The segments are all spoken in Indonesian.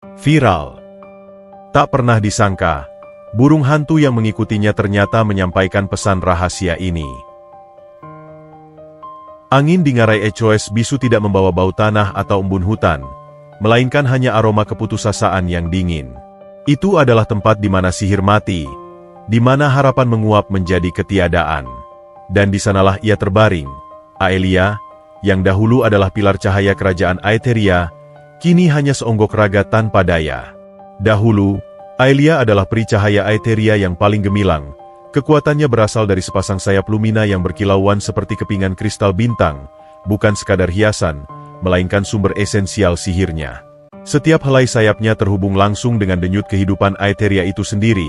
Viral. Tak pernah disangka, burung hantu yang mengikutinya ternyata menyampaikan pesan rahasia ini. Angin di ngarai Echoes bisu tidak membawa bau tanah atau embun hutan, melainkan hanya aroma keputusasaan yang dingin. Itu adalah tempat di mana sihir mati, di mana harapan menguap menjadi ketiadaan. Dan di sanalah ia terbaring, Aelia, yang dahulu adalah pilar cahaya kerajaan Aetheria, kini hanya seonggok raga tanpa daya. Dahulu, Aelia adalah peri cahaya Aetheria yang paling gemilang. Kekuatannya berasal dari sepasang sayap lumina yang berkilauan seperti kepingan kristal bintang, bukan sekadar hiasan, melainkan sumber esensial sihirnya. Setiap helai sayapnya terhubung langsung dengan denyut kehidupan Aetheria itu sendiri,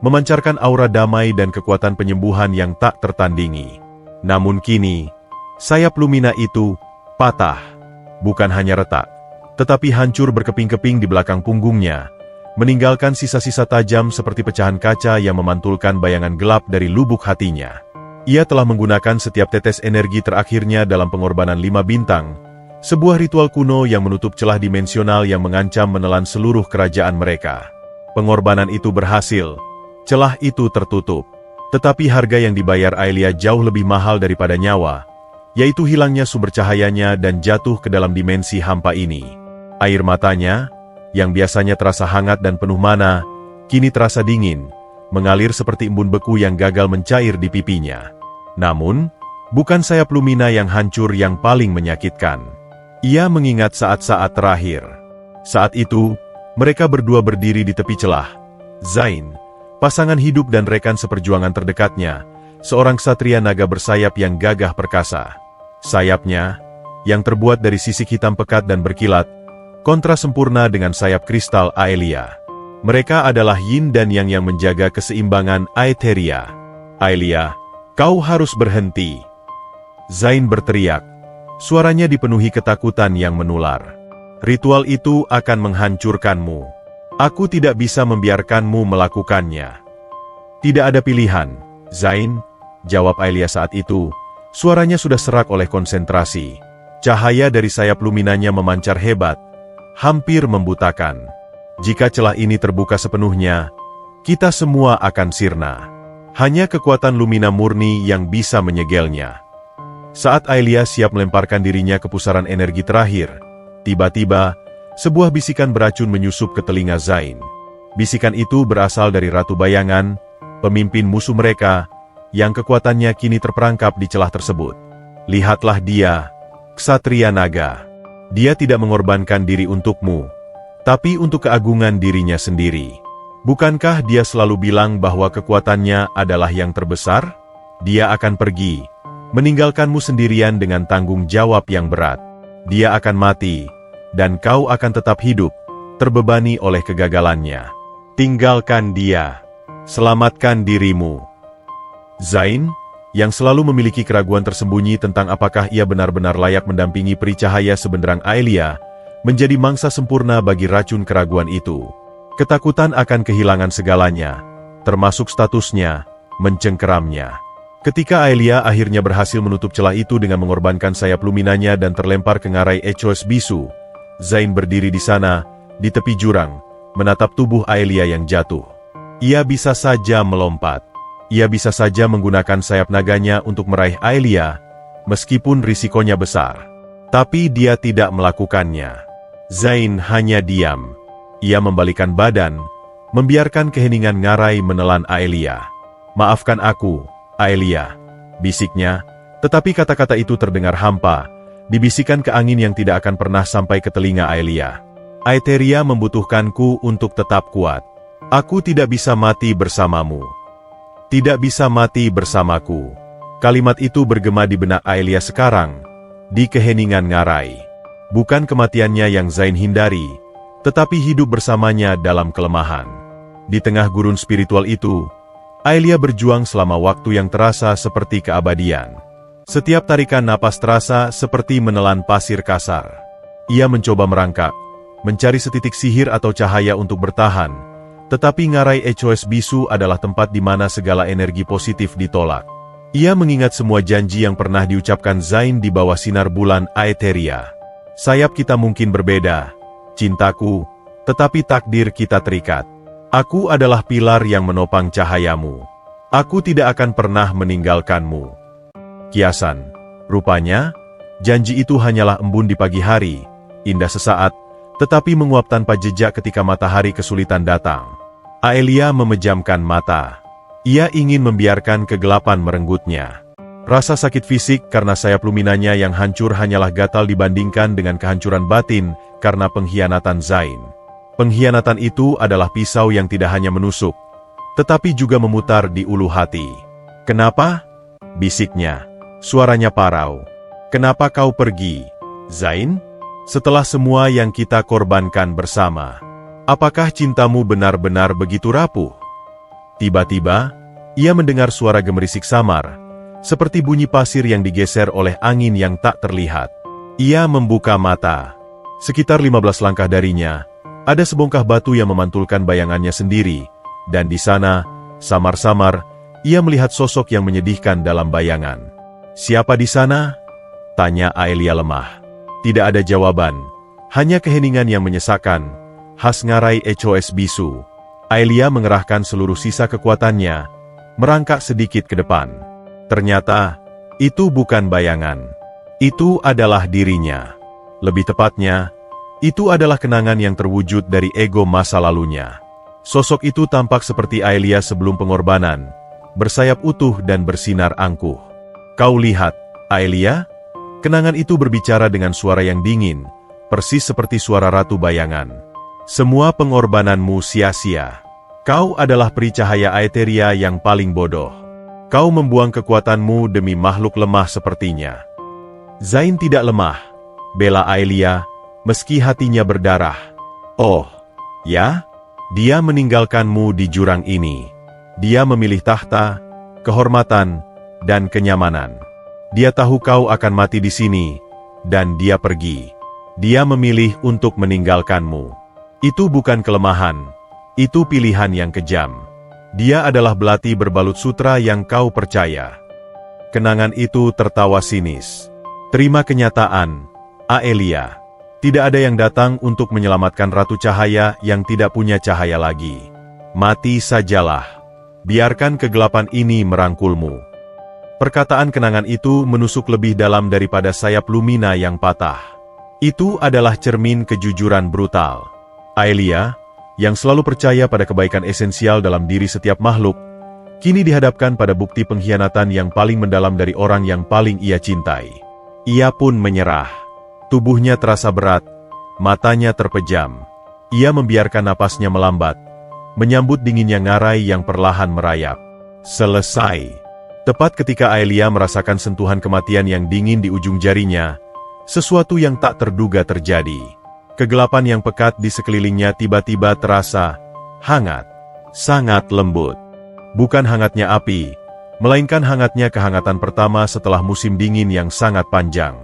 memancarkan aura damai dan kekuatan penyembuhan yang tak tertandingi. Namun kini, sayap lumina itu patah, bukan hanya retak, tetapi hancur berkeping-keping di belakang punggungnya, meninggalkan sisa-sisa tajam seperti pecahan kaca yang memantulkan bayangan gelap dari lubuk hatinya. Ia telah menggunakan setiap tetes energi terakhirnya dalam pengorbanan 5 bintang, sebuah ritual kuno yang menutup celah dimensional yang mengancam menelan seluruh kerajaan mereka. Pengorbanan itu berhasil, celah itu tertutup. Tetapi harga yang dibayar Aelia jauh lebih mahal daripada nyawa, yaitu hilangnya sumber cahayanya dan jatuh ke dalam dimensi hampa ini. Air matanya, yang biasanya terasa hangat dan penuh mana, kini terasa dingin, mengalir seperti embun beku yang gagal mencair di pipinya. Namun, bukan sayap lumina yang hancur yang paling menyakitkan. Ia mengingat saat-saat terakhir. Saat itu, mereka berdua berdiri di tepi celah. Zain, pasangan hidup dan rekan seperjuangan terdekatnya, seorang ksatria naga bersayap yang gagah perkasa. Sayapnya, yang terbuat dari sisik hitam pekat dan berkilat, kontra sempurna dengan sayap kristal Aelia. Mereka adalah yin dan yang menjaga keseimbangan Aetheria. Aelia, kau harus berhenti. Zain berteriak. Suaranya dipenuhi ketakutan yang menular. Ritual itu akan menghancurkanmu. Aku tidak bisa membiarkanmu melakukannya. Tidak ada pilihan, Zain, jawab Aelia saat itu. Suaranya sudah serak oleh konsentrasi. Cahaya dari sayap luminanya memancar hebat, hampir membutakan. Jika celah ini terbuka sepenuhnya, kita semua akan sirna. Hanya kekuatan lumina murni yang bisa menyegelnya. Saat Aelia siap melemparkan dirinya ke pusaran energi terakhir, tiba-tiba, sebuah bisikan beracun menyusup ke telinga Zain. Bisikan itu berasal dari Ratu Bayangan, pemimpin musuh mereka, yang kekuatannya kini terperangkap di celah tersebut. Lihatlah dia, ksatria naga. Dia tidak mengorbankan diri untukmu, tapi untuk keagungan dirinya sendiri. Bukankah dia selalu bilang bahwa kekuatannya adalah yang terbesar? Dia akan pergi, meninggalkanmu sendirian dengan tanggung jawab yang berat. Dia akan mati, dan kau akan tetap hidup, terbebani oleh kegagalannya. Tinggalkan dia, selamatkan dirimu. Zain, yang selalu memiliki keraguan tersembunyi tentang apakah ia benar-benar layak mendampingi peri cahaya sebenderang Aelia, menjadi mangsa sempurna bagi racun keraguan itu. Ketakutan akan kehilangan segalanya, termasuk statusnya, mencengkeramnya. Ketika Aelia akhirnya berhasil menutup celah itu dengan mengorbankan sayap luminanya dan terlempar ke ngarai Echoes bisu, Zain berdiri di sana, di tepi jurang, menatap tubuh Aelia yang jatuh. Ia bisa saja melompat. Ia bisa saja menggunakan sayap naganya untuk meraih Aelia, meskipun risikonya besar. Tapi dia tidak melakukannya. Zain hanya diam. Ia membalikkan badan, membiarkan keheningan ngarai menelan Aelia. Maafkan aku, Aelia, bisiknya, tetapi kata-kata itu terdengar hampa, dibisikkan ke angin yang tidak akan pernah sampai ke telinga Aelia. Aetheria membutuhkanku untuk tetap kuat. Aku tidak bisa mati bersamamu. Tidak bisa mati bersamaku. Kalimat itu bergema di benak Aelia sekarang, di keheningan ngarai. Bukan kematiannya yang Zain hindari, tetapi hidup bersamanya dalam kelemahan. Di tengah gurun spiritual itu, Aelia berjuang selama waktu yang terasa seperti keabadian. Setiap tarikan napas terasa seperti menelan pasir kasar. Ia mencoba merangkak, mencari setitik sihir atau cahaya untuk bertahan, tetapi ngarai Echoes bisu adalah tempat di mana segala energi positif ditolak. Ia mengingat semua janji yang pernah diucapkan Zain di bawah sinar bulan Aetheria. Sayap kita mungkin berbeda, cintaku, tetapi takdir kita terikat. Aku adalah pilar yang menopang cahayamu. Aku tidak akan pernah meninggalkanmu. Kiasan. Rupanya, janji itu hanyalah embun di pagi hari, indah sesaat, tetapi menguap tanpa jejak ketika matahari kesulitan datang. Aelia memejamkan mata. Ia ingin membiarkan kegelapan merenggutnya. Rasa sakit fisik karena sayap luminanya yang hancur hanyalah gatal dibandingkan dengan kehancuran batin karena pengkhianatan Zain. Pengkhianatan itu adalah pisau yang tidak hanya menusuk, tetapi juga memutar di ulu hati. "Kenapa?" bisiknya. Suaranya parau. "Kenapa kau pergi, Zain? Setelah semua yang kita korbankan bersama, apakah cintamu benar-benar begitu rapuh?" Tiba-tiba, ia mendengar suara gemerisik samar, seperti bunyi pasir yang digeser oleh angin yang tak terlihat. Ia membuka mata. Sekitar 15 langkah darinya, ada sebongkah batu yang memantulkan bayangannya sendiri, dan di sana, samar-samar, ia melihat sosok yang menyedihkan dalam bayangan. "Siapa di sana?" tanya Aelia lemah. Tidak ada jawaban, hanya keheningan yang menyesakkan, khas ngarai HOS bisu. Aelia mengerahkan seluruh sisa kekuatannya, merangkak sedikit ke depan. Ternyata, itu bukan bayangan. Itu adalah dirinya. Lebih tepatnya, itu adalah kenangan yang terwujud dari ego masa lalunya. Sosok itu tampak seperti Aelia sebelum pengorbanan, bersayap utuh dan bersinar angkuh. "Kau lihat, Aelia?" Kenangan itu berbicara dengan suara yang dingin, persis seperti suara ratu bayangan. "Semua pengorbananmu sia-sia. Kau adalah peri cahaya Aetheria yang paling bodoh. Kau membuang kekuatanmu demi makhluk lemah sepertinya." Zain tidak lemah, bela Aelia, meski hatinya berdarah. "Oh, ya? Dia meninggalkanmu di jurang ini. Dia memilih tahta, kehormatan, dan kenyamanan. Dia tahu kau akan mati di sini, dan dia pergi. Dia memilih untuk meninggalkanmu. Itu bukan kelemahan, itu pilihan yang kejam. Dia adalah belati berbalut sutra yang kau percaya." Kenangan itu tertawa sinis. "Terima kenyataan, Aelia. Tidak ada yang datang untuk menyelamatkan Ratu Cahaya yang tidak punya cahaya lagi. Mati sajalah. Biarkan kegelapan ini merangkulmu." Perkataan kenangan itu menusuk lebih dalam daripada sayap lumina yang patah. Itu adalah cermin kejujuran brutal. Aelia, yang selalu percaya pada kebaikan esensial dalam diri setiap makhluk, kini dihadapkan pada bukti pengkhianatan yang paling mendalam dari orang yang paling ia cintai. Ia pun menyerah. Tubuhnya terasa berat, matanya terpejam. Ia membiarkan napasnya melambat, menyambut dinginnya ngarai yang perlahan merayap. Selesai. Tepat ketika Aelia merasakan sentuhan kematian yang dingin di ujung jarinya, sesuatu yang tak terduga terjadi. Kegelapan yang pekat di sekelilingnya tiba-tiba terasa hangat, sangat lembut. Bukan hangatnya api, melainkan hangatnya kehangatan pertama setelah musim dingin yang sangat panjang.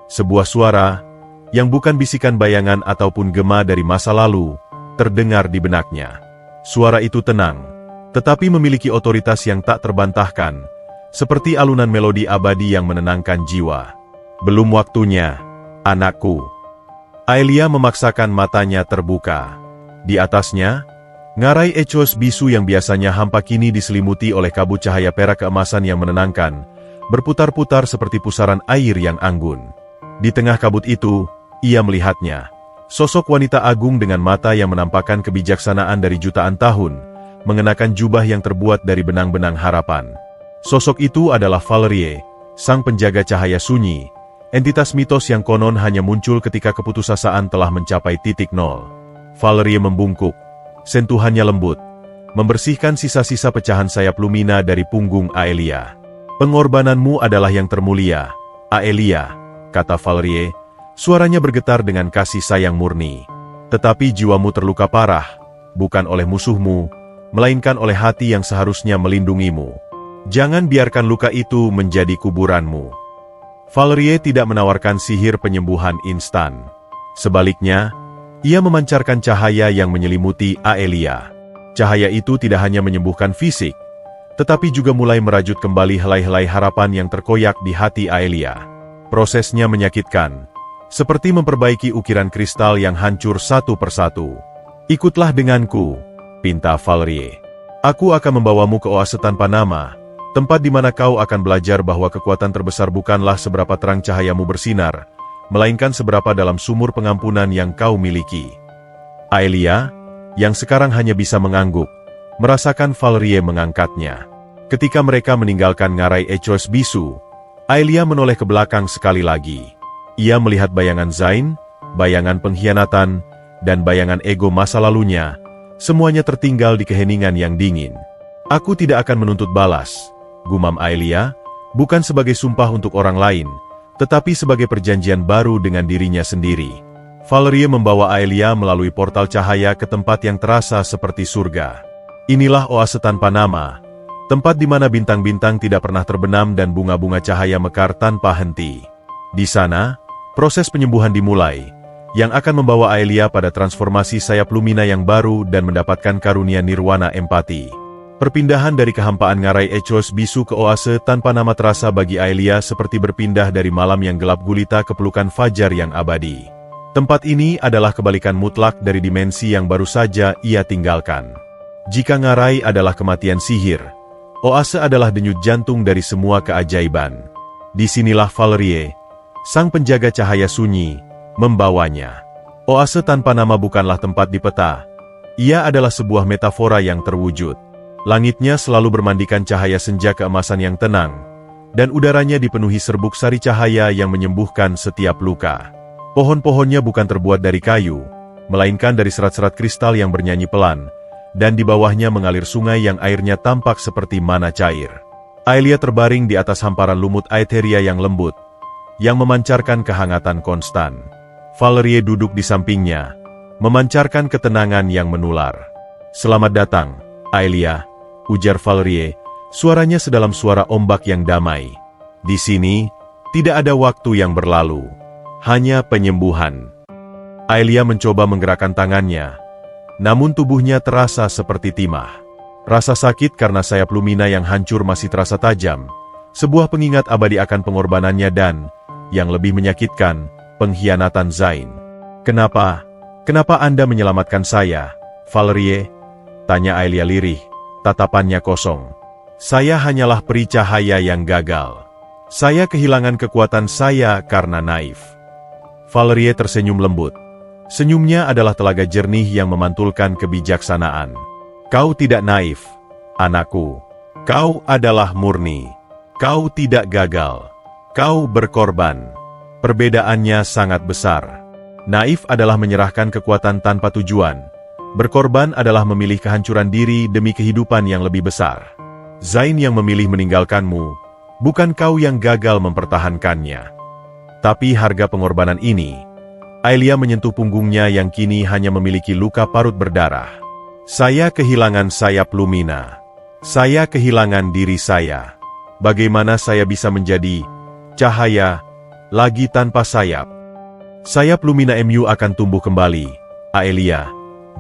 Sebuah suara, yang bukan bisikan bayangan ataupun gema dari masa lalu, terdengar di benaknya. Suara itu tenang, tetapi memiliki otoritas yang tak terbantahkan, seperti alunan melodi abadi yang menenangkan jiwa. "Belum waktunya, anakku." Aelia memaksakan matanya terbuka. Di atasnya, ngarai HOS bisu yang biasanya hampa kini diselimuti oleh kabut cahaya perak keemasan yang menenangkan, berputar-putar seperti pusaran air yang anggun. Di tengah kabut itu, ia melihatnya. Sosok wanita agung dengan mata yang menampakkan kebijaksanaan dari jutaan tahun, mengenakan jubah yang terbuat dari benang-benang harapan. Sosok itu adalah Valerie, sang penjaga cahaya sunyi, entitas mitos yang konon hanya muncul ketika keputusasaan telah mencapai titik nol. Valerie membungkuk, sentuhannya lembut, membersihkan sisa-sisa pecahan sayap lumina dari punggung Aelia. "Pengorbananmu adalah yang termulia, Aelia," kata Valerie, suaranya bergetar dengan kasih sayang murni. "Tetapi jiwamu terluka parah, bukan oleh musuhmu, melainkan oleh hati yang seharusnya melindungimu. Jangan biarkan luka itu menjadi kuburanmu." Valerie tidak menawarkan sihir penyembuhan instan. Sebaliknya, ia memancarkan cahaya yang menyelimuti Aelia. Cahaya itu tidak hanya menyembuhkan fisik, tetapi juga mulai merajut kembali helai-helai harapan yang terkoyak di hati Aelia. Prosesnya menyakitkan, seperti memperbaiki ukiran kristal yang hancur satu persatu. Ikutlah denganku, pinta Valerie. Aku akan membawamu ke oase tanpa nama, tempat di mana kau akan belajar bahwa kekuatan terbesar bukanlah seberapa terang cahayamu bersinar, melainkan seberapa dalam sumur pengampunan yang kau miliki. Aelia, yang sekarang hanya bisa mengangguk, merasakan Valerie mengangkatnya. Ketika mereka meninggalkan ngarai Echoes Bisu, Aelia menoleh ke belakang sekali lagi. Ia melihat bayangan Zain, bayangan pengkhianatan, dan bayangan ego masa lalunya, semuanya tertinggal di keheningan yang dingin. Aku tidak akan menuntut balas, gumam Aelia, bukan sebagai sumpah untuk orang lain, tetapi sebagai perjanjian baru dengan dirinya sendiri. Valerie membawa Aelia melalui portal cahaya ke tempat yang terasa seperti surga. Inilah oase tanpa nama, tempat di mana bintang-bintang tidak pernah terbenam dan bunga-bunga cahaya mekar tanpa henti. Di sana, proses penyembuhan dimulai, yang akan membawa Aelia pada transformasi sayap Lumina yang baru dan mendapatkan karunia nirwana empati. Perpindahan dari kehampaan ngarai Echoes Bisu ke oase tanpa nama terasa bagi Aelia seperti berpindah dari malam yang gelap gulita ke pelukan fajar yang abadi. Tempat ini adalah kebalikan mutlak dari dimensi yang baru saja ia tinggalkan. Jika ngarai adalah kematian sihir, oase adalah denyut jantung dari semua keajaiban. Disinilah Valerie, sang penjaga cahaya sunyi, membawanya. Oase tanpa nama bukanlah tempat di peta. Ia adalah sebuah metafora yang terwujud. Langitnya selalu bermandikan cahaya senja keemasan yang tenang, dan udaranya dipenuhi serbuk sari cahaya yang menyembuhkan setiap luka. Pohon-pohonnya bukan terbuat dari kayu, melainkan dari serat-serat kristal yang bernyanyi pelan, dan di bawahnya mengalir sungai yang airnya tampak seperti mana cair. Aelia terbaring di atas hamparan lumut Aetheria yang lembut, yang memancarkan kehangatan konstan. Valerie duduk di sampingnya, memancarkan ketenangan yang menular. "Selamat datang, Aelia," ujar Valerie, suaranya sedalam suara ombak yang damai. "Di sini, tidak ada waktu yang berlalu, hanya penyembuhan." Aelia mencoba menggerakkan tangannya, namun tubuhnya terasa seperti timah. Rasa sakit karena sayap Lumina yang hancur masih terasa tajam, sebuah pengingat abadi akan pengorbanannya dan, yang lebih menyakitkan, pengkhianatan Zain. Kenapa Anda menyelamatkan saya, Valerie?" tanya Aelia lirih, tatapannya kosong. "Saya hanyalah peri cahaya yang gagal. Saya kehilangan kekuatan saya karena naif." Valerie tersenyum lembut. Senyumnya adalah telaga jernih yang memantulkan kebijaksanaan. "Kau tidak naif, anakku. Kau adalah murni. Kau tidak gagal. Kau berkorban. Perbedaannya sangat besar. Naif adalah menyerahkan kekuatan tanpa tujuan. Berkorban adalah memilih kehancuran diri demi kehidupan yang lebih besar. Zain yang memilih meninggalkanmu, bukan kau yang gagal mempertahankannya. Tapi harga pengorbanan ini..." Aelia menyentuh punggungnya yang kini hanya memiliki luka parut berdarah. "Saya kehilangan sayap Lumina. Saya kehilangan diri saya. Bagaimana saya bisa menjadi cahaya lagi tanpa sayap?" "Sayap Lumina MU akan tumbuh kembali, Aelia,"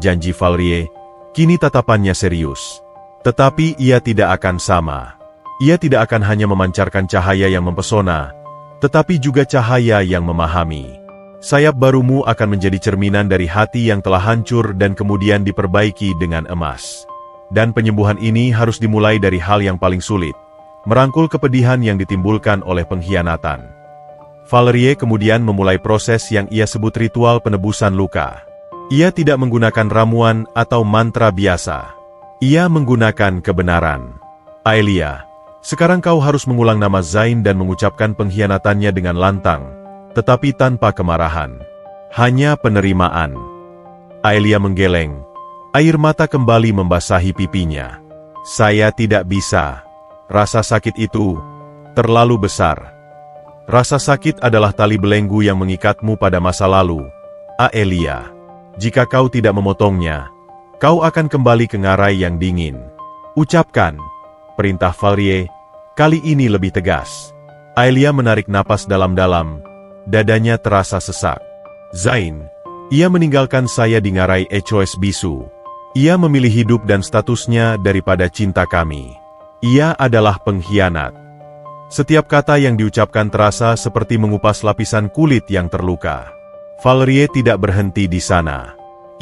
janji Valerie, kini tatapannya serius. "Tetapi ia tidak akan sama. Ia tidak akan hanya memancarkan cahaya yang mempesona, tetapi juga cahaya yang memahami. Sayap barumu akan menjadi cerminan dari hati yang telah hancur dan kemudian diperbaiki dengan emas. Dan penyembuhan ini harus dimulai dari hal yang paling sulit, merangkul kepedihan yang ditimbulkan oleh pengkhianatan." Valerie kemudian memulai proses yang ia sebut ritual penebusan luka. Ia tidak menggunakan ramuan atau mantra biasa. Ia menggunakan kebenaran. "Aelia, sekarang kau harus mengulang nama Zain dan mengucapkan pengkhianatannya dengan lantang, tetapi tanpa kemarahan. Hanya penerimaan." Aelia menggeleng. Air mata kembali membasahi pipinya. "Saya tidak bisa. Rasa sakit itu terlalu besar. Rasa sakit adalah tali belenggu yang mengikatmu pada masa lalu, Aelia. Jika kau tidak memotongnya, kau akan kembali ke ngarai yang dingin." "Ucapkan," perintah Valerie, kali ini lebih tegas. Aelia menarik napas dalam-dalam, dadanya terasa sesak. "Zain, ia meninggalkan saya di ngarai Echoes Bisu. Ia memilih hidup dan statusnya daripada cinta kami. Ia adalah pengkhianat." Setiap kata yang diucapkan terasa seperti mengupas lapisan kulit yang terluka. Valerie tidak berhenti di sana.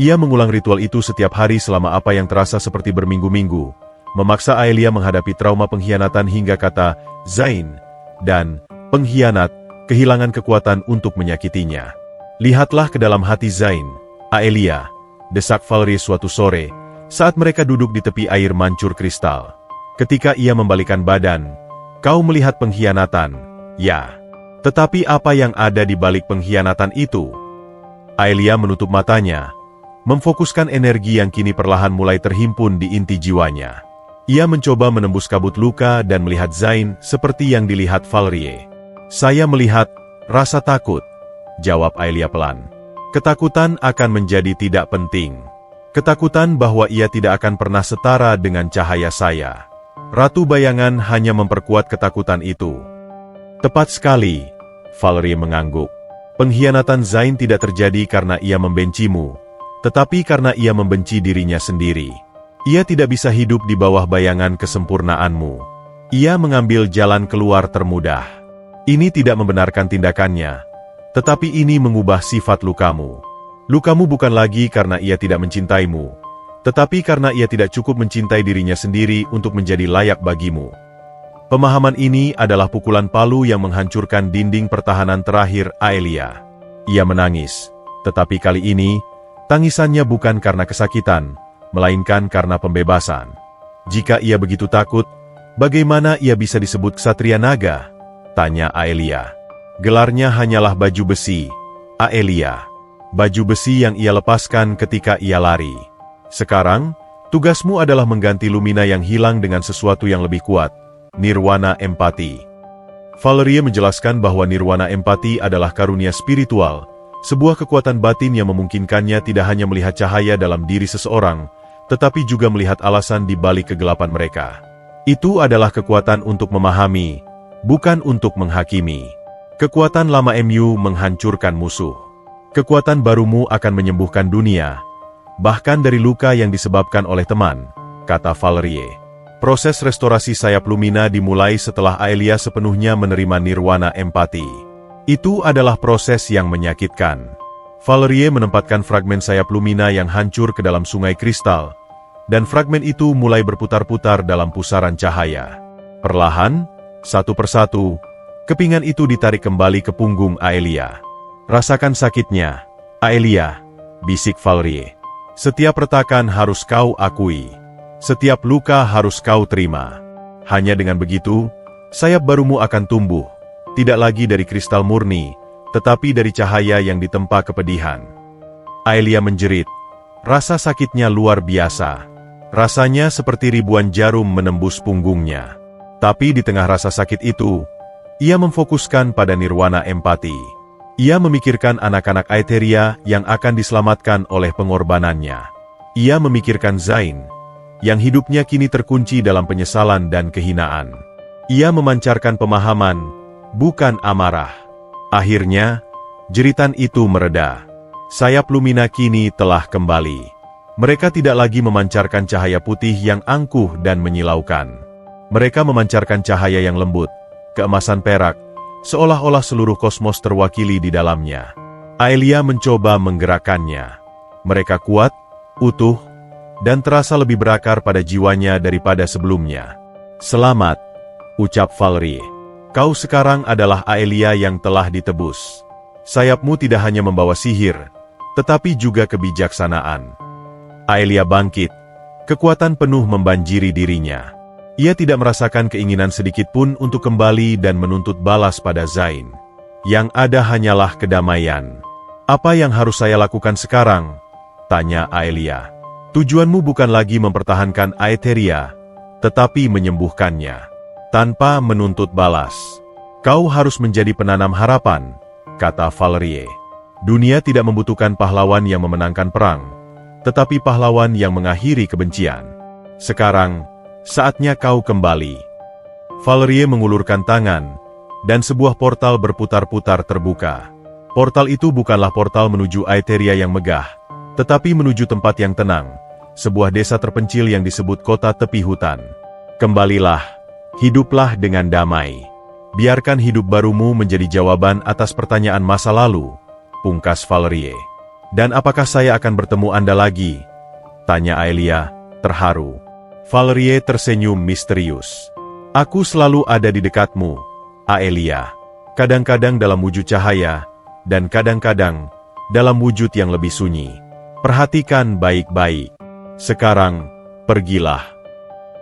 Ia mengulang ritual itu setiap hari selama apa yang terasa seperti berminggu-minggu, memaksa Aelia menghadapi trauma pengkhianatan hingga kata Zain dan pengkhianat kehilangan kekuatan untuk menyakitinya. Lihatlah ke dalam hati Zain, Aelia, desak Valerie suatu sore, saat mereka duduk di tepi air mancur kristal. Ketika ia membalikkan badan, kau melihat pengkhianatan, ya. Tetapi apa yang ada di balik pengkhianatan itu? Aelia menutup matanya, memfokuskan energi yang kini perlahan mulai terhimpun di inti jiwanya. Ia mencoba menembus kabut luka dan melihat Zain seperti yang dilihat Valerie. Saya melihat rasa takut, jawab Aelia pelan. Ketakutan akan menjadi tidak penting. Ketakutan bahwa ia tidak akan pernah setara dengan cahaya saya. Ratu bayangan hanya memperkuat ketakutan itu. Tepat sekali, Valerie mengangguk. Pengkhianatan Zain tidak terjadi karena ia membencimu, tetapi karena ia membenci dirinya sendiri. Ia tidak bisa hidup di bawah bayangan kesempurnaanmu. Ia mengambil jalan keluar termudah. Ini tidak membenarkan tindakannya, tetapi ini mengubah sifat lukamu. Lukamu bukan lagi karena ia tidak mencintaimu, tetapi karena ia tidak cukup mencintai dirinya sendiri untuk menjadi layak bagimu. Pemahaman ini adalah pukulan palu yang menghancurkan dinding pertahanan terakhir Aelia. Ia menangis, tetapi kali ini, tangisannya bukan karena kesakitan, melainkan karena pembebasan. Jika ia begitu takut, bagaimana ia bisa disebut ksatria naga? Tanya Aelia. Gelarnya hanyalah baju besi, Aelia. Baju besi yang ia lepaskan ketika ia lari. Sekarang, tugasmu adalah mengganti Lumina yang hilang dengan sesuatu yang lebih kuat, nirwana empati. Valerie menjelaskan bahwa nirwana empati adalah karunia spiritual, sebuah kekuatan batin yang memungkinkannya tidak hanya melihat cahaya dalam diri seseorang, tetapi juga melihat alasan di balik kegelapan mereka. Itu adalah kekuatan untuk memahami, bukan untuk menghakimi. Kekuatan lama MU menghancurkan musuh. Kekuatan barumu akan menyembuhkan dunia, bahkan dari luka yang disebabkan oleh teman, kata Valerie. Proses restorasi sayap Lumina dimulai setelah Aelia sepenuhnya menerima nirwana empati. Itu adalah proses yang menyakitkan. Valerie menempatkan fragmen sayap Lumina yang hancur ke dalam sungai kristal, dan fragmen itu mulai berputar-putar dalam pusaran cahaya. Perlahan, satu persatu, kepingan itu ditarik kembali ke punggung Aelia. Rasakan sakitnya, Aelia, bisik Valerie. Setiap retakan harus kau akui. Setiap luka harus kau terima. Hanya dengan begitu, sayap barumu akan tumbuh, tidak lagi dari kristal murni, tetapi dari cahaya yang ditempa kepedihan. Aelia menjerit. Rasa sakitnya luar biasa. Rasanya seperti ribuan jarum menembus punggungnya. Tapi di tengah rasa sakit itu, ia memfokuskan pada nirwana empati. Ia memikirkan anak-anak Aetheria yang akan diselamatkan oleh pengorbanannya. Ia memikirkan Zain, yang hidupnya kini terkunci dalam penyesalan dan kehinaan. Ia memancarkan pemahaman, bukan amarah. Akhirnya, jeritan itu mereda. Sayap Lumina kini telah kembali. Mereka tidak lagi memancarkan cahaya putih yang angkuh dan menyilaukan. Mereka memancarkan cahaya yang lembut, keemasan perak, seolah-olah seluruh kosmos terwakili di dalamnya. Aelia mencoba menggerakkannya. Mereka kuat, utuh, dan terasa lebih berakar pada jiwanya daripada sebelumnya. Selamat, ucap Valerie. Kau sekarang adalah Aelia yang telah ditebus. Sayapmu tidak hanya membawa sihir, tetapi juga kebijaksanaan. Aelia bangkit, kekuatan penuh membanjiri dirinya. Ia tidak merasakan keinginan sedikit pun untuk kembali dan menuntut balas pada Zain. Yang ada hanyalah kedamaian. Apa yang harus saya lakukan sekarang? Tanya Aelia. Tujuanmu bukan lagi mempertahankan Aetheria, tetapi menyembuhkannya. Tanpa menuntut balas. Kau harus menjadi penanam harapan, kata Valerie. Dunia tidak membutuhkan pahlawan yang memenangkan perang, tetapi pahlawan yang mengakhiri kebencian. Sekarang, saatnya kau kembali. Valerie mengulurkan tangan, dan sebuah portal berputar-putar terbuka. Portal itu bukanlah portal menuju Aetheria yang megah, tetapi menuju tempat yang tenang, sebuah desa terpencil yang disebut kota tepi hutan. Kembalilah, hiduplah dengan damai. Biarkan hidup barumu menjadi jawaban atas pertanyaan masa lalu, pungkas Valerie. Dan apakah saya akan bertemu Anda lagi? Tanya Aelia, terharu. Valerie tersenyum misterius. Aku selalu ada di dekatmu, Aelia. Kadang-kadang dalam wujud cahaya, dan kadang-kadang dalam wujud yang lebih sunyi. Perhatikan baik-baik. Sekarang, pergilah.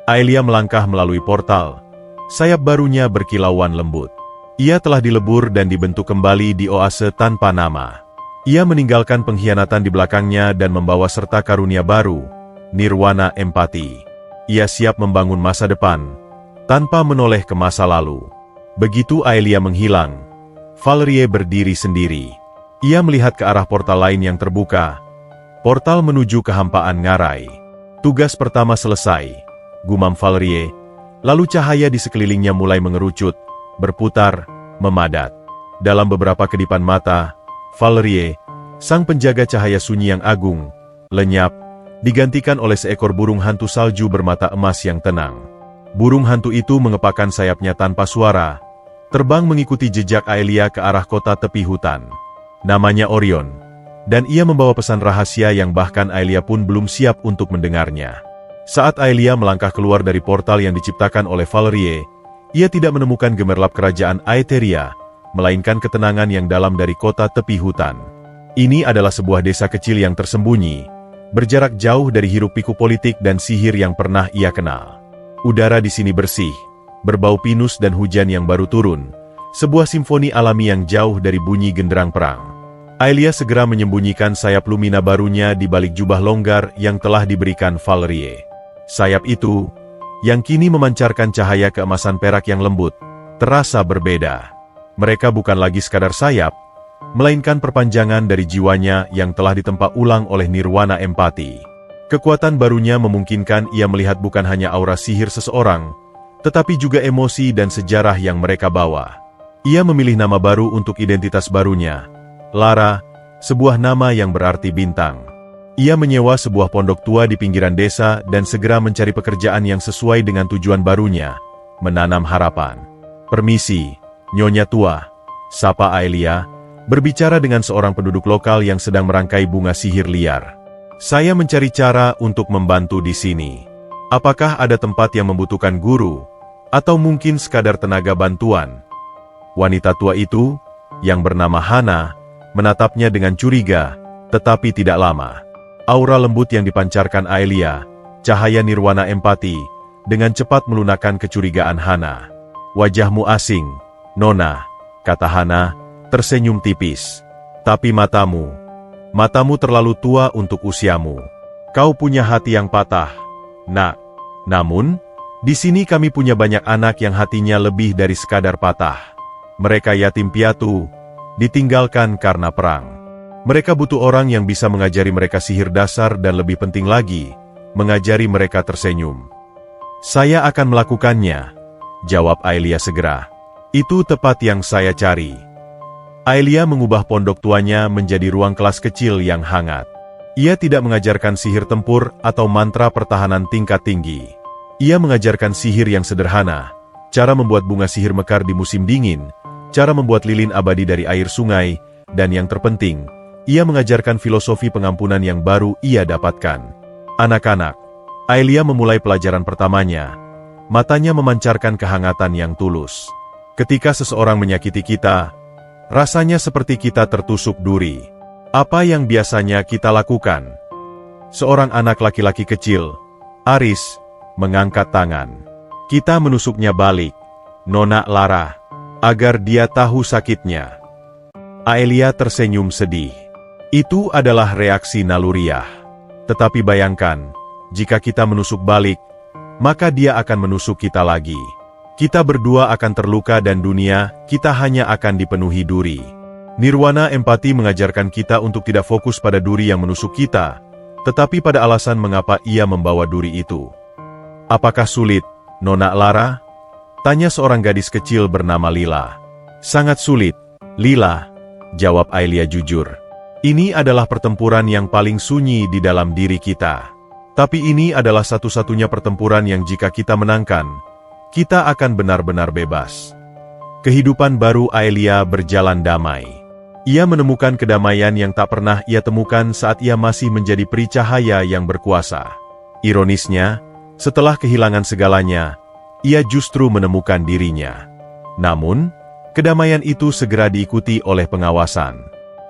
Aelia melangkah melalui portal. Sayap barunya berkilauan lembut. Ia telah dilebur dan dibentuk kembali di oase tanpa nama. Ia meninggalkan pengkhianatan di belakangnya dan membawa serta karunia baru, nirwana empati. Ia siap membangun masa depan, tanpa menoleh ke masa lalu. Begitu Aelia menghilang, Valerie berdiri sendiri. Ia melihat ke arah portal lain yang terbuka. Portal menuju kehampaan ngarai. Tugas pertama selesai, gumam Valerie. Lalu cahaya di sekelilingnya mulai mengerucut, berputar, memadat. Dalam beberapa kedipan mata, Valerie, sang penjaga cahaya sunyi yang agung, lenyap, digantikan oleh seekor burung hantu salju bermata emas yang tenang. Burung hantu itu mengepakkan sayapnya tanpa suara, terbang mengikuti jejak Aelia ke arah kota tepi hutan. Namanya Orion, dan ia membawa pesan rahasia yang bahkan Aelia pun belum siap untuk mendengarnya. Saat Aelia melangkah keluar dari portal yang diciptakan oleh Valerie, ia tidak menemukan gemerlap kerajaan Aetheria, melainkan ketenangan yang dalam dari kota tepi hutan. Ini adalah sebuah desa kecil yang tersembunyi, berjarak jauh dari hiruk-pikuk politik dan sihir yang pernah ia kenal. Udara di sini bersih, berbau pinus dan hujan yang baru turun, sebuah simfoni alami yang jauh dari bunyi genderang perang. Aelia segera menyembunyikan sayap lumina barunya di balik jubah longgar yang telah diberikan Valerie. Sayap itu, yang kini memancarkan cahaya keemasan perak yang lembut, terasa berbeda. Mereka bukan lagi sekadar sayap, melainkan perpanjangan dari jiwanya yang telah ditempa ulang oleh nirwana empati. Kekuatan barunya memungkinkan ia melihat bukan hanya aura sihir seseorang, tetapi juga emosi dan sejarah yang mereka bawa. Ia memilih nama baru untuk identitas barunya, Lara, sebuah nama yang berarti bintang. Ia menyewa sebuah pondok tua di pinggiran desa dan segera mencari pekerjaan yang sesuai dengan tujuan barunya, menanam harapan. Permisi, Nyonya tua, sapa Aelia, berbicara dengan seorang penduduk lokal yang sedang merangkai bunga sihir liar. Saya mencari cara untuk membantu di sini. Apakah ada tempat yang membutuhkan guru, atau mungkin sekadar tenaga bantuan? Wanita tua itu, yang bernama Hana, menatapnya dengan curiga, tetapi tidak lama. Aura lembut yang dipancarkan Aelia, cahaya nirwana empati, dengan cepat melunakkan kecurigaan Hana. Wajahmu asing, Nona, kata Hana, tersenyum tipis. Tapi matamu terlalu tua untuk usiamu. Kau punya hati yang patah, nak. Namun, di sini kami punya banyak anak yang hatinya lebih dari sekadar patah. Mereka yatim piatu, ditinggalkan karena perang. Mereka butuh orang yang bisa mengajari mereka sihir dasar dan lebih penting lagi, mengajari mereka tersenyum. Saya akan melakukannya, jawab Aelia segera. Itu tepat yang saya cari. Aelia mengubah pondok tuanya menjadi ruang kelas kecil yang hangat. Ia tidak mengajarkan sihir tempur atau mantra pertahanan tingkat tinggi. Ia mengajarkan sihir yang sederhana, cara membuat bunga sihir mekar di musim dingin, cara membuat lilin abadi dari air sungai, dan yang terpenting, ia mengajarkan filosofi pengampunan yang baru ia dapatkan. Anak-anak, Aelia memulai pelajaran pertamanya. Matanya memancarkan kehangatan yang tulus. Ketika seseorang menyakiti kita, rasanya seperti kita tertusuk duri. Apa yang biasanya kita lakukan? Seorang anak laki-laki kecil, Aris, mengangkat tangan. Kita menusuknya balik, Nona Lara, agar dia tahu sakitnya. Aelia tersenyum sedih. Itu adalah reaksi naluriah. Tetapi bayangkan, jika kita menusuk balik, maka dia akan menusuk kita lagi. Kita berdua akan terluka dan dunia kita hanya akan dipenuhi duri. Nirwana empati mengajarkan kita untuk tidak fokus pada duri yang menusuk kita, tetapi pada alasan mengapa ia membawa duri itu. Apakah sulit, Nona Lara? Tanya seorang gadis kecil bernama Lila. Sangat sulit, Lila, jawab Aelia jujur. Ini adalah pertempuran yang paling sunyi di dalam diri kita. Tapi ini adalah satu-satunya pertempuran yang jika kita menangkan, kita akan benar-benar bebas. Kehidupan baru Aelia berjalan damai. Ia menemukan kedamaian yang tak pernah ia temukan saat ia masih menjadi peri cahaya yang berkuasa. Ironisnya, setelah kehilangan segalanya, ia justru menemukan dirinya. Namun, kedamaian itu segera diikuti oleh pengawasan.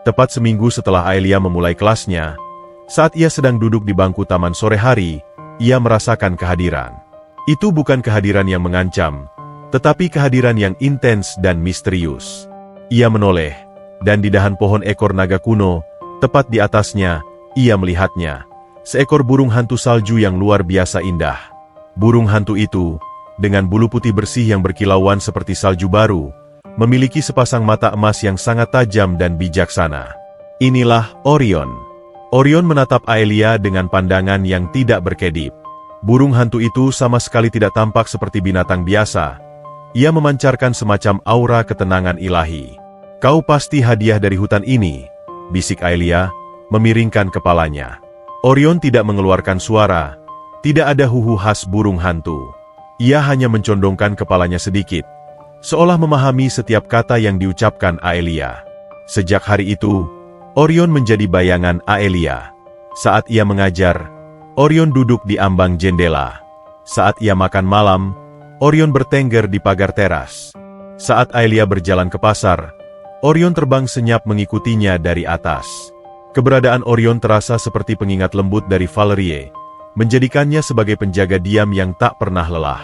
Tepat seminggu setelah Aelia memulai kelasnya, saat ia sedang duduk di bangku taman sore hari, ia merasakan kehadiran. Itu bukan kehadiran yang mengancam, tetapi kehadiran yang intens dan misterius. Ia menoleh, dan di dahan pohon ekor naga kuno, tepat di atasnya, ia melihatnya. Seekor burung hantu salju yang luar biasa indah. Burung hantu itu, dengan bulu putih bersih yang berkilauan seperti salju baru, memiliki sepasang mata emas yang sangat tajam dan bijaksana. Inilah Orion. Orion menatap Aelia dengan pandangan yang tidak berkedip. Burung hantu itu sama sekali tidak tampak seperti binatang biasa. Ia memancarkan semacam aura ketenangan ilahi. "Kau pasti hadiah dari hutan ini," bisik Aelia, memiringkan kepalanya. Orion tidak mengeluarkan suara, tidak ada huhu khas burung hantu. Ia hanya mencondongkan kepalanya sedikit, seolah memahami setiap kata yang diucapkan Aelia. Sejak hari itu, Orion menjadi bayangan Aelia. Saat ia mengajar, Orion duduk di ambang jendela. Saat ia makan malam, Orion bertengger di pagar teras. Saat Aelia berjalan ke pasar, Orion terbang senyap mengikutinya dari atas. Keberadaan Orion terasa seperti pengingat lembut dari Valerie, menjadikannya sebagai penjaga diam yang tak pernah lelah.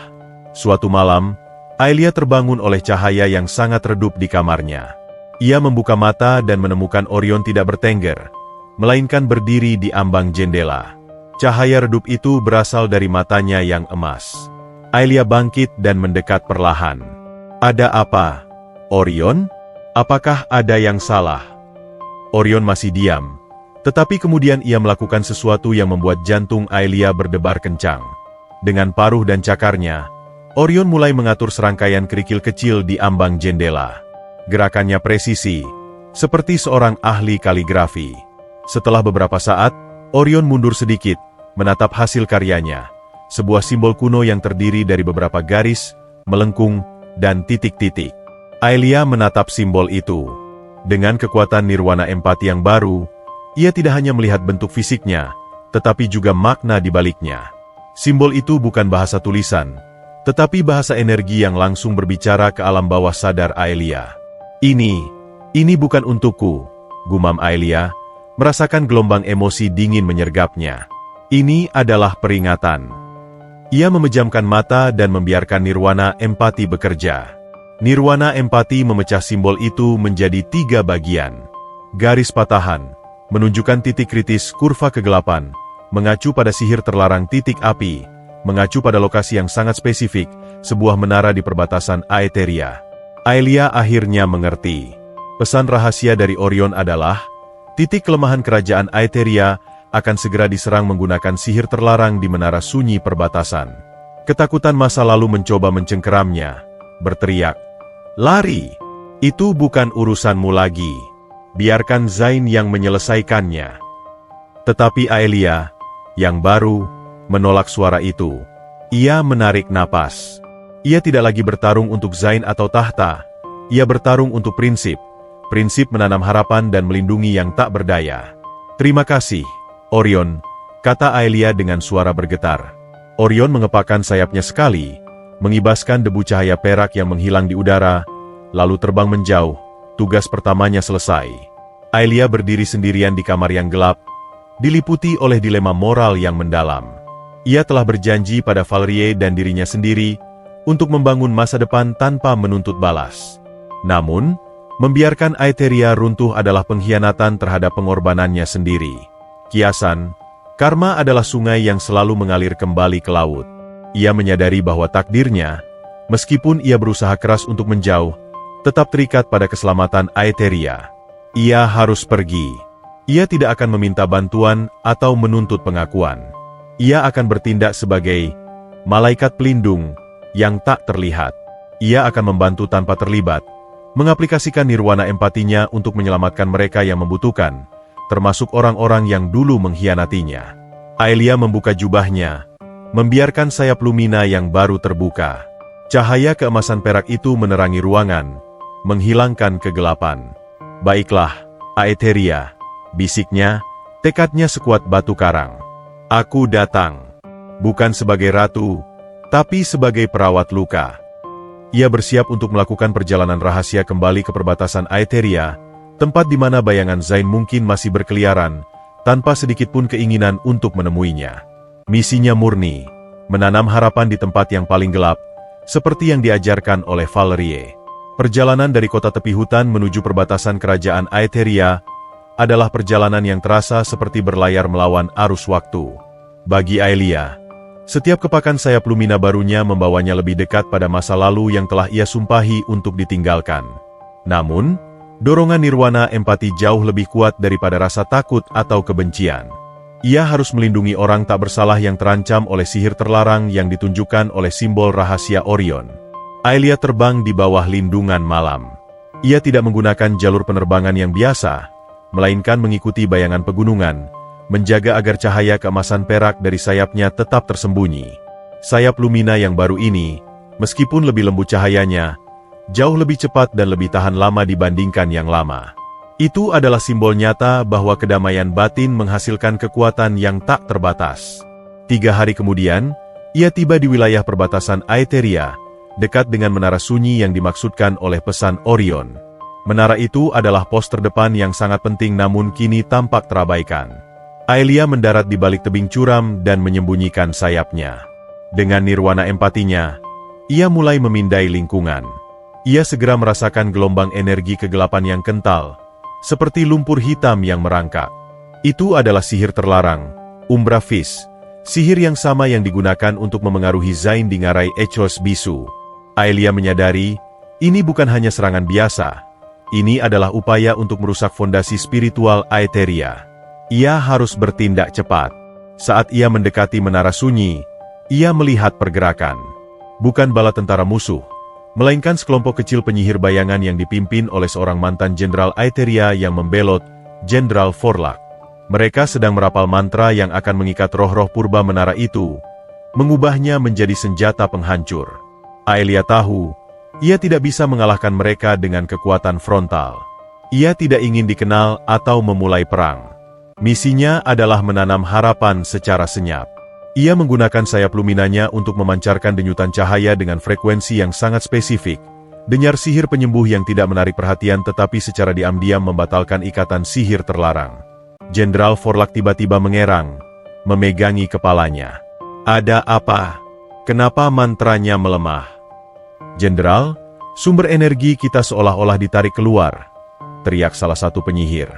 Suatu malam, Aelia terbangun oleh cahaya yang sangat redup di kamarnya. Ia membuka mata dan menemukan Orion tidak bertengger, melainkan berdiri di ambang jendela. Cahaya redup itu berasal dari matanya yang emas. Aelia bangkit dan mendekat perlahan. "Ada apa, Orion? Apakah ada yang salah?" Orion masih diam, tetapi kemudian ia melakukan sesuatu yang membuat jantung Aelia berdebar kencang. Dengan paruh dan cakarnya, Orion mulai mengatur serangkaian kerikil kecil di ambang jendela. Gerakannya presisi, seperti seorang ahli kaligrafi. Setelah beberapa saat, Orion mundur sedikit, menatap hasil karyanya. Sebuah simbol kuno yang terdiri dari beberapa garis, melengkung, dan titik-titik. Aelia menatap simbol itu. Dengan kekuatan nirwana empati yang baru, ia tidak hanya melihat bentuk fisiknya, tetapi juga makna di baliknya. Simbol itu bukan bahasa tulisan, tetapi bahasa energi yang langsung berbicara ke alam bawah sadar Aelia. Ini bukan untukku," gumam Aelia, merasakan gelombang emosi dingin menyergapnya. "Ini adalah peringatan." Ia memejamkan mata dan membiarkan nirwana empati bekerja. Nirwana empati memecah simbol itu menjadi 3 bagian. Garis patahan, menunjukkan titik kritis kurva kegelapan, mengacu pada sihir terlarang titik api, mengacu pada lokasi yang sangat spesifik, sebuah menara di perbatasan Aetheria. Aelia akhirnya mengerti. Pesan rahasia dari Orion adalah, titik kelemahan kerajaan Aetheria akan segera diserang menggunakan sihir terlarang di menara sunyi perbatasan. Ketakutan masa lalu mencoba mencengkeramnya, berteriak, "Lari! Itu bukan urusanmu lagi. Biarkan Zain yang menyelesaikannya." Tetapi Aelia, yang baru, menolak suara itu. Ia menarik napas. Ia tidak lagi bertarung untuk Zain atau tahta. Ia bertarung untuk prinsip. Prinsip menanam harapan dan melindungi yang tak berdaya. "Terima kasih, Orion," kata Aelia dengan suara bergetar. Orion mengepakkan sayapnya sekali, mengibaskan debu cahaya perak yang menghilang di udara, lalu terbang menjauh. Tugas pertamanya selesai. Aelia berdiri sendirian di kamar yang gelap, diliputi oleh dilema moral yang mendalam. Ia telah berjanji pada Valerie dan dirinya sendiri untuk membangun masa depan tanpa menuntut balas. Namun, membiarkan Aetheria runtuh adalah pengkhianatan terhadap pengorbanannya sendiri. Kiasan, karma adalah sungai yang selalu mengalir kembali ke laut. Ia menyadari bahwa takdirnya, meskipun ia berusaha keras untuk menjauh, tetap terikat pada keselamatan Aetheria. Ia harus pergi. Ia tidak akan meminta bantuan atau menuntut pengakuan. Ia akan bertindak sebagai malaikat pelindung yang tak terlihat. Ia akan membantu tanpa terlibat, mengaplikasikan nirwana empatinya untuk menyelamatkan mereka yang membutuhkan, termasuk orang-orang yang dulu mengkhianatinya. Aelia membuka jubahnya, membiarkan sayap Lumina yang baru terbuka. Cahaya keemasan perak itu menerangi ruangan, menghilangkan kegelapan. Baiklah, Aetheria, bisiknya, tekadnya sekuat batu karang. Aku datang, bukan sebagai ratu, tapi sebagai perawat luka. Ia bersiap untuk melakukan perjalanan rahasia kembali ke perbatasan Aetheria, tempat di mana bayangan Zain mungkin masih berkeliaran, tanpa sedikit pun keinginan untuk menemuinya. Misinya murni, menanam harapan di tempat yang paling gelap, seperti yang diajarkan oleh Valerie. Perjalanan dari kota tepi hutan menuju perbatasan kerajaan Aetheria adalah perjalanan yang terasa seperti berlayar melawan arus waktu. Bagi Aelia, setiap kepakan sayap Lumina barunya membawanya lebih dekat pada masa lalu yang telah ia sumpahi untuk ditinggalkan. Namun, dorongan nirwana empati jauh lebih kuat daripada rasa takut atau kebencian. Ia harus melindungi orang tak bersalah yang terancam oleh sihir terlarang yang ditunjukkan oleh simbol rahasia Orion. Aelia terbang di bawah lindungan malam. Ia tidak menggunakan jalur penerbangan yang biasa, melainkan mengikuti bayangan pegunungan, menjaga agar cahaya keemasan perak dari sayapnya tetap tersembunyi. Sayap Lumina yang baru ini, meskipun lebih lembut cahayanya, jauh lebih cepat dan lebih tahan lama dibandingkan yang lama. Itu adalah simbol nyata bahwa kedamaian batin menghasilkan kekuatan yang tak terbatas. 3 hari kemudian, ia tiba di wilayah perbatasan Aetheria, dekat dengan menara sunyi yang dimaksudkan oleh pesan Orion. Menara itu adalah pos terdepan yang sangat penting namun kini tampak terabaikan. Aelia mendarat di balik tebing curam dan menyembunyikan sayapnya. Dengan nirwana empatinya, ia mulai memindai lingkungan. Ia segera merasakan gelombang energi kegelapan yang kental, seperti lumpur hitam yang merangkak. Itu adalah sihir terlarang, Umbra Fist, sihir yang sama yang digunakan untuk memengaruhi Zain di ngarai Echos Bisu. Aelia menyadari, ini bukan hanya serangan biasa. Ini adalah upaya untuk merusak fondasi spiritual Aetheria. Ia harus bertindak cepat. Saat ia mendekati menara sunyi, ia melihat pergerakan. Bukan bala tentara musuh, melainkan sekelompok kecil penyihir bayangan yang dipimpin oleh seorang mantan jenderal Aetheria yang membelot, Jenderal Forlak. Mereka sedang merapal mantra yang akan mengikat roh-roh purba menara itu, mengubahnya menjadi senjata penghancur. Aelia tahu, ia tidak bisa mengalahkan mereka dengan kekuatan frontal. Ia tidak ingin dikenal atau memulai perang. Misinya adalah menanam harapan secara senyap. Ia menggunakan sayap luminanya untuk memancarkan denyutan cahaya dengan frekuensi yang sangat spesifik. Denyar sihir penyembuh yang tidak menarik perhatian tetapi secara diam-diam membatalkan ikatan sihir terlarang. Jenderal Forlak tiba-tiba mengerang, memegangi kepalanya. Ada apa? Kenapa mantranya melemah? Jenderal, sumber energi kita seolah-olah ditarik keluar, teriak salah satu penyihir.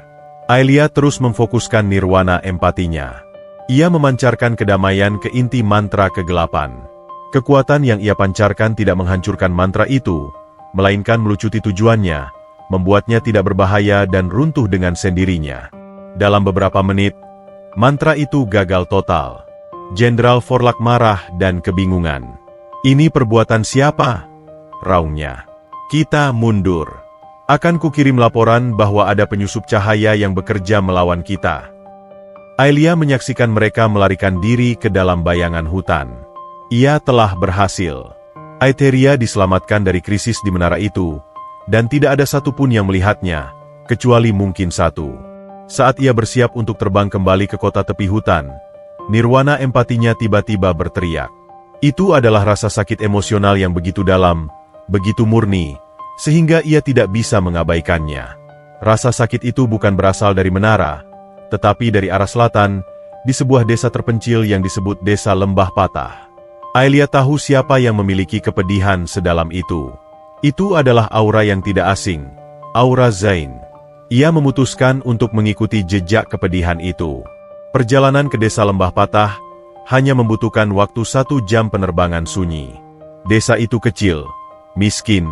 Aelia terus memfokuskan nirwana empatinya. Ia memancarkan kedamaian ke inti mantra kegelapan. Kekuatan yang ia pancarkan tidak menghancurkan mantra itu, melainkan melucuti tujuannya, membuatnya tidak berbahaya dan runtuh dengan sendirinya. Dalam beberapa menit, mantra itu gagal total. Jenderal Forlak marah dan kebingungan. Ini perbuatan siapa? Raungnya. Kita mundur. Akan kukirim laporan bahwa ada penyusup cahaya yang bekerja melawan kita. Aelia menyaksikan mereka melarikan diri ke dalam bayangan hutan. Ia telah berhasil. Aetheria diselamatkan dari krisis di menara itu, dan tidak ada satupun yang melihatnya, kecuali mungkin satu. Saat ia bersiap untuk terbang kembali ke kota tepi hutan, nirwana empatinya tiba-tiba berteriak. Itu adalah rasa sakit emosional yang begitu dalam, begitu murni, sehingga ia tidak bisa mengabaikannya. Rasa sakit itu bukan berasal dari menara, tetapi dari arah selatan, di sebuah desa terpencil yang disebut Desa Lembah Patah. Aelia tahu siapa yang memiliki kepedihan sedalam itu. Itu adalah aura yang tidak asing, aura Zain. Ia memutuskan untuk mengikuti jejak kepedihan itu. Perjalanan ke Desa Lembah Patah hanya membutuhkan waktu 1 jam penerbangan sunyi. Desa itu kecil, miskin,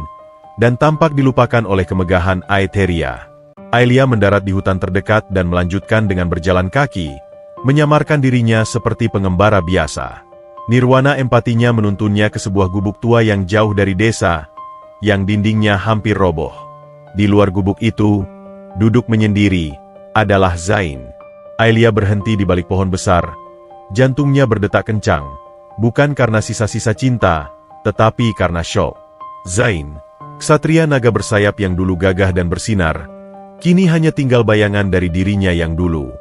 dan tampak dilupakan oleh kemegahan Aetheria. Aelia mendarat di hutan terdekat dan melanjutkan dengan berjalan kaki, menyamarkan dirinya seperti pengembara biasa. Nirwana empatinya menuntunnya ke sebuah gubuk tua yang jauh dari desa, yang dindingnya hampir roboh. Di luar gubuk itu, duduk menyendiri, adalah Zain. Aelia berhenti di balik pohon besar, jantungnya berdetak kencang, bukan karena sisa-sisa cinta, tetapi karena syok. Zain, ksatria naga bersayap yang dulu gagah dan bersinar, Kini hanya tinggal bayangan dari dirinya yang dulu.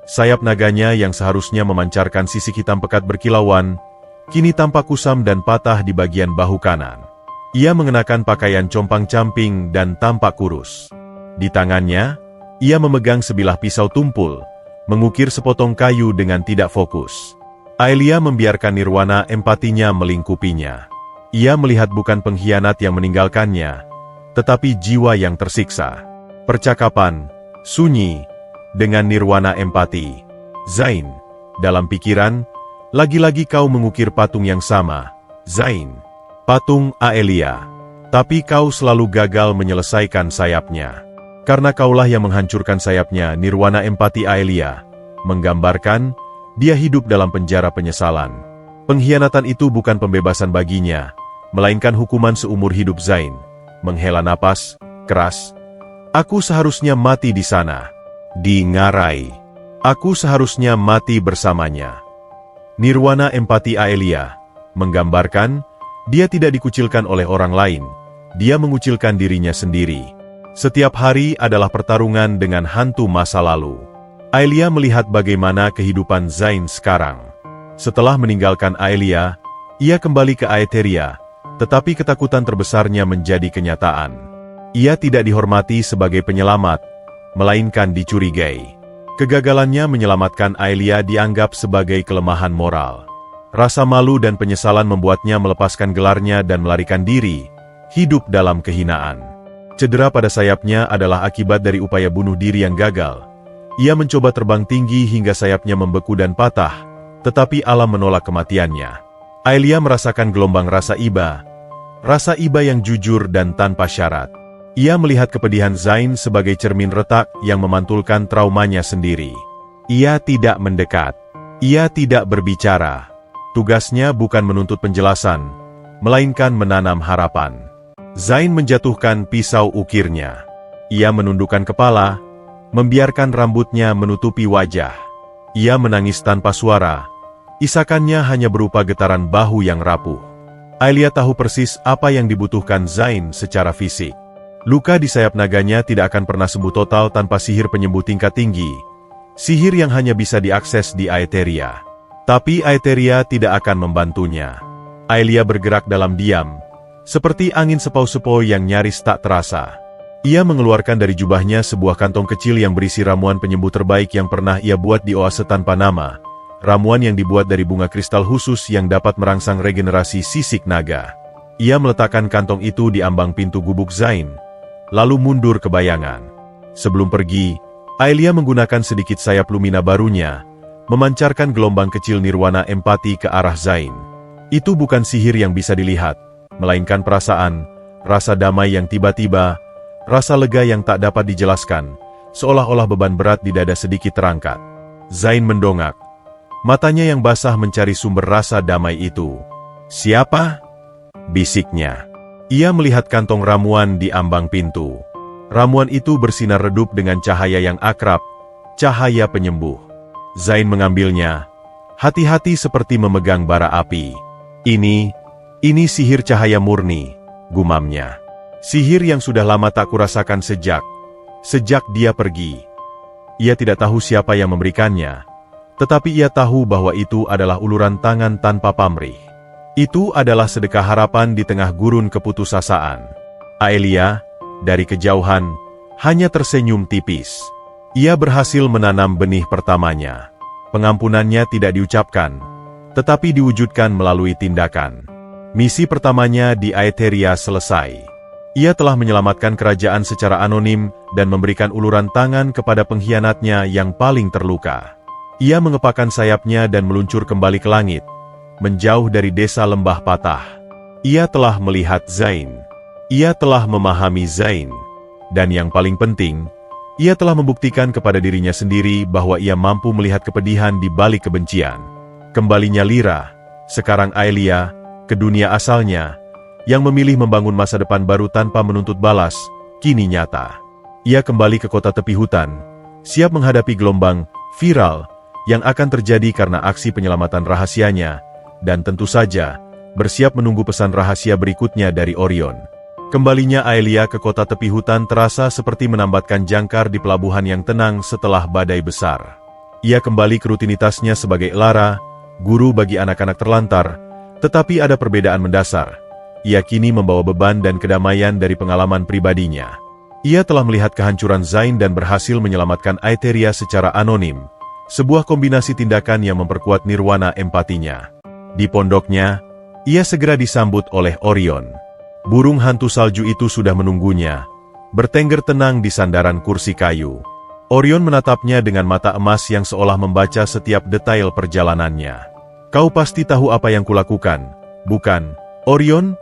Sayap naganya yang seharusnya memancarkan sisik hitam pekat berkilauan, kini tampak kusam dan patah di bagian bahu kanan. Ia mengenakan pakaian compang-camping dan tampak kurus. Di tangannya, ia memegang sebilah pisau tumpul, mengukir sepotong kayu dengan tidak fokus. Aelia membiarkan nirwana empatinya melingkupinya. Ia melihat bukan pengkhianat yang meninggalkannya, tetapi jiwa yang tersiksa. Percakapan, sunyi, dengan nirwana empati. Zain, dalam pikiran, lagi-lagi kau mengukir patung yang sama, Zain. Patung Aelia. Tapi kau selalu gagal menyelesaikan sayapnya. Karena kaulah yang menghancurkan sayapnya, nirwana empati Aelia. Menggambarkan, dia hidup dalam penjara penyesalan. Pengkhianatan itu bukan pembebasan baginya, melainkan hukuman seumur hidup Zain. Menghela napas, keras. Aku seharusnya mati di sana. Di Ngarai. Aku seharusnya mati bersamanya. Nirwana empati Aelia. Menggambarkan, dia tidak dikucilkan oleh orang lain. Dia mengucilkan dirinya sendiri. Setiap hari adalah pertarungan dengan hantu masa lalu. Aelia melihat bagaimana kehidupan Zain sekarang. Setelah meninggalkan Aelia, ia kembali ke Aetheria, tetapi ketakutan terbesarnya menjadi kenyataan. Ia tidak dihormati sebagai penyelamat, melainkan dicurigai. Kegagalannya menyelamatkan Aelia dianggap sebagai kelemahan moral. Rasa malu dan penyesalan membuatnya melepaskan gelarnya dan melarikan diri, hidup dalam kehinaan. Cedera pada sayapnya adalah akibat dari upaya bunuh diri yang gagal. Ia mencoba terbang tinggi hingga sayapnya membeku dan patah, tetapi alam menolak kematiannya. Aelia merasakan gelombang rasa iba yang jujur dan tanpa syarat. Ia melihat kepedihan Zain sebagai cermin retak yang memantulkan traumanya sendiri. Ia tidak mendekat. Ia tidak berbicara. Tugasnya bukan menuntut penjelasan, melainkan menanam harapan. Zain menjatuhkan pisau ukirnya. Ia menundukkan kepala, membiarkan rambutnya menutupi wajah. Ia menangis tanpa suara. Isakannya hanya berupa getaran bahu yang rapuh. Aelia tahu persis apa yang dibutuhkan Zain secara fisik. Luka di sayap naganya tidak akan pernah sembuh total tanpa sihir penyembuh tingkat tinggi. Sihir yang hanya bisa diakses di Aetheria. Tapi Aetheria tidak akan membantunya. Aelia bergerak dalam diam, seperti angin sepau-sepau yang nyaris tak terasa. Ia mengeluarkan dari jubahnya sebuah kantong kecil yang berisi ramuan penyembuh terbaik yang pernah ia buat di oase tanpa nama. Ramuan yang dibuat dari bunga kristal khusus yang dapat merangsang regenerasi sisik naga. Ia meletakkan kantong itu di ambang pintu gubuk Zain, lalu mundur ke bayangan. Sebelum pergi, Aelia menggunakan sedikit sayap lumina barunya, memancarkan gelombang kecil nirwana empati ke arah Zain. Itu bukan sihir yang bisa dilihat, melainkan perasaan, rasa damai yang tiba-tiba, rasa lega yang tak dapat dijelaskan, seolah-olah beban berat di dada sedikit terangkat. Zain mendongak. Matanya yang basah mencari sumber rasa damai itu. Siapa? Bisiknya. Ia melihat kantong ramuan di ambang pintu. Ramuan itu bersinar redup dengan cahaya yang akrab, cahaya penyembuh. Zain mengambilnya, hati-hati seperti memegang bara api. Ini sihir cahaya murni, gumamnya. Sihir yang sudah lama tak kurasakan sejak dia pergi. Ia tidak tahu siapa yang memberikannya, tetapi ia tahu bahwa itu adalah uluran tangan tanpa pamrih. Itu adalah sedekah harapan di tengah gurun keputusasaan. Aelia, dari kejauhan, hanya tersenyum tipis. Ia berhasil menanam benih pertamanya. Pengampunannya tidak diucapkan, tetapi diwujudkan melalui tindakan. Misi pertamanya di Aetheria selesai. Ia telah menyelamatkan kerajaan secara anonim dan memberikan uluran tangan kepada pengkhianatnya yang paling terluka. Ia mengepakkan sayapnya dan meluncur kembali ke langit, menjauh dari desa lembah patah. Ia telah melihat Zain. Ia telah memahami Zain. Dan yang paling penting, ia telah membuktikan kepada dirinya sendiri bahwa ia mampu melihat kepedihan di balik kebencian. Kembalinya Lyra, sekarang Aelia, ke dunia asalnya, yang memilih membangun masa depan baru tanpa menuntut balas, kini nyata. Ia kembali ke kota tepi hutan, siap menghadapi gelombang viral yang akan terjadi karena aksi penyelamatan rahasianya, dan tentu saja, bersiap menunggu pesan rahasia berikutnya dari Orion. Kembalinya Aelia ke kota tepi hutan terasa seperti menambatkan jangkar di pelabuhan yang tenang setelah badai besar. Ia kembali ke rutinitasnya sebagai Elara, guru bagi anak-anak terlantar, tetapi ada perbedaan mendasar. Ia kini membawa beban dan kedamaian dari pengalaman pribadinya. Ia telah melihat kehancuran Zain dan berhasil menyelamatkan Aetheria secara anonim, sebuah kombinasi tindakan yang memperkuat nirwana empatinya. Di pondoknya, ia segera disambut oleh Orion. Burung hantu salju itu sudah menunggunya, bertengger tenang di sandaran kursi kayu. Orion menatapnya dengan mata emas yang seolah membaca setiap detail perjalanannya. "Kau pasti tahu apa yang kulakukan, bukan, Orion?"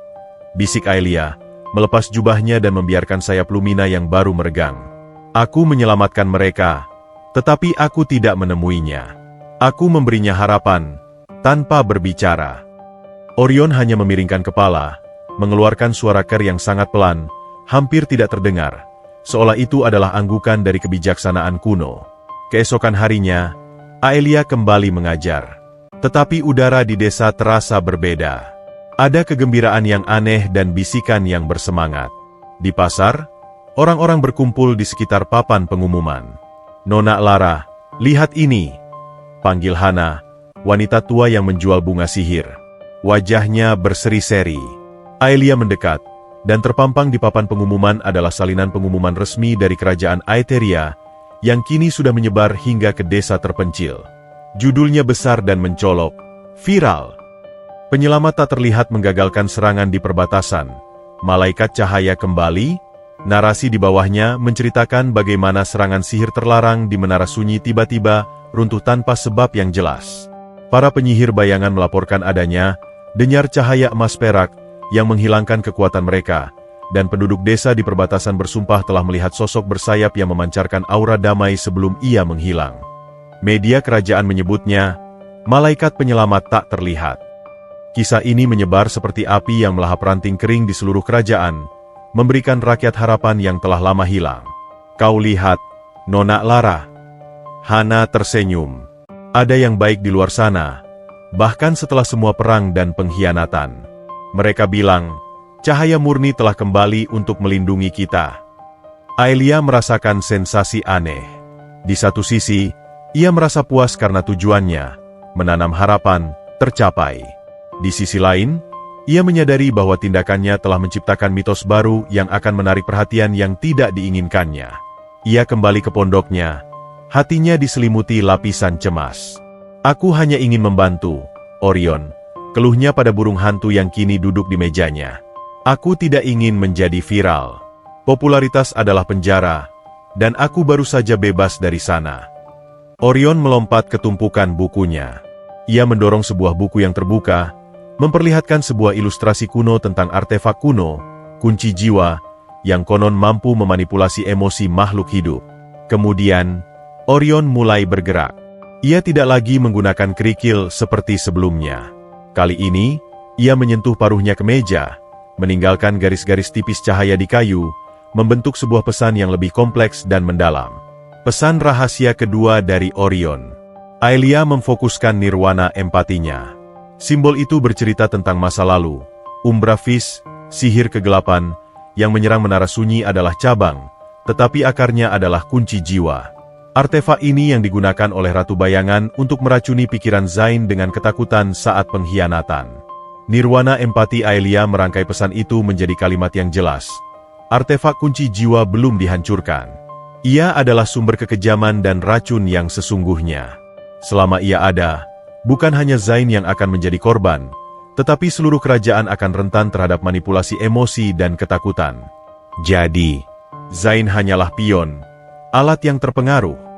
bisik Aelia, melepas jubahnya dan membiarkan sayap Lumina yang baru meregang. "Aku menyelamatkan mereka, tetapi aku tidak menemuinya. Aku memberinya harapan, tanpa berbicara." Orion hanya memiringkan kepala, mengeluarkan suara ker yang sangat pelan, hampir tidak terdengar, seolah itu adalah anggukan dari kebijaksanaan kuno. Keesokan harinya, Aelia kembali mengajar. Tetapi udara di desa terasa berbeda. Ada kegembiraan yang aneh dan bisikan yang bersemangat. Di pasar, orang-orang berkumpul di sekitar papan pengumuman. "Nona Lara, lihat ini!" panggil Hana, wanita tua yang menjual bunga sihir. Wajahnya berseri-seri. Aelia mendekat, dan terpampang di papan pengumuman adalah salinan pengumuman resmi dari kerajaan Aetheria, yang kini sudah menyebar hingga ke desa terpencil. Judulnya besar dan mencolok, "Viral." Penyelamat tak terlihat menggagalkan serangan di perbatasan. Malaikat cahaya kembali. Narasi di bawahnya menceritakan bagaimana serangan sihir terlarang di Menara Sunyi tiba-tiba runtuh tanpa sebab yang jelas. Para penyihir bayangan melaporkan adanya denyar cahaya emas perak yang menghilangkan kekuatan mereka, dan penduduk desa di perbatasan bersumpah telah melihat sosok bersayap yang memancarkan aura damai sebelum ia menghilang. Media kerajaan menyebutnya, malaikat penyelamat tak terlihat. Kisah ini menyebar seperti api yang melahap ranting kering di seluruh kerajaan, memberikan rakyat harapan yang telah lama hilang. "Kau lihat, Nona Lara." Hana tersenyum. "Ada yang baik di luar sana, bahkan setelah semua perang dan pengkhianatan. Mereka bilang, cahaya murni telah kembali untuk melindungi kita." Aelia merasakan sensasi aneh. Di satu sisi, ia merasa puas karena tujuannya, menanam harapan, tercapai. Di sisi lain, ia menyadari bahwa tindakannya telah menciptakan mitos baru yang akan menarik perhatian yang tidak diinginkannya. Ia kembali ke pondoknya, hatinya diselimuti lapisan cemas. "Aku hanya ingin membantu, Orion," keluhnya pada burung hantu yang kini duduk di mejanya. "Aku tidak ingin menjadi viral. Popularitas adalah penjara, dan aku baru saja bebas dari sana." Orion melompat ke tumpukan bukunya. Ia mendorong sebuah buku yang terbuka, memperlihatkan sebuah ilustrasi kuno tentang artefak kuno, kunci jiwa, yang konon mampu memanipulasi emosi makhluk hidup. Kemudian, Orion mulai bergerak. Ia tidak lagi menggunakan kerikil seperti sebelumnya. Kali ini, ia menyentuh paruhnya ke meja, meninggalkan garis-garis tipis cahaya di kayu, membentuk sebuah pesan yang lebih kompleks dan mendalam. Pesan rahasia kedua dari Orion. Aelia memfokuskan nirwana empatinya. Simbol itu bercerita tentang masa lalu. Umbra Vis, sihir kegelapan, yang menyerang Menara Sunyi adalah cabang, tetapi akarnya adalah kunci jiwa. Artefak ini yang digunakan oleh Ratu Bayangan untuk meracuni pikiran Zain dengan ketakutan saat pengkhianatan. Nirwana empati Aelia merangkai pesan itu menjadi kalimat yang jelas. Artefak kunci jiwa belum dihancurkan. Ia adalah sumber kekejaman dan racun yang sesungguhnya. Selama ia ada, bukan hanya Zain yang akan menjadi korban, tetapi seluruh kerajaan akan rentan terhadap manipulasi emosi dan ketakutan. Jadi, Zain hanyalah pion, alat yang terpengaruh.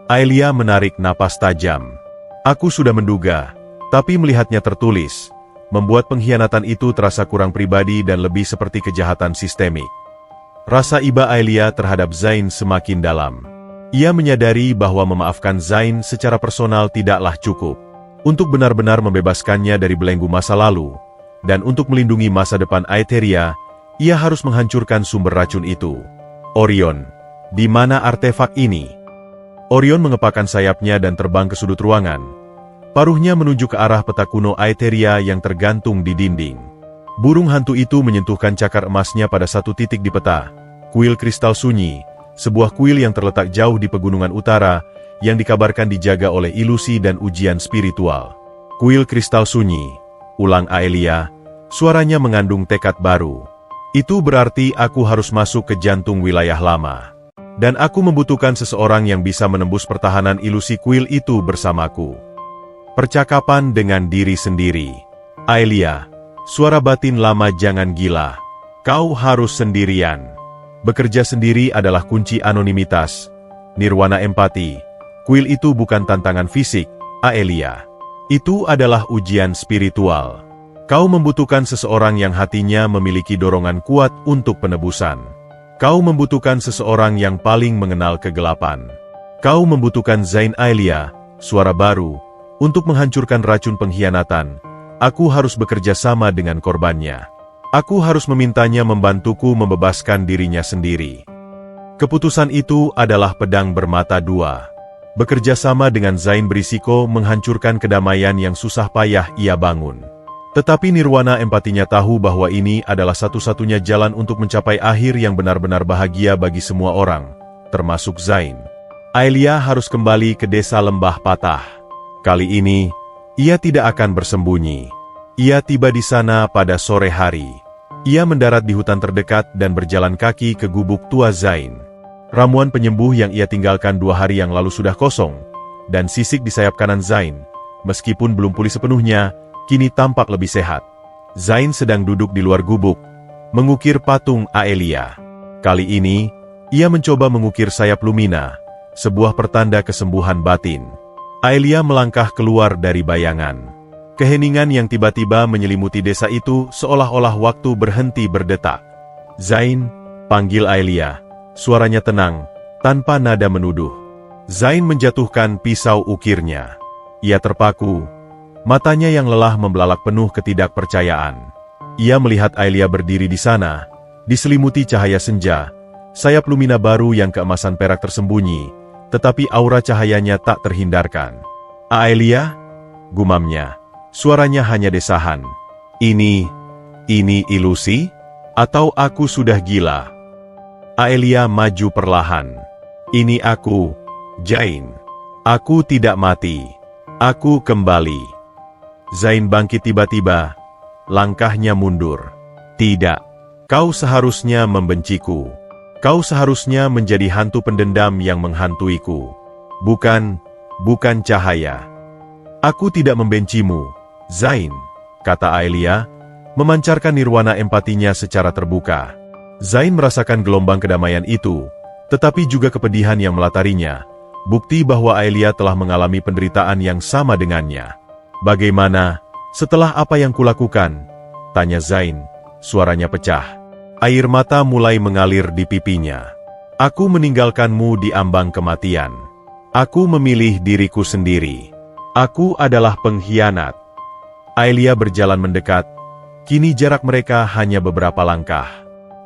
Aelia menarik napas tajam. "Aku sudah menduga, tapi melihatnya tertulis, membuat pengkhianatan itu terasa kurang pribadi dan lebih seperti kejahatan sistemik." Rasa iba Aelia terhadap Zain semakin dalam. Ia menyadari bahwa memaafkan Zain secara personal tidaklah cukup. Untuk benar-benar membebaskannya dari belenggu masa lalu, dan untuk melindungi masa depan Aetheria, ia harus menghancurkan sumber racun itu. "Orion, di mana artefak ini?" Orion mengepakkan sayapnya dan terbang ke sudut ruangan. Paruhnya menunjuk ke arah peta kuno Aetheria yang tergantung di dinding. Burung hantu itu menyentuhkan cakar emasnya pada satu titik di peta. Kuil kristal sunyi, sebuah kuil yang terletak jauh di pegunungan utara, yang dikabarkan dijaga oleh ilusi dan ujian spiritual. Kuil kristal sunyi, ulang Aelia, suaranya mengandung tekad baru. Itu berarti aku harus masuk ke jantung wilayah lama. Dan aku membutuhkan seseorang yang bisa menembus pertahanan ilusi kuil itu bersamaku. Percakapan dengan diri sendiri. Aelia, suara batin lama jangan gila. Kau harus sendirian. Bekerja sendiri adalah kunci anonimitas. Nirwana empati. Kuil itu bukan tantangan fisik, Aelia. Itu adalah ujian spiritual. Kau membutuhkan seseorang yang hatinya memiliki dorongan kuat untuk penebusan. Kau membutuhkan seseorang yang paling mengenal kegelapan. Kau membutuhkan Zain Aelia, suara baru, untuk menghancurkan racun pengkhianatan. Aku harus bekerja sama dengan korbannya. Aku harus memintanya membantuku membebaskan dirinya sendiri. Keputusan itu adalah pedang bermata dua. Bekerja sama dengan Zain berisiko menghancurkan kedamaian yang susah payah ia bangun. Tetapi Nirwana empatinya tahu bahwa ini adalah satu-satunya jalan untuk mencapai akhir yang benar-benar bahagia bagi semua orang, termasuk Zain. Aelia harus kembali ke desa Lembah Patah. Kali ini, ia tidak akan bersembunyi. Ia tiba di sana pada sore hari. Ia mendarat di hutan terdekat dan berjalan kaki ke gubuk tua Zain. Ramuan penyembuh yang ia tinggalkan 2 hari yang lalu sudah kosong, dan sisik di sayap kanan Zain, meskipun belum pulih sepenuhnya, kini tampak lebih sehat. Zain sedang duduk di luar gubuk, mengukir patung Aelia. Kali ini, ia mencoba mengukir sayap Lumina, sebuah pertanda kesembuhan batin. Aelia melangkah keluar dari bayangan. Keheningan yang tiba-tiba menyelimuti desa itu seolah-olah waktu berhenti berdetak. Zain, panggil Aelia. Suaranya tenang, tanpa nada menuduh. Zain menjatuhkan pisau ukirnya. Ia terpaku. Matanya yang lelah membelalak penuh ketidakpercayaan. Ia melihat Aelia berdiri di sana, diselimuti cahaya senja, sayap Lumina baru yang keemasan perak tersembunyi, tetapi aura cahayanya tak terhindarkan. Aelia? Gumamnya. Suaranya hanya desahan. Ini ilusi? Atau aku sudah gila? Aelia maju perlahan. Ini aku, Zain. Aku tidak mati. Aku kembali. Zain bangkit tiba-tiba, langkahnya mundur. Tidak, kau seharusnya membenciku. Kau seharusnya menjadi hantu pendendam yang menghantuiku. Bukan cahaya. Aku tidak membencimu, Zain, kata Aelia, memancarkan nirwana empatinya secara terbuka. Zain merasakan gelombang kedamaian itu, tetapi juga kepedihan yang melatarinya, bukti bahwa Aelia telah mengalami penderitaan yang sama dengannya. Bagaimana, setelah apa yang kulakukan? Tanya Zain, suaranya pecah. Air mata mulai mengalir di pipinya. Aku meninggalkanmu di ambang kematian. Aku memilih diriku sendiri. Aku adalah pengkhianat. Aelia berjalan mendekat. Kini jarak mereka hanya beberapa langkah.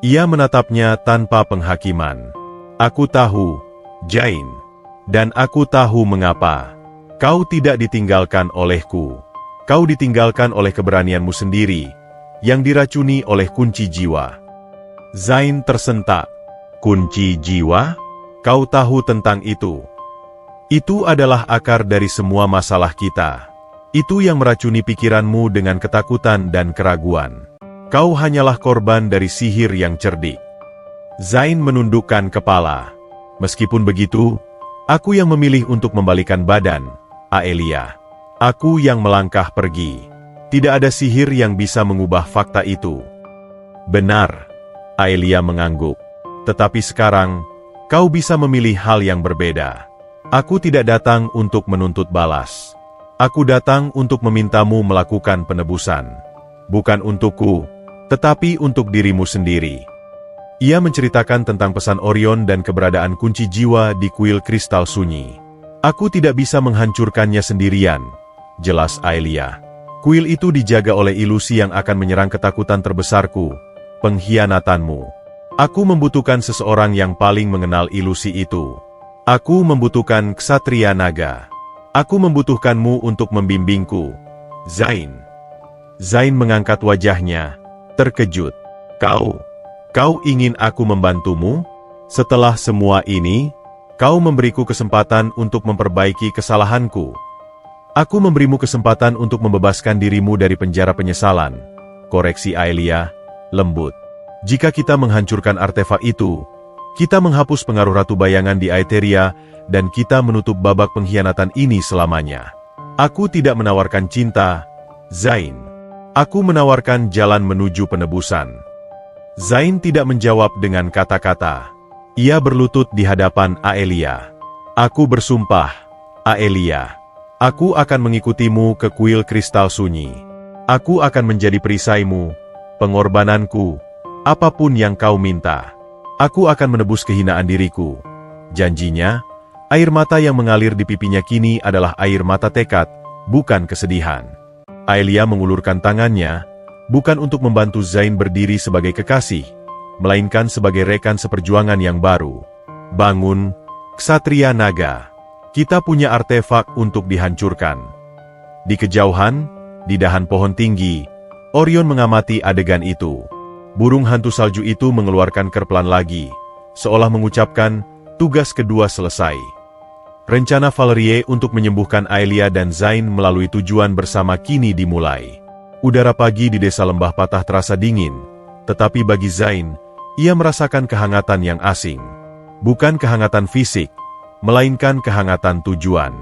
Ia menatapnya tanpa penghakiman. Aku tahu, Zain. Dan aku tahu mengapa. Kau tidak ditinggalkan olehku. Kau ditinggalkan oleh keberanianmu sendiri, yang diracuni oleh kunci jiwa. Zain tersentak. Kunci jiwa? Kau tahu tentang itu? Itu adalah akar dari semua masalah kita. Itu yang meracuni pikiranmu dengan ketakutan dan keraguan. Kau hanyalah korban dari sihir yang cerdik. Zain menundukkan kepala. Meskipun begitu, aku yang memilih untuk membalikan badan, Aelia. Aku yang melangkah pergi. Tidak ada sihir yang bisa mengubah fakta itu. Benar, Aelia mengangguk. Tetapi sekarang, kau bisa memilih hal yang berbeda. Aku tidak datang untuk menuntut balas. Aku datang untuk memintamu melakukan penebusan. Bukan untukku, tetapi untuk dirimu sendiri. Ia menceritakan tentang pesan Orion dan keberadaan kunci jiwa di kuil kristal sunyi. Aku tidak bisa menghancurkannya sendirian, jelas Aelia. Kuil itu dijaga oleh ilusi yang akan menyerang ketakutan terbesarku, pengkhianatanmu. Aku membutuhkan seseorang yang paling mengenal ilusi itu. Aku membutuhkan ksatria naga. Aku membutuhkanmu untuk membimbingku, Zain. Zain mengangkat wajahnya, terkejut. Kau ingin aku membantumu? Setelah semua ini, kau memberiku kesempatan untuk memperbaiki kesalahanku. Aku memberimu kesempatan untuk membebaskan dirimu dari penjara penyesalan. Koreksi Aelia, lembut. Jika kita menghancurkan artefak itu, kita menghapus pengaruh Ratu Bayangan di Aetheria, dan kita menutup babak pengkhianatan ini selamanya. Aku tidak menawarkan cinta, Zain. Aku menawarkan jalan menuju penebusan. Zain tidak menjawab dengan kata-kata. Ia berlutut di hadapan Aelia. Aku bersumpah, Aelia. Aku akan mengikutimu ke kuil kristal sunyi. Aku akan menjadi perisaimu, pengorbananku, apapun yang kau minta. Aku akan menebus kehinaan diriku. Janjinya, air mata yang mengalir di pipinya kini adalah air mata tekad, bukan kesedihan. Aelia mengulurkan tangannya, bukan untuk membantu Zain berdiri sebagai kekasih, melainkan sebagai rekan seperjuangan yang baru. Bangun, Ksatria Naga. Kita punya artefak untuk dihancurkan. Di kejauhan, di dahan pohon tinggi, Orion mengamati adegan itu. Burung hantu salju itu mengeluarkan kerpelan lagi, seolah mengucapkan, tugas kedua selesai. Rencana Valerie untuk menyembuhkan Aelia dan Zain melalui tujuan bersama kini dimulai. Udara pagi di desa Lembah Patah terasa dingin, tetapi bagi Zain, ia merasakan kehangatan yang asing. Bukan kehangatan fisik, melainkan kehangatan tujuan.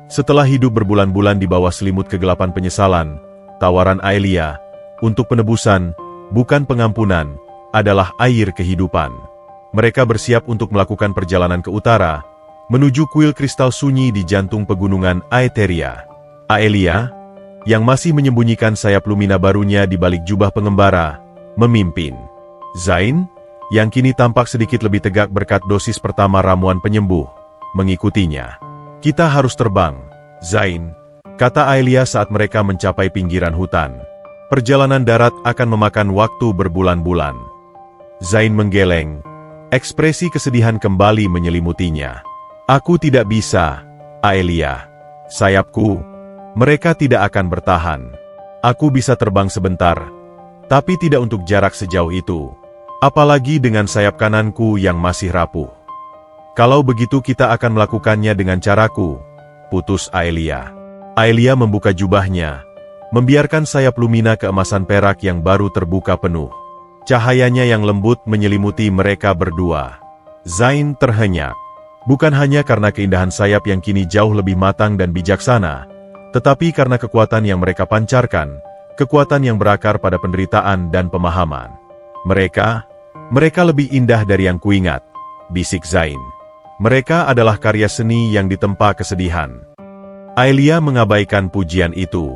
Setelah hidup berbulan-bulan di bawah selimut kegelapan penyesalan, tawaran Aelia, untuk penebusan, bukan pengampunan, adalah air kehidupan. Mereka bersiap untuk melakukan perjalanan ke utara, menuju kuil kristal sunyi di jantung pegunungan Aetheria. Aelia, yang masih menyembunyikan sayap lumina barunya di balik jubah pengembara, memimpin. Zain, yang kini tampak sedikit lebih tegak berkat dosis pertama ramuan penyembuh, mengikutinya. Kita harus terbang, Zain, kata Aelia saat mereka mencapai pinggiran hutan. Perjalanan darat akan memakan waktu berbulan-bulan. Zain menggeleng, ekspresi kesedihan kembali menyelimutinya. Aku tidak bisa, Aelia. Sayapku, mereka tidak akan bertahan. Aku bisa terbang sebentar, tapi tidak untuk jarak sejauh itu. Apalagi dengan sayap kananku yang masih rapuh. Kalau begitu kita akan melakukannya dengan caraku, putus Aelia. Aelia membuka jubahnya, membiarkan sayap lumina keemasan perak yang baru terbuka penuh. Cahayanya yang lembut menyelimuti mereka berdua. Zain terhenyak. Bukan hanya karena keindahan sayap yang kini jauh lebih matang dan bijaksana, tetapi karena kekuatan yang mereka pancarkan, kekuatan yang berakar pada penderitaan dan pemahaman. Mereka lebih indah dari yang kuingat, bisik Zain. Mereka adalah karya seni yang ditempa kesedihan. Aelia mengabaikan pujian itu.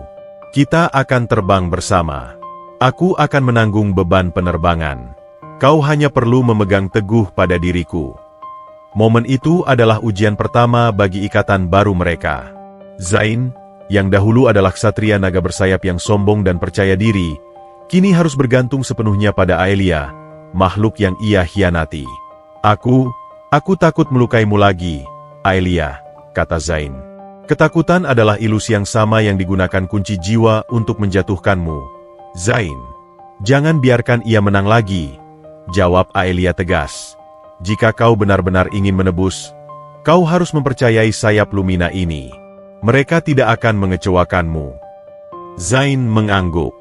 Kita akan terbang bersama. Aku akan menanggung beban penerbangan. Kau hanya perlu memegang teguh pada diriku. Momen itu adalah ujian pertama bagi ikatan baru mereka. Zain, yang dahulu adalah ksatria naga bersayap yang sombong dan percaya diri, kini harus bergantung sepenuhnya pada Aelia, makhluk yang ia hianati. Aku takut melukaimu lagi, Aelia, kata Zain. Ketakutan adalah ilusi yang sama yang digunakan kunci jiwa untuk menjatuhkanmu. Zain, jangan biarkan ia menang lagi, jawab Aelia tegas. Jika kau benar-benar ingin menebus, kau harus mempercayai sayap lumina ini. Mereka tidak akan mengecewakanmu. Zain mengangguk.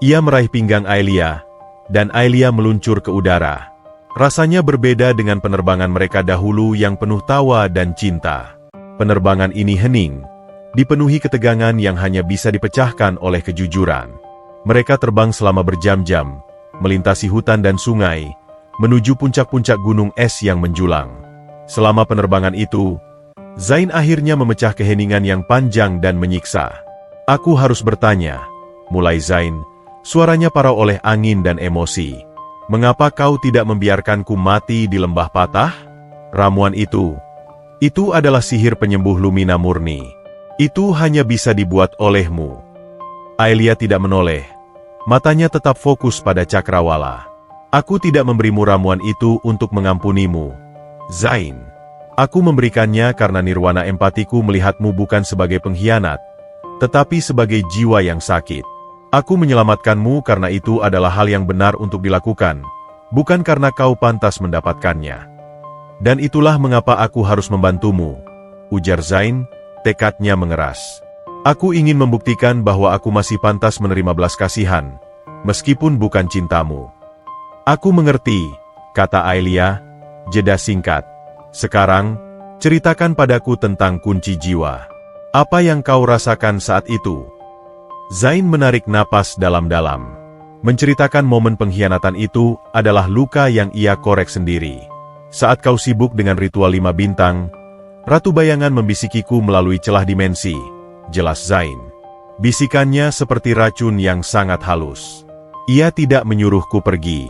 Ia meraih pinggang Aelia, dan Aelia meluncur ke udara. Rasanya berbeda dengan penerbangan mereka dahulu yang penuh tawa dan cinta. Penerbangan ini hening, dipenuhi ketegangan yang hanya bisa dipecahkan oleh kejujuran. Mereka terbang selama berjam-jam, melintasi hutan dan sungai, menuju puncak-puncak gunung es yang menjulang. Selama penerbangan itu, Zain akhirnya memecah keheningan yang panjang dan menyiksa. Aku harus bertanya, mulai Zain, suaranya parau oleh angin dan emosi. Mengapa kau tidak membiarkanku mati di lembah patah? Ramuan itu adalah sihir penyembuh lumina murni. Itu hanya bisa dibuat olehmu. Aelia tidak menoleh. Matanya tetap fokus pada cakrawala. Aku tidak memberimu ramuan itu untuk mengampunimu, Zain. Aku memberikannya karena nirwana empatiku melihatmu bukan sebagai pengkhianat, tetapi sebagai jiwa yang sakit. Aku menyelamatkanmu karena itu adalah hal yang benar untuk dilakukan, bukan karena kau pantas mendapatkannya. Dan itulah mengapa aku harus membantumu, ujar Zain, tekadnya mengeras. Aku ingin membuktikan bahwa aku masih pantas menerima belas kasihan, meskipun bukan cintamu. Aku mengerti, kata Aelia, jeda singkat. Sekarang, ceritakan padaku tentang kunci jiwa. Apa yang kau rasakan saat itu? Zain menarik napas dalam-dalam. Menceritakan momen pengkhianatan itu adalah luka yang ia korek sendiri. Saat kau sibuk dengan ritual 5 bintang, Ratu Bayangan membisikiku melalui celah dimensi, jelas Zain. Bisikannya seperti racun yang sangat halus. Ia tidak menyuruhku pergi.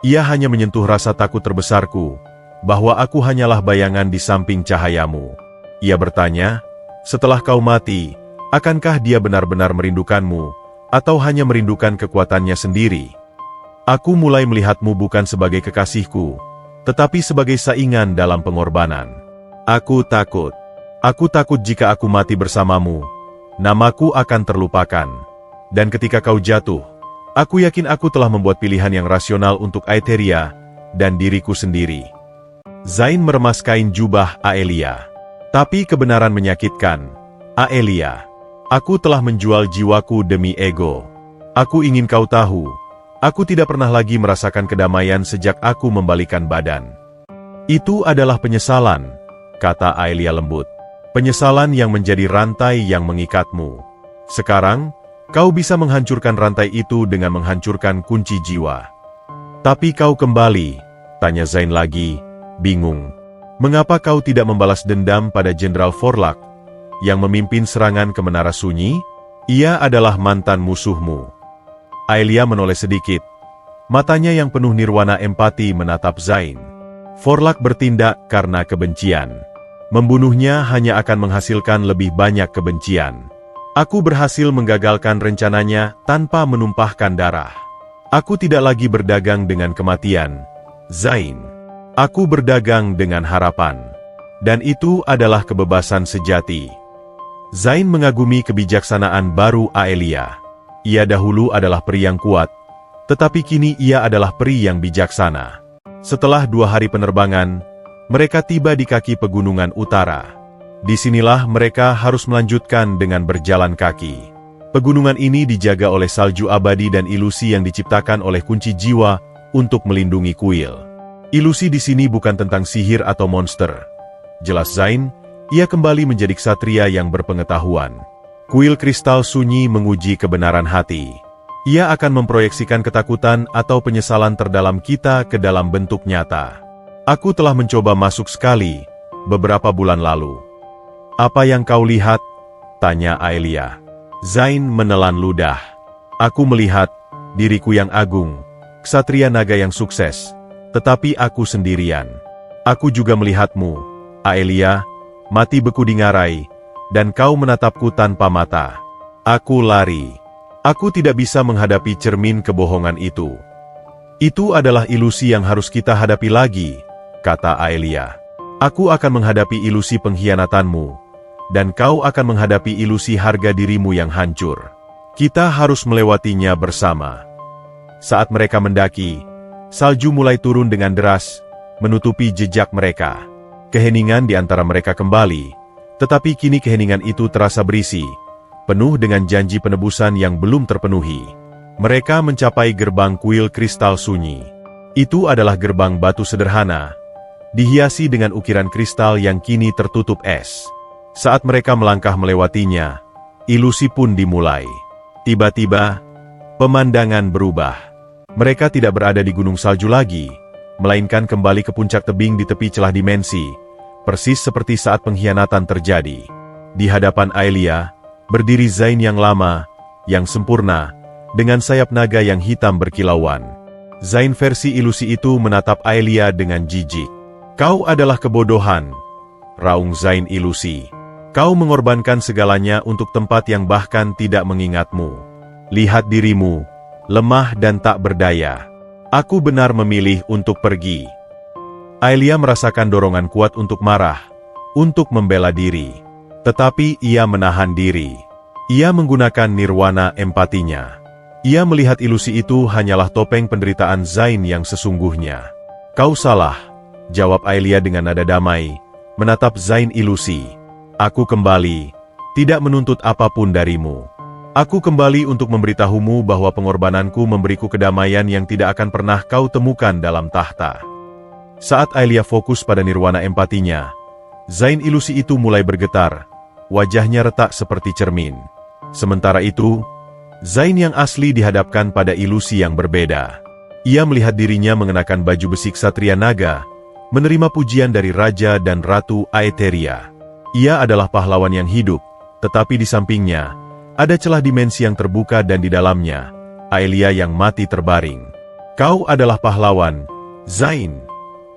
Ia hanya menyentuh rasa takut terbesarku, bahwa aku hanyalah bayangan di samping cahayamu. Ia bertanya, setelah kau mati, akankah dia benar-benar merindukanmu, atau hanya merindukan kekuatannya sendiri? Aku mulai melihatmu bukan sebagai kekasihku, tetapi sebagai saingan dalam pengorbanan. Aku takut. Aku takut jika aku mati bersamamu, namaku akan terlupakan. Dan ketika kau jatuh, aku yakin aku telah membuat pilihan yang rasional untuk Aetheria dan diriku sendiri. Zain meremas kain jubah Aelia. Tapi kebenaran menyakitkan, Aelia. Aku telah menjual jiwaku demi ego. Aku ingin kau tahu, aku tidak pernah lagi merasakan kedamaian sejak aku membalikan badan. Itu adalah penyesalan, kata Aelia lembut. Penyesalan yang menjadi rantai yang mengikatmu. Sekarang, kau bisa menghancurkan rantai itu dengan menghancurkan kunci jiwa. Tapi kau kembali, tanya Zain lagi, bingung. Mengapa kau tidak membalas dendam pada Jenderal Forlak yang memimpin serangan ke Menara Sunyi? Ia adalah mantan musuhmu. Aelia menoleh sedikit. Matanya yang penuh nirwana empati menatap Zain. Forlak bertindak karena kebencian. Membunuhnya hanya akan menghasilkan lebih banyak kebencian. Aku berhasil menggagalkan rencananya tanpa menumpahkan darah. Aku tidak lagi berdagang dengan kematian, Zain. Aku berdagang dengan harapan. Dan itu adalah kebebasan sejati. Zain mengagumi kebijaksanaan baru Aelia. Ia dahulu adalah peri yang kuat, tetapi kini ia adalah peri yang bijaksana. Setelah 2 hari penerbangan, mereka tiba di kaki pegunungan utara. Disinilah mereka harus melanjutkan dengan berjalan kaki. Pegunungan ini dijaga oleh salju abadi dan ilusi yang diciptakan oleh kunci jiwa untuk melindungi kuil. Ilusi di sini bukan tentang sihir atau monster. Jelas Zain, ia kembali menjadi ksatria yang berpengetahuan. Kuil kristal sunyi menguji kebenaran hati. Ia akan memproyeksikan ketakutan atau penyesalan terdalam kita ke dalam bentuk nyata. Aku telah mencoba masuk sekali, beberapa bulan lalu. Apa yang kau lihat? Tanya Aelia. Zain menelan ludah. Aku melihat diriku yang agung, ksatria naga yang sukses, tetapi aku sendirian. Aku juga melihatmu, Aelia, mati beku di ngarai, dan kau menatapku tanpa mata. Aku lari. Aku tidak bisa menghadapi cermin kebohongan itu. Itu adalah ilusi yang harus kita hadapi lagi, kata Aelia. Aku akan menghadapi ilusi pengkhianatanmu, dan kau akan menghadapi ilusi harga dirimu yang hancur. Kita harus melewatinya bersama. Saat mereka mendaki, salju mulai turun dengan deras, menutupi jejak mereka. Keheningan di antara mereka kembali, tetapi kini keheningan itu terasa berisi, penuh dengan janji penebusan yang belum terpenuhi. Mereka mencapai gerbang kuil kristal sunyi. Itu adalah gerbang batu sederhana, dihiasi dengan ukiran kristal yang kini tertutup es. Saat mereka melangkah melewatinya, ilusi pun dimulai. Tiba-tiba, pemandangan berubah. Mereka tidak berada di gunung salju lagi, melainkan kembali ke puncak tebing di tepi celah dimensi, persis seperti saat pengkhianatan terjadi. Di hadapan Aelia, berdiri Zain yang lama, yang sempurna, dengan sayap naga yang hitam berkilauan. Zain versi ilusi itu menatap Aelia dengan jijik. Kau adalah kebodohan, raung Zain ilusi. Kau mengorbankan segalanya untuk tempat yang bahkan tidak mengingatmu. Lihat dirimu, lemah dan tak berdaya. Aku benar memilih untuk pergi. Aelia merasakan dorongan kuat untuk marah, untuk membela diri. Tetapi ia menahan diri. Ia menggunakan nirwana empatinya. Ia melihat ilusi itu hanyalah topeng penderitaan Zain yang sesungguhnya. "Kau salah," jawab Aelia dengan nada damai, menatap Zain ilusi. "Aku kembali, tidak menuntut apapun darimu. Aku kembali untuk memberitahumu bahwa pengorbananku memberiku kedamaian yang tidak akan pernah kau temukan dalam tahta." Saat Aelia fokus pada nirwana empatinya, Zain ilusi itu mulai bergetar, wajahnya retak seperti cermin. Sementara itu, Zain yang asli dihadapkan pada ilusi yang berbeda. Ia melihat dirinya mengenakan baju besi ksatria naga, menerima pujian dari Raja dan Ratu Aetheria. Ia adalah pahlawan yang hidup, tetapi di sampingnya, ada celah dimensi yang terbuka dan di dalamnya, Aelia yang mati terbaring. "Kau adalah pahlawan, Zain,"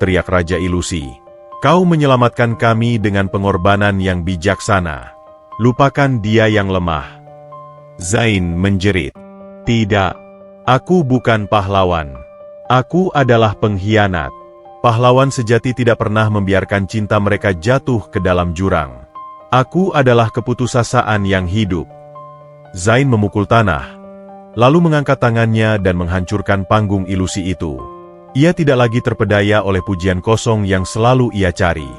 teriak Raja Ilusi. "Kau menyelamatkan kami dengan pengorbanan yang bijaksana. Lupakan dia yang lemah." Zain menjerit, "Tidak, aku bukan pahlawan. Aku adalah pengkhianat. Pahlawan sejati tidak pernah membiarkan cinta mereka jatuh ke dalam jurang. Aku adalah keputusasaan yang hidup." Zain memukul tanah, lalu mengangkat tangannya dan menghancurkan panggung ilusi itu. Ia tidak lagi terpedaya oleh pujian kosong yang selalu ia cari.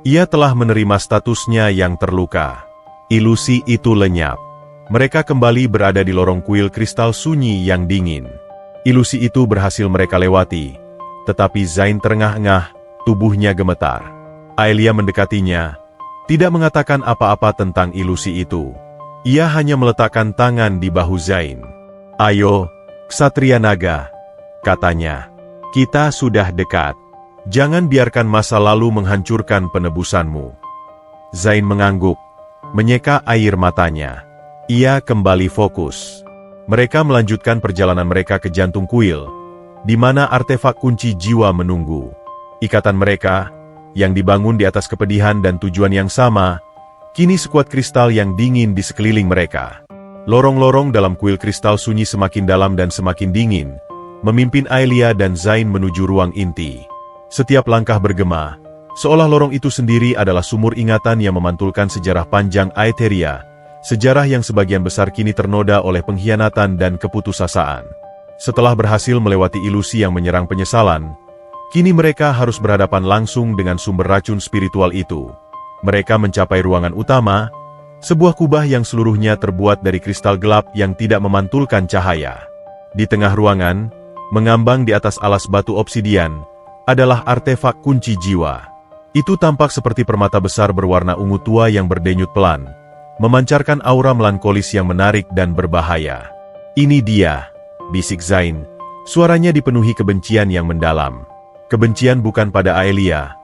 Ia telah menerima statusnya yang terluka. Ilusi itu lenyap. Mereka kembali berada di lorong kuil kristal sunyi yang dingin. Ilusi itu berhasil mereka lewati, tetapi Zain terengah-engah, tubuhnya gemetar. Aelia mendekatinya, tidak mengatakan apa-apa tentang ilusi itu. Ia hanya meletakkan tangan di bahu Zain. "Ayo, Ksatria Naga," katanya. "Kita sudah dekat. Jangan biarkan masa lalu menghancurkan penebusanmu." Zain mengangguk, menyeka air matanya. Ia kembali fokus. Mereka melanjutkan perjalanan mereka ke jantung kuil, di mana artefak kunci jiwa menunggu. Ikatan mereka, yang dibangun di atas kepedihan dan tujuan yang sama, kini sekuat kristal yang dingin di sekeliling mereka. Lorong-lorong dalam kuil kristal sunyi semakin dalam dan semakin dingin, memimpin Aelia dan Zain menuju ruang inti. Setiap langkah bergema, seolah lorong itu sendiri adalah sumur ingatan yang memantulkan sejarah panjang Aetheria, sejarah yang sebagian besar kini ternoda oleh pengkhianatan dan keputusasaan. Setelah berhasil melewati ilusi yang menyerang penyesalan, kini mereka harus berhadapan langsung dengan sumber racun spiritual itu. Mereka mencapai ruangan utama, sebuah kubah yang seluruhnya terbuat dari kristal gelap yang tidak memantulkan cahaya. Di tengah ruangan, mengambang di atas alas batu obsidian, adalah artefak kunci jiwa. Itu tampak seperti permata besar berwarna ungu tua yang berdenyut pelan, memancarkan aura melankolis yang menarik dan berbahaya. "Ini dia," bisik Zain, suaranya dipenuhi kebencian yang mendalam. Kebencian bukan pada Aelia,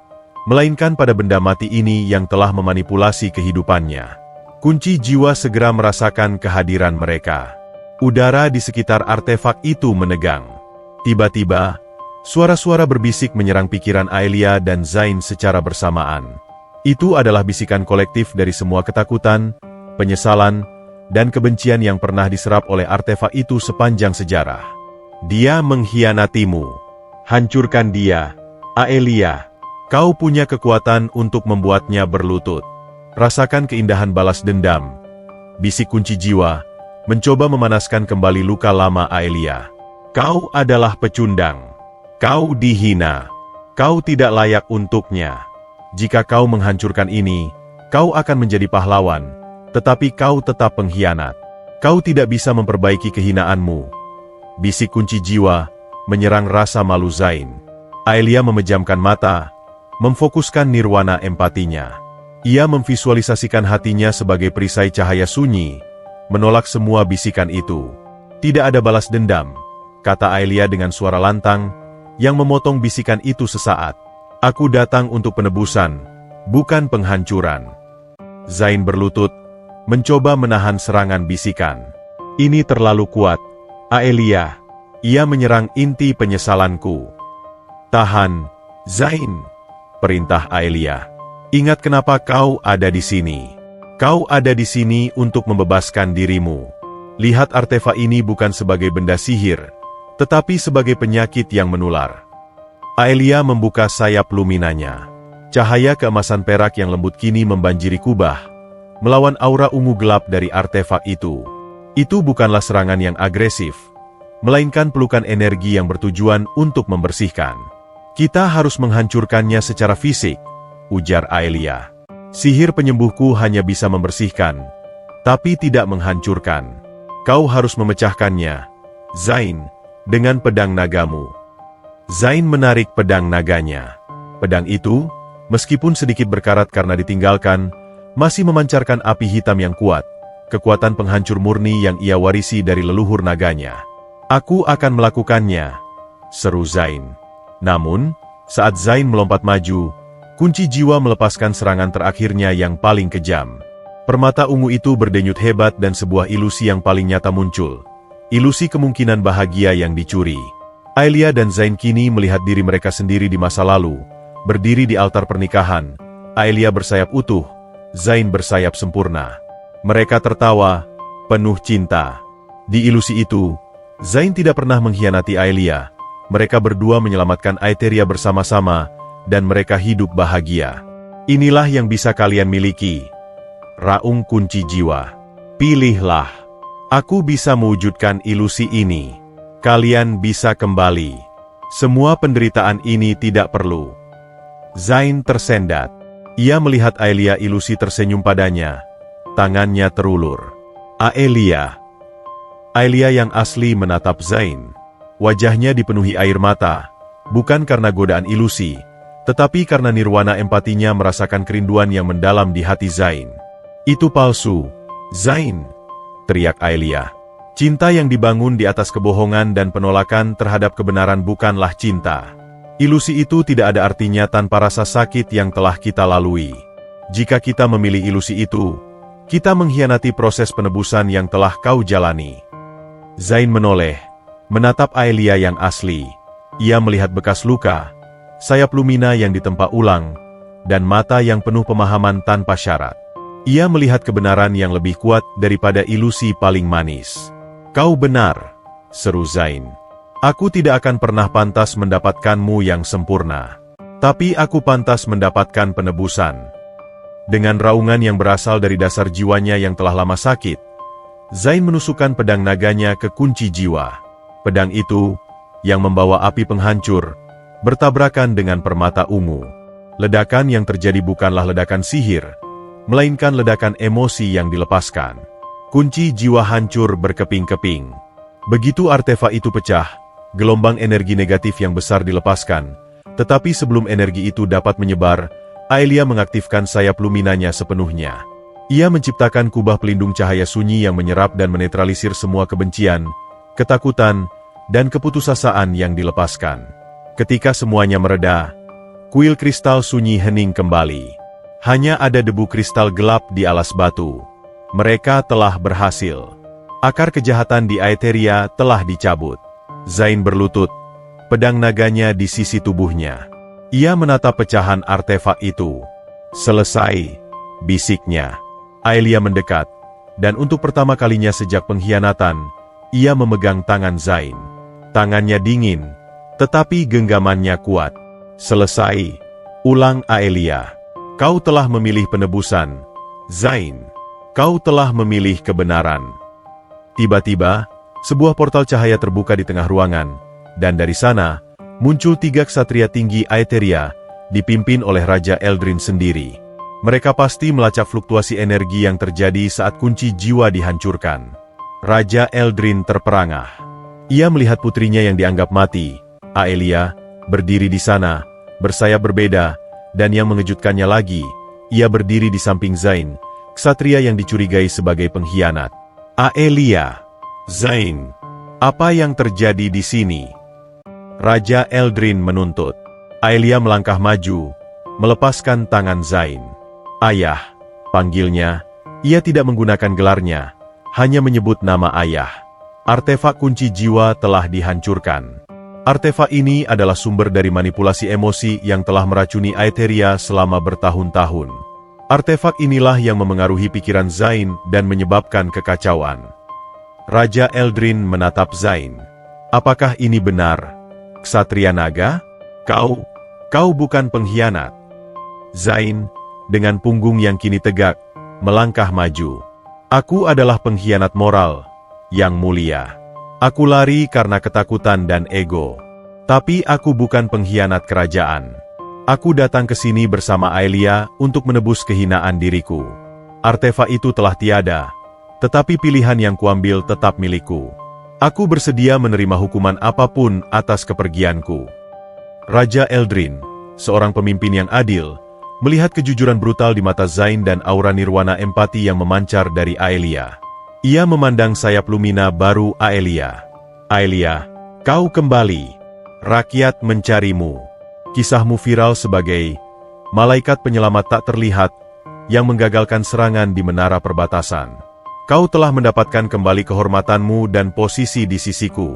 melainkan pada benda mati ini yang telah memanipulasi kehidupannya. Kunci jiwa segera merasakan kehadiran mereka. Udara di sekitar artefak itu menegang. Tiba-tiba, suara-suara berbisik menyerang pikiran Aelia dan Zain secara bersamaan. Itu adalah bisikan kolektif dari semua ketakutan, penyesalan, dan kebencian yang pernah diserap oleh artefak itu sepanjang sejarah. "Dia mengkhianatimu. Hancurkan dia, Aelia. Kau punya kekuatan untuk membuatnya berlutut. Rasakan keindahan balas dendam," bisik kunci jiwa, mencoba memanaskan kembali luka lama Aelia. "Kau adalah pecundang. Kau dihina. Kau tidak layak untuknya. Jika kau menghancurkan ini, kau akan menjadi pahlawan, tetapi kau tetap pengkhianat. Kau tidak bisa memperbaiki kehinaanmu." Bisik kunci jiwa, menyerang rasa malu Zain. Aelia memejamkan mata, memfokuskan nirwana empatinya. Ia memvisualisasikan hatinya sebagai perisai cahaya sunyi, menolak semua bisikan itu. "Tidak ada balas dendam," kata Aelia dengan suara lantang, yang memotong bisikan itu sesaat. "Aku datang untuk penebusan, bukan penghancuran." Zain berlutut, mencoba menahan serangan bisikan. "Ini terlalu kuat, Aelia. Ia menyerang inti penyesalanku." "Tahan, Zain," perintah Aelia. "Ingat kenapa kau ada di sini. Kau ada di sini untuk membebaskan dirimu. Lihat artefak ini bukan sebagai benda sihir, tetapi sebagai penyakit yang menular." Aelia membuka sayap luminanya. Cahaya keemasan perak yang lembut kini membanjiri kubah, melawan aura ungu gelap dari artefak itu. Itu bukanlah serangan yang agresif, melainkan pelukan energi yang bertujuan untuk membersihkan. Kita harus menghancurkannya secara fisik, ujar Aelia. Sihir penyembuhku hanya bisa membersihkan, tapi tidak menghancurkan. Kau harus memecahkannya, Zain, dengan pedang nagamu. Zain menarik pedang naganya. Pedang itu, meskipun sedikit berkarat karena ditinggalkan, masih memancarkan api hitam yang kuat, kekuatan penghancur murni yang ia warisi dari leluhur naganya. Aku akan melakukannya, seru Zain. Namun, saat Zain melompat maju, kunci jiwa melepaskan serangan terakhirnya yang paling kejam. Permata ungu itu berdenyut hebat dan sebuah ilusi yang paling nyata muncul. Ilusi kemungkinan bahagia yang dicuri. Aelia dan Zain kini melihat diri mereka sendiri di masa lalu, berdiri di altar pernikahan. Aelia bersayap utuh, Zain bersayap sempurna. Mereka tertawa, penuh cinta. Di ilusi itu, Zain tidak pernah mengkhianati Aelia. Mereka berdua menyelamatkan Aetheria bersama-sama, dan mereka hidup bahagia. Inilah yang bisa kalian miliki. Raung kunci jiwa. Pilihlah. Aku bisa mewujudkan ilusi ini. Kalian bisa kembali. Semua penderitaan ini tidak perlu. Zain tersendat. Ia melihat Aelia ilusi tersenyum padanya. Tangannya terulur. Aelia. Aelia yang asli menatap Zain. Wajahnya dipenuhi air mata. Bukan karena godaan ilusi, tetapi karena nirwana empatinya merasakan kerinduan yang mendalam di hati Zain. Itu palsu, Zain, teriak Aelia. Cinta yang dibangun di atas kebohongan dan penolakan terhadap kebenaran bukanlah cinta. Ilusi itu tidak ada artinya tanpa rasa sakit yang telah kita lalui. Jika kita memilih ilusi itu, kita mengkhianati proses penebusan yang telah kau jalani. Zain menoleh, menatap Aelia yang asli. Ia melihat bekas luka, sayap lumina yang ditempa ulang, dan mata yang penuh pemahaman tanpa syarat. Ia melihat kebenaran yang lebih kuat daripada ilusi paling manis. Kau benar, seru Zain. Aku tidak akan pernah pantas mendapatkanmu yang sempurna. Tapi aku pantas mendapatkan penebusan. Dengan raungan yang berasal dari dasar jiwanya yang telah lama sakit, Zain menusukkan pedang naganya ke kunci jiwa. Pedang itu, yang membawa api penghancur, bertabrakan dengan permata ungu. Ledakan yang terjadi bukanlah ledakan sihir, melainkan ledakan emosi yang dilepaskan. Kunci jiwa hancur berkeping-keping. Begitu artefak itu pecah, gelombang energi negatif yang besar dilepaskan, tetapi sebelum energi itu dapat menyebar, Aelia mengaktifkan sayap luminanya sepenuhnya. Ia menciptakan kubah pelindung cahaya sunyi yang menyerap dan menetralisir semua kebencian, ketakutan, dan keputusasaan yang dilepaskan. Ketika semuanya mereda, kuil kristal sunyi hening kembali. Hanya ada debu kristal gelap di alas batu. Mereka telah berhasil. Akar kejahatan di Aetheria telah dicabut. Zain berlutut, pedang naganya di sisi tubuhnya. Ia menatap pecahan artefak itu. Selesai, bisiknya. Aelia mendekat, dan untuk pertama kalinya sejak pengkhianatan, ia memegang tangan Zain. Tangannya dingin, tetapi genggamannya kuat. Selesai, ulang Aelia. Kau telah memilih penebusan, Zain. Kau telah memilih kebenaran. Tiba-tiba, sebuah portal cahaya terbuka di tengah ruangan, dan dari sana, muncul 3 ksatria tinggi Aetheria, dipimpin oleh Raja Eldrin sendiri. Mereka pasti melacak fluktuasi energi yang terjadi saat kunci jiwa dihancurkan. Raja Eldrin terperangah. Ia melihat putrinya yang dianggap mati, Aelia, berdiri di sana, bersayap berbeda, dan yang mengejutkannya lagi, ia berdiri di samping Zain, ksatria yang dicurigai sebagai pengkhianat. Aelia, Zain, apa yang terjadi di sini? Raja Eldrin menuntut. Aelia melangkah maju, melepaskan tangan Zain. Ayah, panggilnya. Ia tidak menggunakan gelarnya, hanya menyebut nama ayah. Artefak kunci jiwa telah dihancurkan. Artefak ini adalah sumber dari manipulasi emosi yang telah meracuni Aetheria selama bertahun-tahun. Artefak inilah yang memengaruhi pikiran Zain dan menyebabkan kekacauan. Raja Eldrin menatap Zain. Apakah ini benar, Ksatria Naga? Kau bukan pengkhianat. Zain, dengan punggung yang kini tegak, melangkah maju. Aku adalah pengkhianat moral, Yang mulia. Aku lari karena ketakutan dan ego. Tapi aku bukan pengkhianat kerajaan. Aku datang ke sini bersama Aelia untuk menebus kehinaan diriku. Artefak itu telah tiada, tetapi pilihan yang kuambil tetap milikku. Aku bersedia menerima hukuman apapun atas kepergianku. Raja Eldrin, seorang pemimpin yang adil, melihat kejujuran brutal di mata Zain dan aura nirwana empati yang memancar dari Aelia. Ia memandang sayap Lumina baru Aelia. Aelia, kau kembali. Rakyat mencarimu. Kisahmu viral sebagai malaikat penyelamat tak terlihat yang menggagalkan serangan di menara perbatasan. Kau telah mendapatkan kembali kehormatanmu dan posisi di sisiku.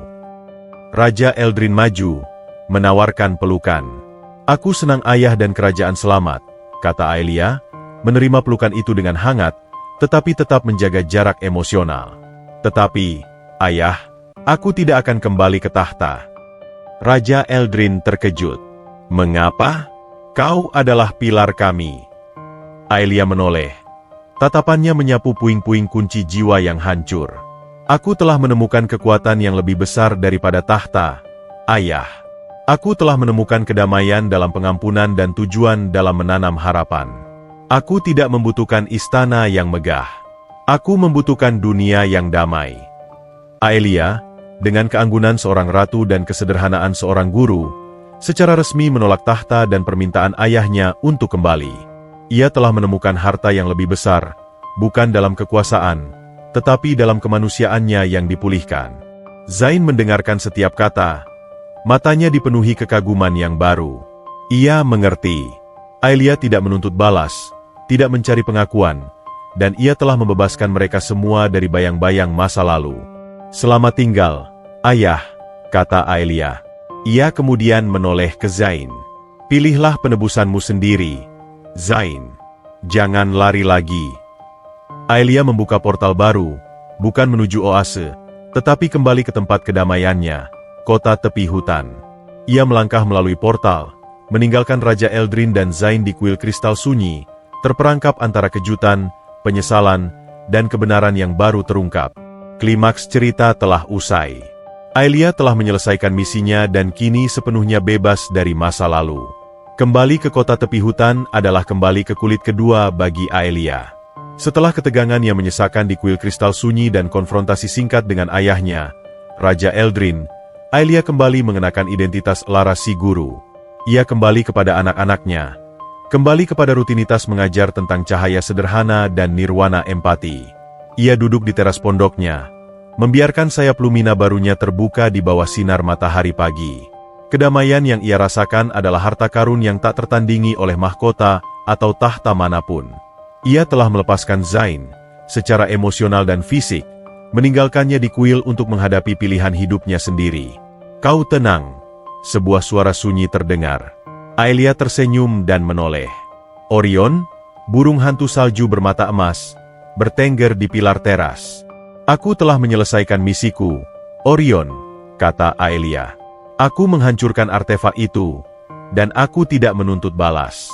Raja Eldrin maju, menawarkan pelukan. Aku senang ayah dan kerajaan selamat, kata Aelia, menerima pelukan itu dengan hangat, tetapi tetap menjaga jarak emosional. Tetapi, ayah, aku tidak akan kembali ke tahta. Raja Eldrin terkejut. Mengapa? Kau adalah pilar kami. Aelia menoleh. Tatapannya menyapu puing-puing kunci jiwa yang hancur. Aku telah menemukan kekuatan yang lebih besar daripada tahta, ayah. Aku telah menemukan kedamaian dalam pengampunan dan tujuan dalam menanam harapan. Aku tidak membutuhkan istana yang megah. Aku membutuhkan dunia yang damai. Aelia, dengan keanggunan seorang ratu dan kesederhanaan seorang guru, secara resmi menolak tahta dan permintaan ayahnya untuk kembali. Ia telah menemukan harta yang lebih besar, bukan dalam kekuasaan, tetapi dalam kemanusiaannya yang dipulihkan. Zain mendengarkan setiap kata, matanya dipenuhi kekaguman yang baru. Ia mengerti. Aelia tidak menuntut balas, tidak mencari pengakuan, dan ia telah membebaskan mereka semua dari bayang-bayang masa lalu. Selamat tinggal, ayah, kata Aelia. Ia kemudian menoleh ke Zain. Pilihlah penebusanmu sendiri, Zain. Jangan lari lagi. Aelia membuka portal baru, bukan menuju oase, tetapi kembali ke tempat kedamaiannya, kota tepi hutan. Ia melangkah melalui portal, meninggalkan Raja Eldrin dan Zain di kuil kristal sunyi, terperangkap antara kejutan, penyesalan, dan kebenaran yang baru terungkap. Klimaks cerita telah usai. Aelia telah menyelesaikan misinya dan kini sepenuhnya bebas dari masa lalu. Kembali ke kota tepi hutan adalah kembali ke kulit kedua bagi Aelia. Setelah ketegangan yang menyesakan di kuil kristal sunyi dan konfrontasi singkat dengan ayahnya, Raja Eldrin, Aelia kembali mengenakan identitas Laras si guru. Ia kembali kepada anak-anaknya, kembali kepada rutinitas mengajar tentang cahaya sederhana dan nirwana empati. Ia duduk di teras pondoknya, membiarkan sayap Lumina barunya terbuka di bawah sinar matahari pagi. Kedamaian yang ia rasakan adalah harta karun yang tak tertandingi oleh mahkota atau tahta manapun. Ia telah melepaskan Zain, secara emosional dan fisik, meninggalkannya di kuil untuk menghadapi pilihan hidupnya sendiri. Kau tenang, sebuah suara sunyi terdengar. Aelia tersenyum dan menoleh. Orion, burung hantu salju bermata emas, bertengger di pilar teras. Aku telah menyelesaikan misiku, Orion, kata Aelia. Aku menghancurkan artefak itu, dan aku tidak menuntut balas.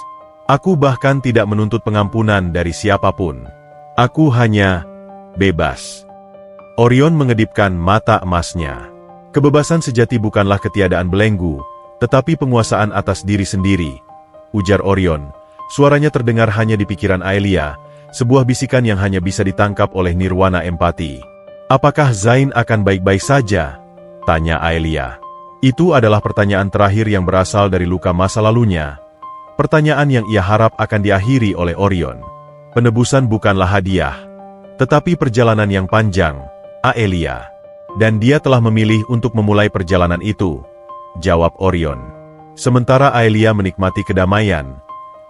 Aku bahkan tidak menuntut pengampunan dari siapapun. Aku hanya bebas. Orion mengedipkan mata emasnya. Kebebasan sejati bukanlah ketiadaan belenggu, tetapi penguasaan atas diri sendiri, ujar Orion. Suaranya terdengar hanya di pikiran Aelia, sebuah bisikan yang hanya bisa ditangkap oleh nirwana empati. Apakah Zain akan baik-baik saja? Tanya Aelia. Itu adalah pertanyaan terakhir yang berasal dari luka masa lalunya. Pertanyaan yang ia harap akan diakhiri oleh Orion. Penebusan bukanlah hadiah, tetapi perjalanan yang panjang, Aelia. Dan dia telah memilih untuk memulai perjalanan itu, jawab Orion. Sementara Aelia menikmati kedamaian,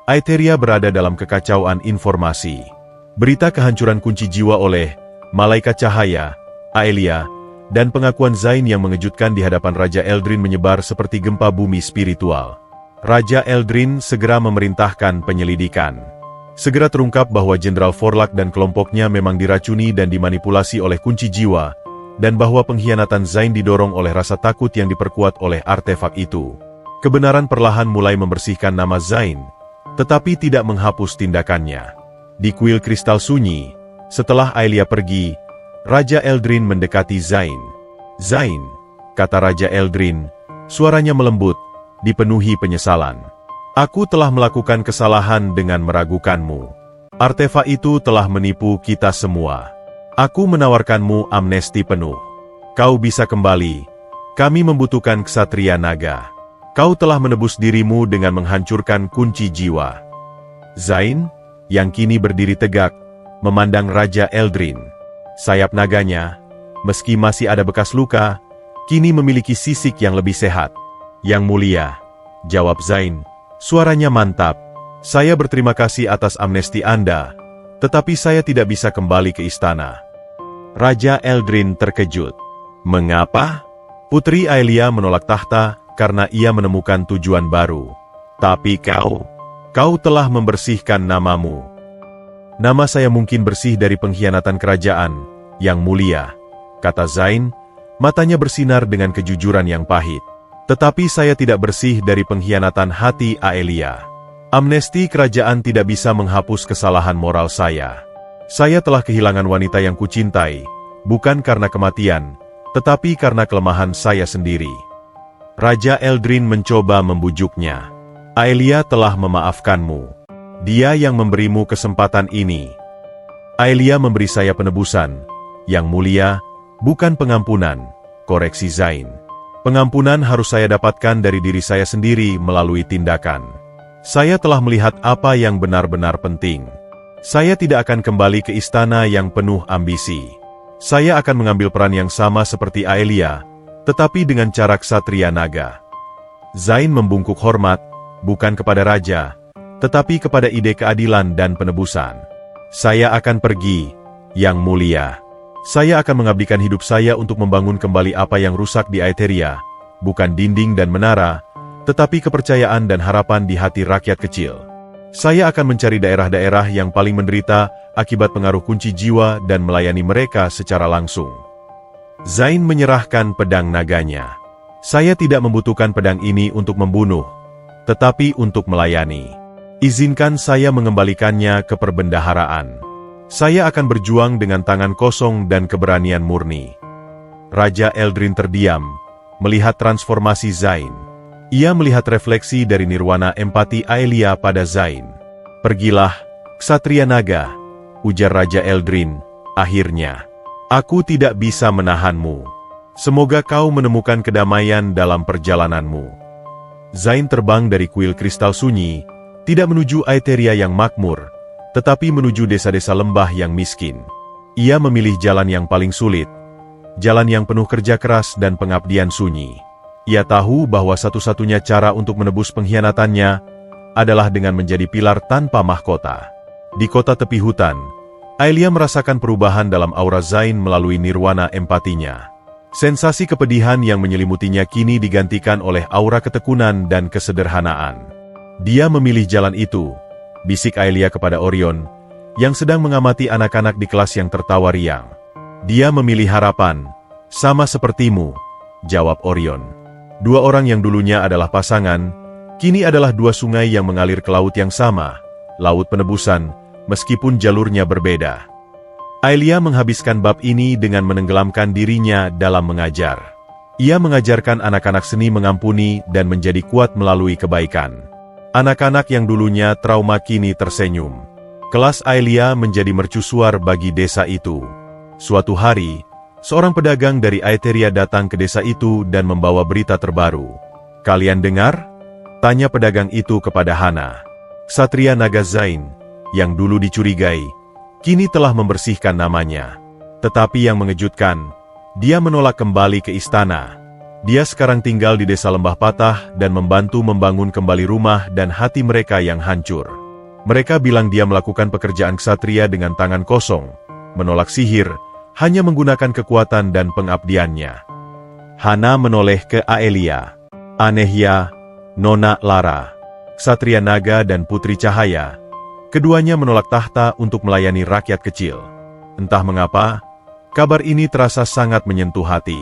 Aetheria berada dalam kekacauan informasi. Berita kehancuran kunci jiwa oleh malaikat cahaya, Aelia, dan pengakuan Zain yang mengejutkan di hadapan Raja Eldrin menyebar seperti gempa bumi spiritual. Raja Eldrin segera memerintahkan penyelidikan. Segera terungkap bahwa Jenderal Forlak dan kelompoknya memang diracuni dan dimanipulasi oleh kunci jiwa, dan bahwa pengkhianatan Zain didorong oleh rasa takut yang diperkuat oleh artefak itu. Kebenaran perlahan mulai membersihkan nama Zain, tetapi tidak menghapus tindakannya. Di kuil kristal sunyi, setelah Aelia pergi, Raja Eldrin mendekati Zain. "Zain," kata Raja Eldrin, suaranya melembut, dipenuhi penyesalan. "Aku telah melakukan kesalahan dengan meragukanmu. Artefak itu telah menipu kita semua. Aku menawarkanmu amnesti penuh. Kau bisa kembali. Kami membutuhkan ksatria naga. Kau telah menebus dirimu dengan menghancurkan kunci jiwa." Zain, yang kini berdiri tegak, memandang Raja Eldrin. Sayap naganya, meski masih ada bekas luka, kini memiliki sisik yang lebih sehat. "Yang mulia," jawab Zain, suaranya mantap, "saya berterima kasih atas amnesti Anda, tetapi saya tidak bisa kembali ke istana." Raja Eldrin terkejut. "Mengapa?" "Putri Aelia menolak tahta karena ia menemukan tujuan baru. Tapi kau telah membersihkan namamu." "Nama saya mungkin bersih dari pengkhianatan kerajaan, Yang Mulia," kata Zain, matanya bersinar dengan kejujuran yang pahit. "Tetapi saya tidak bersih dari pengkhianatan hati Aelia. Amnesti kerajaan tidak bisa menghapus kesalahan moral saya. Saya telah kehilangan wanita yang kucintai, bukan karena kematian, tetapi karena kelemahan saya sendiri." Raja Eldrin mencoba membujuknya. "Aelia telah memaafkanmu. Dia yang memberimu kesempatan ini." "Aelia memberi saya penebusan, Yang Mulia, bukan pengampunan," koreksi Zain. "Pengampunan harus saya dapatkan dari diri saya sendiri melalui tindakan. Saya telah melihat apa yang benar-benar penting. Saya tidak akan kembali ke istana yang penuh ambisi. Saya akan mengambil peran yang sama seperti Aelia, tetapi dengan cara ksatria naga." Zain membungkuk hormat, bukan kepada raja, tetapi kepada ide keadilan dan penebusan. "Saya akan pergi, Yang Mulia. Saya akan mengabdikan hidup saya untuk membangun kembali apa yang rusak di Aetheria, bukan dinding dan menara, tetapi kepercayaan dan harapan di hati rakyat kecil. Saya akan mencari daerah-daerah yang paling menderita akibat pengaruh kunci jiwa dan melayani mereka secara langsung." Zain menyerahkan pedang naganya. "Saya tidak membutuhkan pedang ini untuk membunuh, tetapi untuk melayani. Izinkan saya mengembalikannya ke perbendaharaan. Saya akan berjuang dengan tangan kosong dan keberanian murni." Raja Eldrin terdiam, melihat transformasi Zain. Ia melihat refleksi dari nirwana empati Aelia pada Zain. "Pergilah, ksatria naga," ujar Raja Eldrin, "akhirnya. Aku tidak bisa menahanmu. Semoga kau menemukan kedamaian dalam perjalananmu." Zain terbang dari kuil kristal sunyi, tidak menuju Aetheria yang makmur, tetapi menuju desa-desa lembah yang miskin. Ia memilih jalan yang paling sulit, jalan yang penuh kerja keras dan pengabdian sunyi. Ia tahu bahwa satu-satunya cara untuk menebus pengkhianatannya adalah dengan menjadi pilar tanpa mahkota. Di kota tepi hutan, Aelia merasakan perubahan dalam aura Zain melalui nirwana empatinya. Sensasi kepedihan yang menyelimutinya kini digantikan oleh aura ketekunan dan kesederhanaan. "Dia memilih jalan itu," bisik Aelia kepada Orion, yang sedang mengamati anak-anak di kelas yang tertawa riang. "Dia memilih harapan, sama sepertimu," jawab Orion. "Dua orang yang dulunya adalah pasangan, kini adalah dua sungai yang mengalir ke laut yang sama, laut penebusan, meskipun jalurnya berbeda." Aelia menghabiskan bab ini dengan menenggelamkan dirinya dalam mengajar. Ia mengajarkan anak-anak seni mengampuni dan menjadi kuat melalui kebaikan. Anak-anak yang dulunya trauma kini tersenyum. Kelas Aelia menjadi mercusuar bagi desa itu. Suatu hari, seorang pedagang dari Aetheria datang ke desa itu dan membawa berita terbaru. "Kalian dengar?" tanya pedagang itu kepada Hana. Ksatria naga Zain, yang dulu dicurigai, kini telah membersihkan namanya. Tetapi yang mengejutkan, dia menolak kembali ke istana. Dia sekarang tinggal di desa Lembah Patah dan membantu membangun kembali rumah dan hati mereka yang hancur. Mereka bilang dia melakukan pekerjaan ksatria dengan tangan kosong, menolak sihir, hanya menggunakan kekuatan dan pengabdiannya. Hana menoleh ke Aelia. "Aneh ya, Nona Lara. Ksatria naga dan putri cahaya. Keduanya menolak tahta untuk melayani rakyat kecil. Entah mengapa, kabar ini terasa sangat menyentuh hati."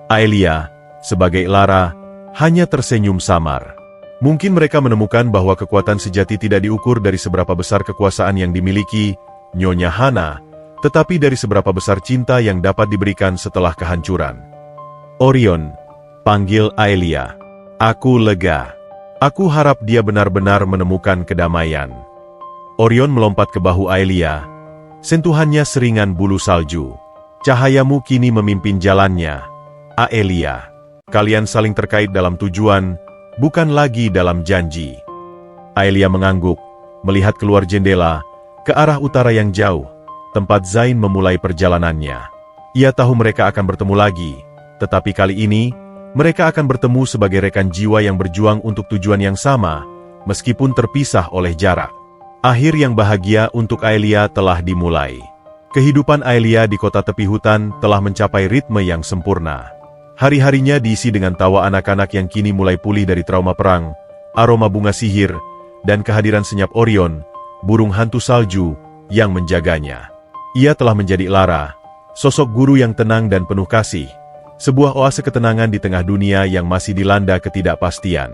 Aelia, sebagai Lara, hanya tersenyum samar. Mungkin mereka menemukan bahwa kekuatan sejati tidak diukur dari seberapa besar kekuasaan yang dimiliki, Nyonya Hana, Tetapi dari seberapa besar cinta yang dapat diberikan setelah kehancuran? Orion, panggil Aelia. Aku lega. Aku harap dia benar-benar menemukan kedamaian. Orion melompat ke bahu Aelia. Sentuhannya seringan bulu salju. Cahayamu kini memimpin jalannya, Aelia. Kalian saling terkait dalam tujuan, bukan lagi dalam janji. Aelia mengangguk, melihat keluar jendela, ke arah utara yang jauh, tempat Zain memulai perjalanannya. Ia tahu mereka akan bertemu lagi, tetapi kali ini, mereka akan bertemu sebagai rekan jiwa yang berjuang untuk tujuan yang sama, meskipun terpisah oleh jarak. Akhir yang bahagia untuk Aelia telah dimulai. Kehidupan Aelia di kota tepi hutan telah mencapai ritme yang sempurna. Hari-harinya diisi dengan tawa anak-anak yang kini mulai pulih dari trauma perang, aroma bunga sihir, dan kehadiran senyap Orion, burung hantu salju, yang menjaganya. Ia telah menjadi Lara, sosok guru yang tenang dan penuh kasih, sebuah oase ketenangan di tengah dunia yang masih dilanda ketidakpastian.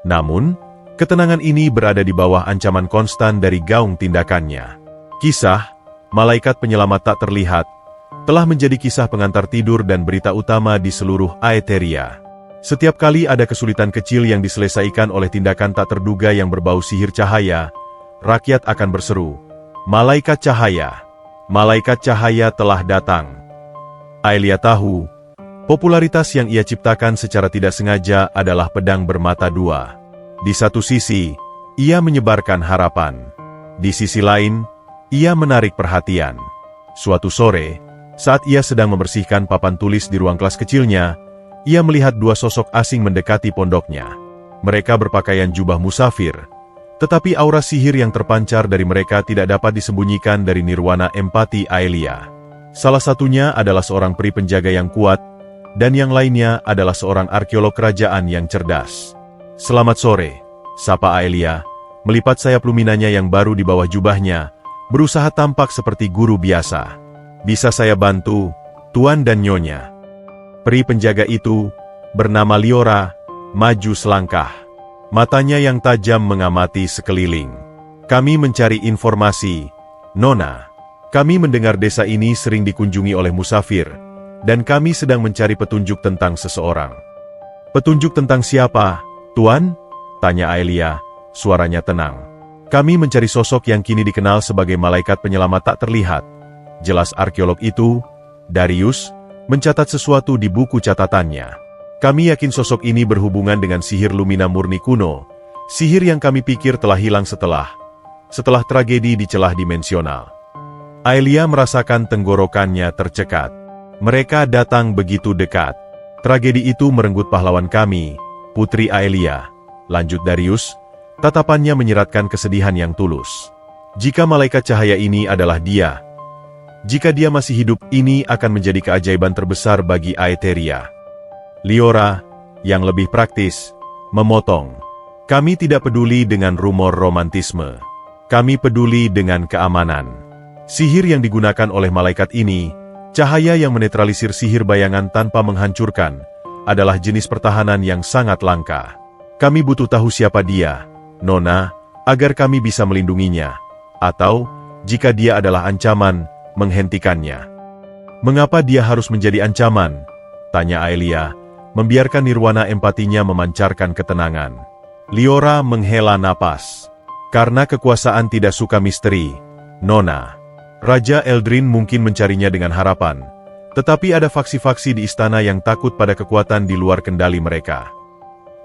Namun, ketenangan ini berada di bawah ancaman konstan dari gaung tindakannya. Kisah Malaikat Penyelamat Tak Terlihat telah menjadi kisah pengantar tidur dan berita utama di seluruh Aetheria. Setiap kali ada kesulitan kecil yang diselesaikan oleh tindakan tak terduga yang berbau sihir cahaya, rakyat akan berseru, "Malaikat Cahaya! Malaikat Cahaya telah datang!" Aelia tahu, popularitas yang ia ciptakan secara tidak sengaja adalah pedang bermata dua. Di satu sisi, ia menyebarkan harapan. Di sisi lain, ia menarik perhatian. Suatu sore, saat ia sedang membersihkan papan tulis di ruang kelas kecilnya, ia melihat dua sosok asing mendekati pondoknya. Mereka berpakaian jubah musafir, tetapi aura sihir yang terpancar dari mereka tidak dapat disembunyikan dari nirwana empati Aelia. Salah satunya adalah seorang peri penjaga yang kuat, dan yang lainnya adalah seorang arkeolog kerajaan yang cerdas. "Selamat sore," sapa Aelia, melipat sayap luminanya yang baru di bawah jubahnya, berusaha tampak seperti guru biasa. "Bisa saya bantu, Tuan dan Nyonya?" Peri penjaga itu, bernama Liora, maju selangkah. Matanya yang tajam mengamati sekeliling. "Kami mencari informasi, Nona. Kami mendengar desa ini sering dikunjungi oleh musafir, dan kami sedang mencari petunjuk tentang seseorang." "Petunjuk tentang siapa, Tuan?" tanya Aelia, suaranya tenang. "Kami mencari sosok yang kini dikenal sebagai Malaikat Penyelamat Tak Terlihat." Jelas arkeolog itu, Darius, mencatat sesuatu di buku catatannya. "Kami yakin sosok ini berhubungan dengan sihir Lumina murni kuno, sihir yang kami pikir telah hilang setelah tragedi di celah dimensional." Aelia merasakan tenggorokannya tercekat. "Mereka datang begitu dekat. Tragedi itu merenggut pahlawan kami, Putri Aelia," lanjut Darius, tatapannya menyiratkan kesedihan yang tulus. "Jika Malaikat Cahaya ini adalah dia, jika dia masih hidup, ini akan menjadi keajaiban terbesar bagi Aetheria." Liora, yang lebih praktis, memotong. "Kami tidak peduli dengan rumor romantisme. Kami peduli dengan keamanan. Sihir yang digunakan oleh malaikat ini, cahaya yang menetralisir sihir bayangan tanpa menghancurkan, adalah jenis pertahanan yang sangat langka. Kami butuh tahu siapa dia, Nona, agar kami bisa melindunginya. Atau, jika dia adalah ancaman, menghentikannya." "Mengapa dia harus menjadi ancaman?" tanya Aelia, membiarkan nirwana empatinya memancarkan ketenangan. Liora menghela napas. "Karena kekuasaan tidak suka misteri, Nona. Raja Eldrin mungkin mencarinya dengan harapan, tetapi ada faksi-faksi di istana yang takut pada kekuatan di luar kendali mereka."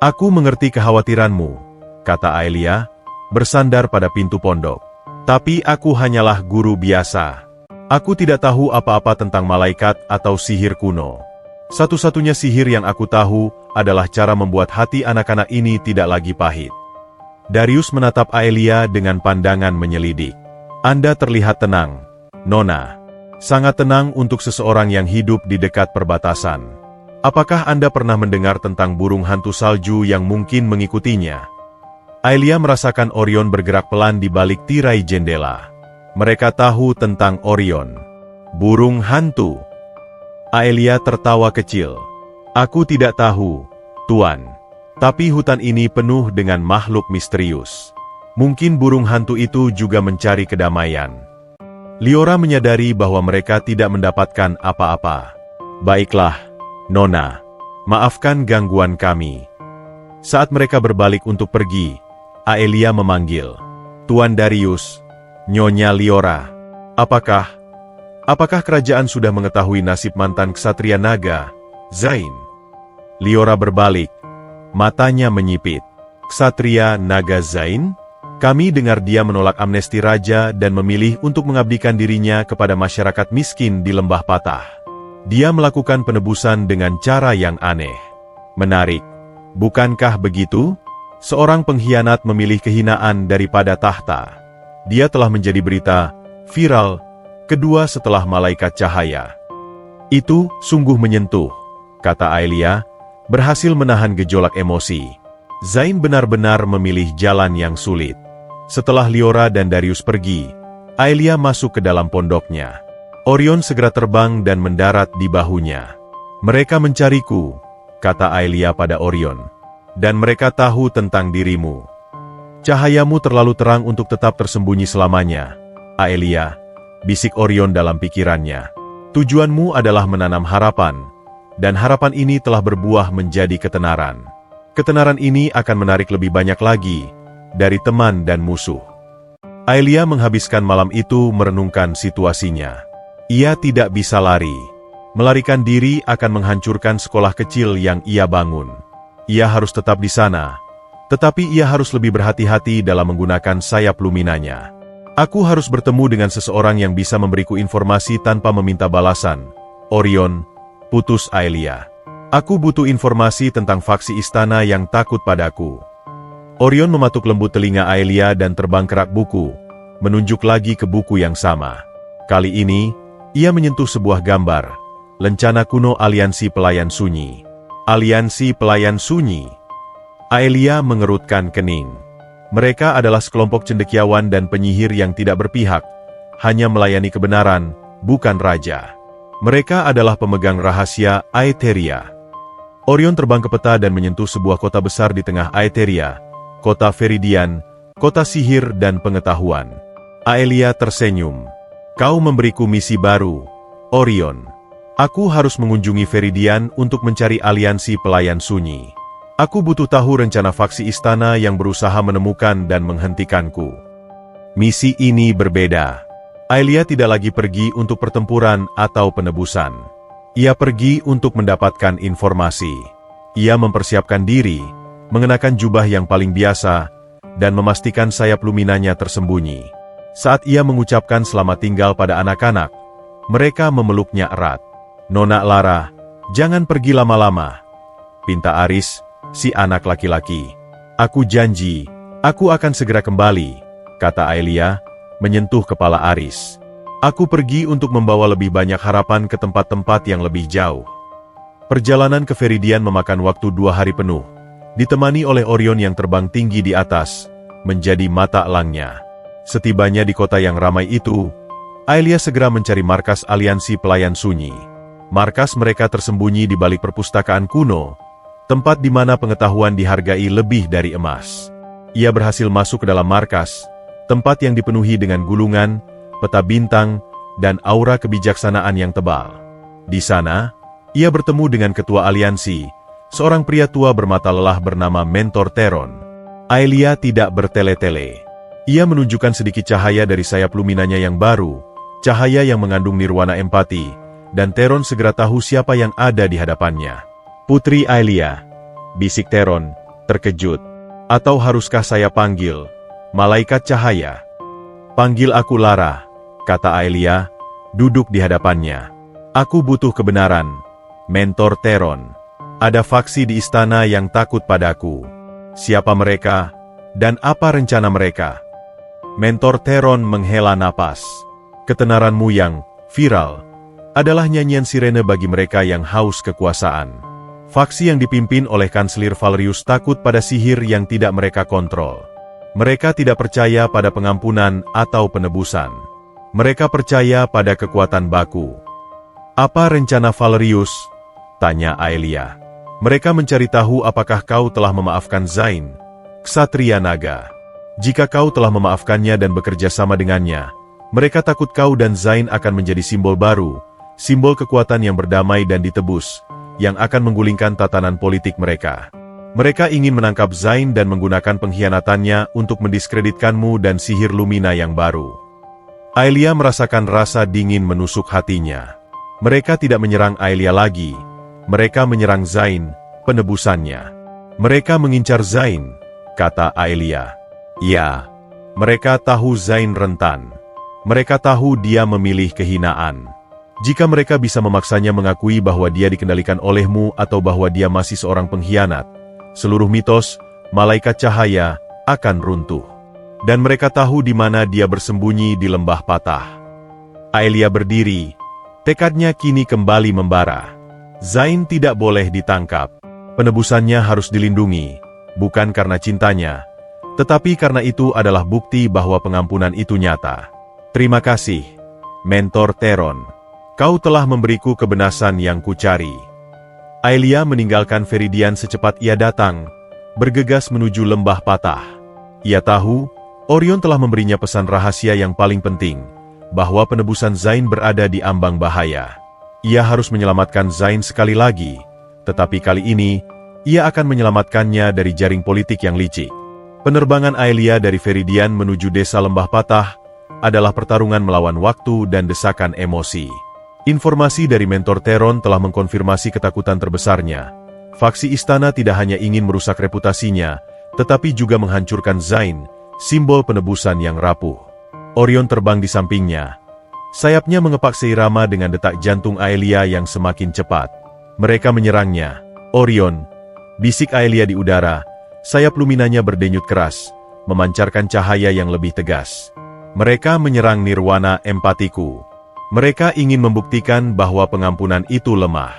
"Aku mengerti kekhawatiranmu," kata Aelia, bersandar pada pintu pondok. "Tapi aku hanyalah guru biasa. Aku tidak tahu apa-apa tentang malaikat atau sihir kuno. Satu-satunya sihir yang aku tahu adalah cara membuat hati anak-anak ini tidak lagi pahit." Darius menatap Aelia dengan pandangan menyelidik. "Anda terlihat tenang, Nona. Sangat tenang untuk seseorang yang hidup di dekat perbatasan. Apakah Anda pernah mendengar tentang burung hantu salju yang mungkin mengikutinya?" Aelia merasakan Orion bergerak pelan di balik tirai jendela. Mereka tahu tentang Orion. Burung hantu. Aelia tertawa kecil. "Aku tidak tahu, Tuan. Tapi hutan ini penuh dengan makhluk misterius. Mungkin burung hantu itu juga mencari kedamaian." Liora menyadari bahwa mereka tidak mendapatkan apa-apa. Baiklah, Nona. Maafkan gangguan kami. Saat mereka berbalik untuk pergi, Aelia memanggil, Tuan Darius, Nyonya Liora. Apakah kerajaan sudah mengetahui nasib mantan ksatria naga, Zain? Liora berbalik, matanya menyipit. Ksatria naga Zain? Kami dengar dia menolak amnesti raja dan memilih untuk mengabdikan dirinya kepada masyarakat miskin di Lembah Patah. Dia melakukan penebusan dengan cara yang aneh. Menarik, bukankah begitu? Seorang pengkhianat memilih kehinaan daripada tahta. Dia telah menjadi berita viral kedua setelah malaikat cahaya. Itu sungguh menyentuh, kata Aelia, berhasil menahan gejolak emosi. Zain benar-benar memilih jalan yang sulit. Setelah Liora dan Darius pergi, Aelia masuk ke dalam pondoknya. Orion segera terbang dan mendarat di bahunya. Mereka mencariku, kata Aelia pada Orion. Dan mereka tahu tentang dirimu. Cahayamu terlalu terang untuk tetap tersembunyi selamanya, Aelia, bisik Orion dalam pikirannya. Tujuanmu adalah menanam harapan, dan harapan ini telah berbuah menjadi ketenaran. Ketenaran ini akan menarik lebih banyak lagi dari teman dan musuh. Aelia menghabiskan malam itu merenungkan situasinya. Ia tidak bisa lari. Melarikan diri akan menghancurkan sekolah kecil yang ia bangun. Ia harus tetap di sana, tetapi ia harus lebih berhati-hati dalam menggunakan sayap luminanya. Aku harus bertemu dengan seseorang yang bisa memberiku informasi tanpa meminta balasan. Orion, putus Aelia. Aku butuh informasi tentang faksi istana yang takut padaku. Orion mematuk lembut telinga Aelia dan terbang kerak buku, menunjuk lagi ke buku yang sama. Kali ini, ia menyentuh sebuah gambar, lencana kuno Aliansi Pelayan Sunyi. Aliansi Pelayan Sunyi. Aelia mengerutkan kening. Mereka adalah sekelompok cendekiawan dan penyihir yang tidak berpihak, hanya melayani kebenaran, bukan raja. Mereka adalah pemegang rahasia Aetheria. Orion terbang ke peta dan menyentuh sebuah kota besar di tengah Aetheria, kota Viridian, kota sihir dan pengetahuan. Aelia tersenyum. Kau memberiku misi baru, Orion. Aku harus mengunjungi Viridian untuk mencari aliansi pelayan sunyi. Aku butuh tahu rencana faksi istana yang berusaha menemukan dan menghentikanku. Misi ini berbeda. Aelia tidak lagi pergi untuk pertempuran atau penebusan. Ia pergi untuk mendapatkan informasi. Ia mempersiapkan diri, mengenakan jubah yang paling biasa, dan memastikan sayap luminanya tersembunyi. Saat ia mengucapkan selamat tinggal pada anak-anak, mereka memeluknya erat. Nona Lara, jangan pergi lama-lama, pinta Aris, si anak laki-laki. Aku janji, aku akan segera kembali, kata Aelia, menyentuh kepala Aris. Aku pergi untuk membawa lebih banyak harapan ke tempat-tempat yang lebih jauh. Perjalanan ke Viridian memakan waktu 2 hari penuh, ditemani oleh Orion yang terbang tinggi di atas, menjadi mata elangnya. Setibanya di kota yang ramai itu, Aelia segera mencari markas Aliansi Pelayan Sunyi. Markas mereka tersembunyi di balik perpustakaan kuno, tempat di mana pengetahuan dihargai lebih dari emas. Ia berhasil masuk ke dalam markas, tempat yang dipenuhi dengan gulungan, peta bintang, dan aura kebijaksanaan yang tebal. Di sana, ia bertemu dengan ketua aliansi, seorang pria tua bermata lelah bernama Mentor Theron. Aelia tidak bertele-tele. Ia menunjukkan sedikit cahaya dari sayap luminanya yang baru, cahaya yang mengandung nirwana empati, dan Theron segera tahu siapa yang ada di hadapannya. Putri Aelia, bisik Theron, terkejut. Atau haruskah saya panggil malaikat cahaya? Panggil aku Lara, kata Aelia, duduk di hadapannya. Aku butuh kebenaran, Mentor Theron. Ada faksi di istana yang takut padaku. Siapa mereka, dan apa rencana mereka? Mentor Theron menghela napas. Ketenaranmu yang viral adalah nyanyian sirene bagi mereka yang haus kekuasaan. Faksi yang dipimpin oleh Kanselir Valerius takut pada sihir yang tidak mereka kontrol. Mereka tidak percaya pada pengampunan atau penebusan. Mereka percaya pada kekuatan baku. Apa rencana Valerius? Tanya Aelia. Mereka mencari tahu apakah kau telah memaafkan Zain, ksatria naga. Jika kau telah memaafkannya dan bekerja sama dengannya, Mereka takut kau dan Zain akan menjadi simbol baru, simbol kekuatan yang berdamai dan ditebus, yang akan menggulingkan tatanan politik mereka. Mereka ingin menangkap Zain dan menggunakan pengkhianatannya untuk mendiskreditkanmu dan sihir Lumina yang baru. Aelia merasakan rasa dingin menusuk hatinya. Mereka tidak menyerang Aelia lagi. Mereka menyerang Zain, penebusannya. Mereka mengincar Zain, kata Aelia. Ya, mereka tahu Zain rentan. Mereka tahu dia memilih kehinaan. Jika mereka bisa memaksanya mengakui bahwa dia dikendalikan olehmu atau bahwa dia masih seorang pengkhianat, seluruh mitos, malaikat cahaya, akan runtuh. Dan mereka tahu di mana dia bersembunyi di lembah patah. Aelia berdiri, tekadnya kini kembali membara. Zain tidak boleh ditangkap. Penebusannya harus dilindungi, bukan karena cintanya, tetapi karena itu adalah bukti bahwa pengampunan itu nyata. Terima kasih, Mentor Theron. Kau telah memberiku kebenaran yang kucari. Aelia meninggalkan Viridian secepat ia datang, bergegas menuju lembah patah. Ia tahu, Orion telah memberinya pesan rahasia yang paling penting, bahwa penebusan Zain berada di ambang bahaya. Ia harus menyelamatkan Zain sekali lagi, tetapi kali ini, ia akan menyelamatkannya dari jaring politik yang licik. Penerbangan Aelia dari Viridian menuju desa lembah patah adalah pertarungan melawan waktu dan desakan emosi. Informasi dari Mentor Theron telah mengkonfirmasi ketakutan terbesarnya. Faksi istana tidak hanya ingin merusak reputasinya, tetapi juga menghancurkan Zain, simbol penebusan yang rapuh. Orion terbang di sampingnya. Sayapnya mengepak seirama dengan detak jantung Aelia yang semakin cepat. Mereka menyerangnya. Orion, bisik Aelia di udara, sayap Luminanya berdenyut keras, memancarkan cahaya yang lebih tegas. Mereka menyerang nirwana empatiku. Mereka ingin membuktikan bahwa pengampunan itu lemah.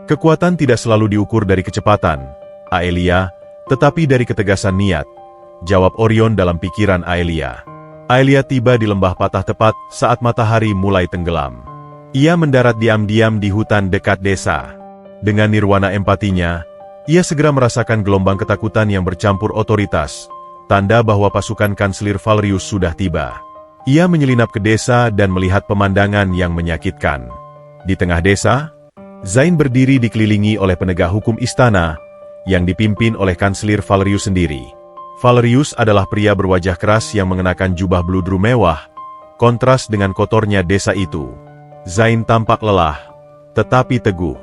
Kekuatan tidak selalu diukur dari kecepatan, Aelia, tetapi dari ketegasan niat, jawab Orion dalam pikiran Aelia. Aelia tiba di lembah patah tepat saat matahari mulai tenggelam. Ia mendarat diam-diam di hutan dekat desa. Dengan nirwana empatinya, ia segera merasakan gelombang ketakutan yang bercampur otoritas, tanda bahwa pasukan Kanselir Valerius sudah tiba. Ia menyelinap ke desa dan melihat pemandangan yang menyakitkan. Di tengah desa, Zain berdiri dikelilingi oleh penegak hukum istana, yang dipimpin oleh Kanselir Valerius sendiri. Valerius adalah pria berwajah keras yang mengenakan jubah bludru mewah, kontras dengan kotornya desa itu. Zain tampak lelah, tetapi teguh.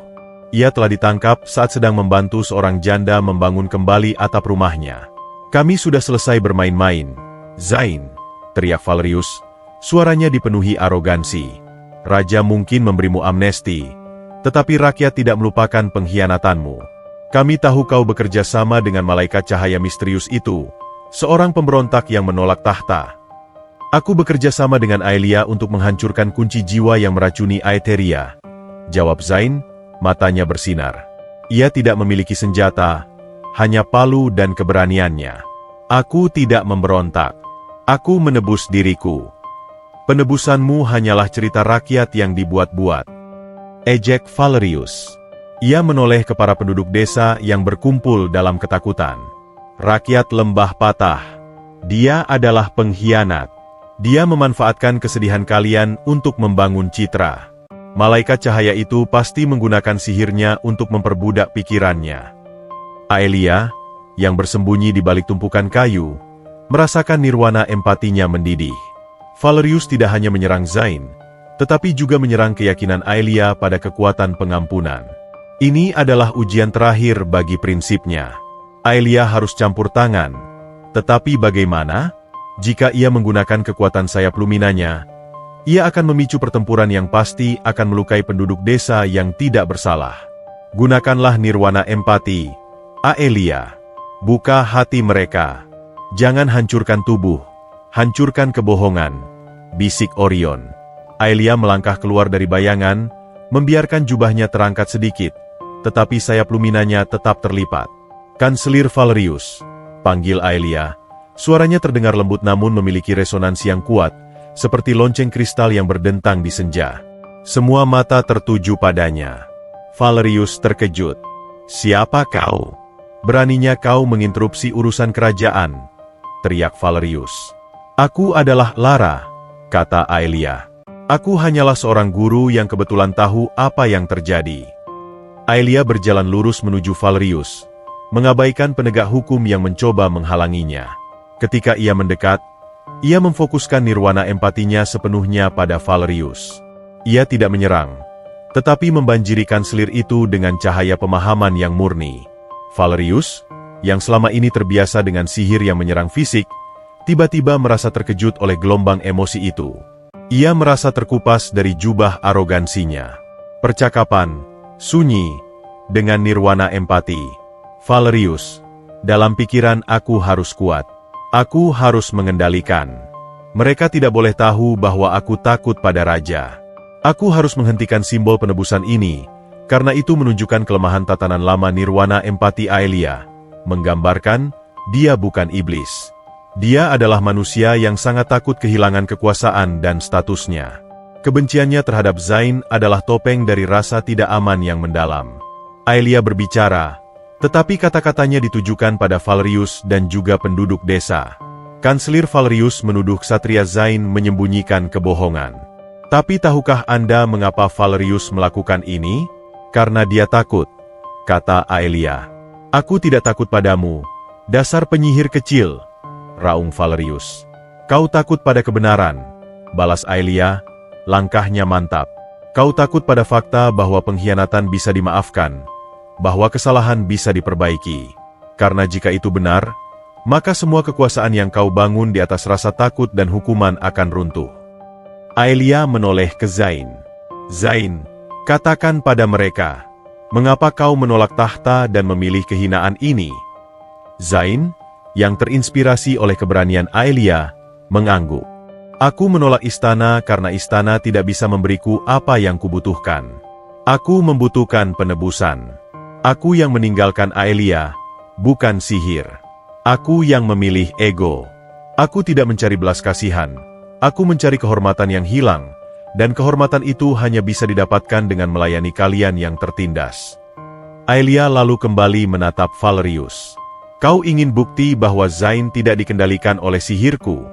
Ia telah ditangkap saat sedang membantu seorang janda membangun kembali atap rumahnya. Kami sudah selesai bermain-main, Zain, teriak Valerius. Suaranya dipenuhi arogansi. Raja mungkin memberimu amnesti, tetapi rakyat tidak melupakan pengkhianatanmu. Kami tahu kau bekerja sama dengan malaikat cahaya misterius itu, seorang pemberontak yang menolak tahta. Aku bekerja sama dengan Aelia untuk menghancurkan kunci jiwa yang meracuni Aetheria, jawab Zain, matanya bersinar. Ia tidak memiliki senjata, hanya palu dan keberaniannya. Aku tidak memberontak. Aku menebus diriku. Penebusanmu hanyalah cerita rakyat yang dibuat-buat. Ejek Valerius. Ia menoleh ke para penduduk desa yang berkumpul dalam ketakutan. Rakyat lembah patah. Dia adalah pengkhianat. Dia memanfaatkan kesedihan kalian untuk membangun citra. Malaikat cahaya itu pasti menggunakan sihirnya untuk memperbudak pikirannya. Aelia, yang bersembunyi di balik tumpukan kayu, merasakan nirwana empatinya mendidih. Valerius tidak hanya menyerang Zain, tetapi juga menyerang keyakinan Aelia pada kekuatan pengampunan. Ini adalah ujian terakhir bagi prinsipnya. Aelia harus campur tangan. Tetapi bagaimana? Jika ia menggunakan kekuatan sayap Luminanya, ia akan memicu pertempuran yang pasti akan melukai penduduk desa yang tidak bersalah. Gunakanlah nirwana empati, Aelia. Buka hati mereka. Jangan hancurkan tubuh. Hancurkan kebohongan, bisik Orion. Aelia melangkah keluar dari bayangan, membiarkan jubahnya terangkat sedikit, tetapi sayap Luminanya tetap terlipat. Kanselir Valerius, panggil Aelia. Suaranya terdengar lembut namun memiliki resonansi yang kuat, seperti lonceng kristal yang berdentang di senja. Semua mata tertuju padanya. Valerius terkejut. Siapa kau? Beraninya kau menginterupsi urusan kerajaan, teriak Valerius. Aku adalah Lara, kata Aelia. Aku hanyalah seorang guru yang kebetulan tahu apa yang terjadi. Aelia berjalan lurus menuju Valerius, mengabaikan penegak hukum yang mencoba menghalanginya. Ketika ia mendekat, ia memfokuskan nirwana empatinya sepenuhnya pada Valerius. Ia tidak menyerang, tetapi membanjirikan selir itu dengan cahaya pemahaman yang murni. Valerius, yang selama ini terbiasa dengan sihir yang menyerang fisik, tiba-tiba merasa terkejut oleh gelombang emosi itu. Ia merasa terkupas dari jubah arogansinya. Percakapan sunyi dengan nirwana empati. Valerius, dalam pikiran aku harus kuat. Aku harus mengendalikan. Mereka tidak boleh tahu bahwa aku takut pada raja. Aku harus menghentikan simbol penebusan ini, karena itu menunjukkan kelemahan tatanan lama nirwana empati Aelia, menggambarkan dia bukan iblis. Dia adalah manusia yang sangat takut kehilangan kekuasaan dan statusnya. Kebenciannya terhadap Zain adalah topeng dari rasa tidak aman yang mendalam. Aelia berbicara, tetapi kata-katanya ditujukan pada Valerius dan juga penduduk desa. Kanselir Valerius menuduh Ksatria Zain menyembunyikan kebohongan. Tapi tahukah Anda mengapa Valerius melakukan ini? Karena dia takut, kata Aelia. Aku tidak takut padamu, dasar penyihir kecil, raung Valerius. Kau takut pada kebenaran, balas Aelia, langkahnya mantap. Kau takut pada fakta bahwa pengkhianatan bisa dimaafkan, bahwa kesalahan bisa diperbaiki. Karena jika itu benar, maka semua kekuasaan yang kau bangun di atas rasa takut dan hukuman akan runtuh. Aelia menoleh ke Zain. Zain, katakan pada mereka, mengapa kau menolak tahta dan memilih kehinaan ini? Zain, yang terinspirasi oleh keberanian Aelia, mengangguk. Aku menolak istana karena istana tidak bisa memberiku apa yang kubutuhkan. Aku membutuhkan penebusan. Aku yang meninggalkan Aelia, bukan sihir. Aku yang memilih ego. Aku tidak mencari belas kasihan. Aku mencari kehormatan yang hilang, dan kehormatan itu hanya bisa didapatkan dengan melayani kalian yang tertindas. Aelia lalu kembali menatap Valerius. Kau ingin bukti bahwa Zain tidak dikendalikan oleh sihirku?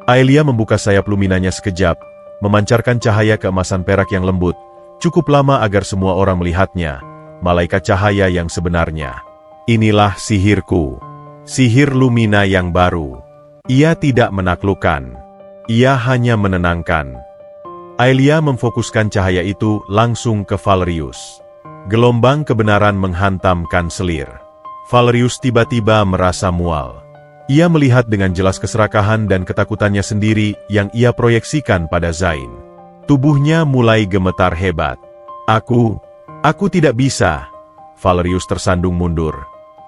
Aelia membuka sayap luminanya sekejap, memancarkan cahaya keemasan perak yang lembut, cukup lama agar semua orang melihatnya, malaikat cahaya yang sebenarnya. Inilah sihirku. Sihir Lumina yang baru. Ia tidak menaklukkan. Ia hanya menenangkan. Aelia memfokuskan cahaya itu langsung ke Valerius. Gelombang kebenaran menghantam kanselir. Valerius tiba-tiba merasa mual. Ia melihat dengan jelas keserakahan dan ketakutannya sendiri yang ia proyeksikan pada Zain. Tubuhnya mulai gemetar hebat. Aku tidak bisa. Valerius tersandung mundur.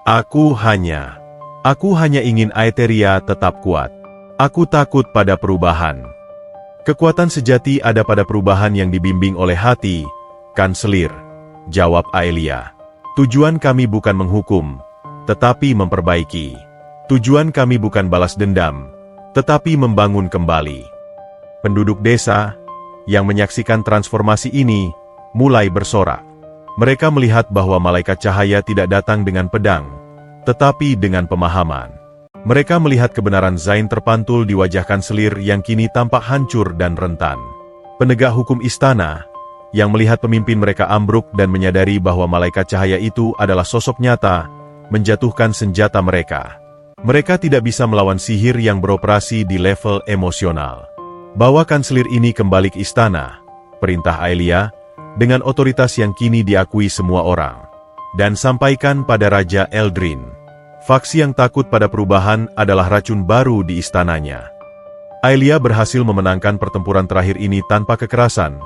Aku hanya ingin Aetheria tetap kuat. Aku takut pada perubahan. Kekuatan sejati ada pada perubahan yang dibimbing oleh hati, kanselir, jawab Aelia. Tujuan kami bukan menghukum, tetapi memperbaiki. Tujuan kami bukan balas dendam, tetapi membangun kembali. Penduduk desa, yang menyaksikan transformasi ini, mulai bersorak. Mereka melihat bahwa malaikat cahaya tidak datang dengan pedang, tetapi dengan pemahaman. Mereka melihat kebenaran Zain terpantul di wajah kanselir yang kini tampak hancur dan rentan. Penegak hukum istana, yang melihat pemimpin mereka ambruk dan menyadari bahwa malaikat cahaya itu adalah sosok nyata, menjatuhkan senjata mereka. Mereka tidak bisa melawan sihir yang beroperasi di level emosional. Bawa kanselir ini kembali ke istana, perintah Aelia, dengan otoritas yang kini diakui semua orang. Dan sampaikan pada Raja Eldrin. Faksi yang takut pada perubahan adalah racun baru di istananya. Aelia berhasil memenangkan pertempuran terakhir ini tanpa kekerasan,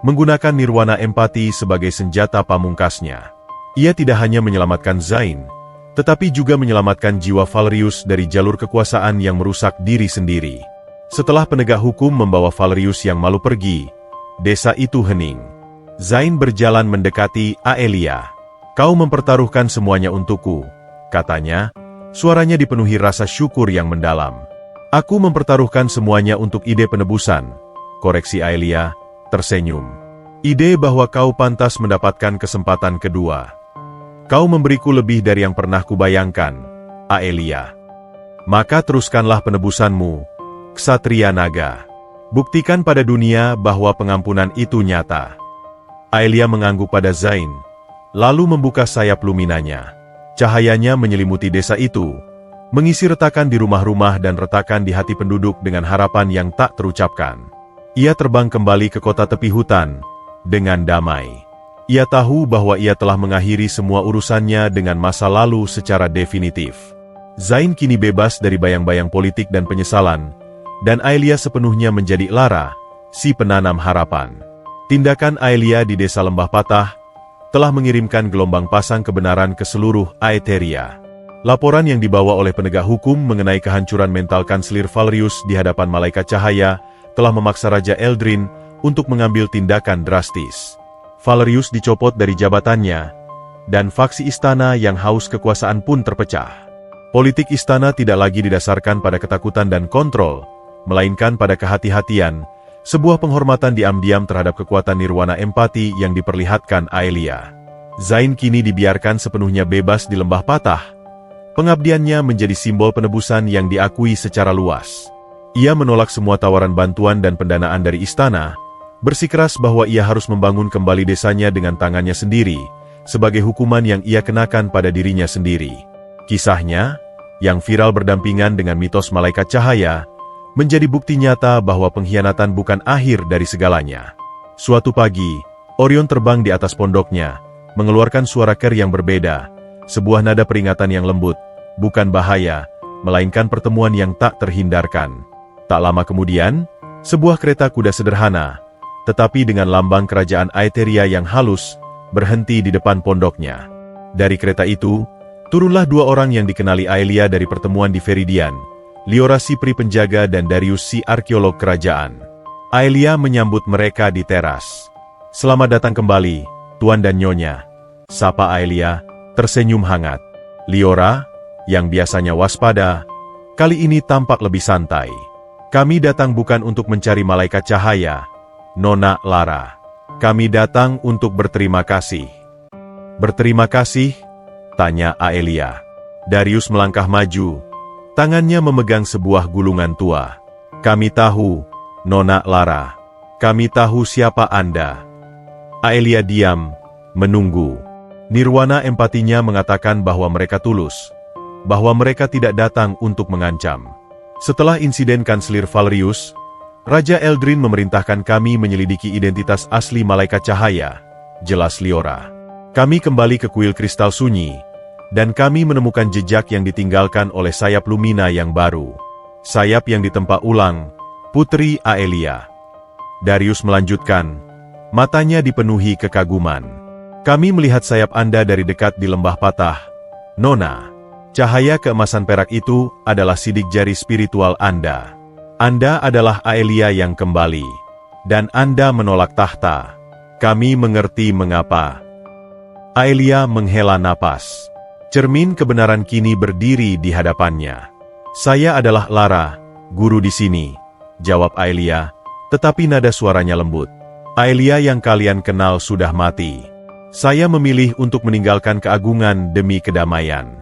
menggunakan nirwana empati sebagai senjata pamungkasnya. Ia tidak hanya menyelamatkan Zain, tetapi juga menyelamatkan jiwa Valerius dari jalur kekuasaan yang merusak diri sendiri. Setelah penegak hukum membawa Valerius yang malu pergi, desa itu hening. Zain berjalan mendekati Aelia. Kau mempertaruhkan semuanya untukku, katanya, suaranya dipenuhi rasa syukur yang mendalam. Aku mempertaruhkan semuanya untuk ide penebusan, koreksi Aelia, tersenyum. Ide bahwa kau pantas mendapatkan kesempatan kedua. Kau memberiku lebih dari yang pernah kubayangkan, Aelia. Maka teruskanlah penebusanmu, Ksatria Naga. Buktikan pada dunia bahwa pengampunan itu nyata. Aelia mengangguk pada Zain, lalu membuka sayap luminanya. Cahayanya menyelimuti desa itu, mengisi retakan di rumah-rumah dan retakan di hati penduduk dengan harapan yang tak terucapkan. Ia terbang kembali ke kota tepi hutan, dengan damai. Ia tahu bahwa ia telah mengakhiri semua urusannya dengan masa lalu secara definitif. Zain kini bebas dari bayang-bayang politik dan penyesalan, dan Aelia sepenuhnya menjadi Lara, si penanam harapan. Tindakan Aelia di desa Lembah Patah telah mengirimkan gelombang pasang kebenaran ke seluruh Aetheria. Laporan yang dibawa oleh penegak hukum mengenai kehancuran mental Kanselir Valerius di hadapan malaikat cahaya telah memaksa Raja Eldrin untuk mengambil tindakan drastis. Valerius dicopot dari jabatannya, dan faksi istana yang haus kekuasaan pun terpecah. Politik istana tidak lagi didasarkan pada ketakutan dan kontrol, melainkan pada kehati-hatian, sebuah penghormatan diam-diam terhadap kekuatan nirwana empati yang diperlihatkan Aelia. Zain kini dibiarkan sepenuhnya bebas di Lembah Patah. Pengabdiannya menjadi simbol penebusan yang diakui secara luas. Ia menolak semua tawaran bantuan dan pendanaan dari istana, bersikeras bahwa ia harus membangun kembali desanya dengan tangannya sendiri, sebagai hukuman yang ia kenakan pada dirinya sendiri. Kisahnya, yang viral berdampingan dengan mitos malaikat cahaya, menjadi bukti nyata bahwa pengkhianatan bukan akhir dari segalanya. Suatu pagi, Orion terbang di atas pondoknya, mengeluarkan suara ker yang berbeda, sebuah nada peringatan yang lembut, bukan bahaya, melainkan pertemuan yang tak terhindarkan. Tak lama kemudian, sebuah kereta kuda sederhana, tetapi dengan lambang kerajaan Aetheria yang halus, berhenti di depan pondoknya. Dari kereta itu, turunlah dua orang yang dikenali Aelia dari pertemuan di Viridian, Liora si pri penjaga dan Darius si arkeolog kerajaan. Aelia menyambut mereka di teras. "Selamat datang kembali, Tuan dan Nyonya," sapa Aelia, tersenyum hangat. Liora, yang biasanya waspada, kali ini tampak lebih santai. "Kami datang bukan untuk mencari malaikat cahaya, Nona Lara. Kami datang untuk berterima kasih." "Berterima kasih?" tanya Aelia. Darius melangkah maju, tangannya memegang sebuah gulungan tua. "Kami tahu, Nona Lara. Kami tahu siapa Anda." Aelia diam, menunggu. Nirwana empatinya mengatakan bahwa mereka tulus, bahwa mereka tidak datang untuk mengancam. Setelah insiden Kanselir Valerius, Raja Eldrin memerintahkan kami menyelidiki identitas asli malaikat cahaya, jelas Liora. "Kami kembali ke kuil kristal sunyi, dan kami menemukan jejak yang ditinggalkan oleh sayap Lumina yang baru. Sayap yang ditempa ulang, Putri Aelia." Darius melanjutkan, matanya dipenuhi kekaguman. "Kami melihat sayap Anda dari dekat di Lembah Patah, Nona. Cahaya keemasan perak itu adalah sidik jari spiritual Anda. Anda adalah Aelia yang kembali, dan Anda menolak tahta. Kami mengerti mengapa." Aelia menghela napas. Cermin kebenaran kini berdiri di hadapannya. "Saya adalah Lara, guru di sini," jawab Aelia, tetapi nada suaranya lembut. "Aelia yang kalian kenal sudah mati. Saya memilih untuk meninggalkan keagungan demi kedamaian.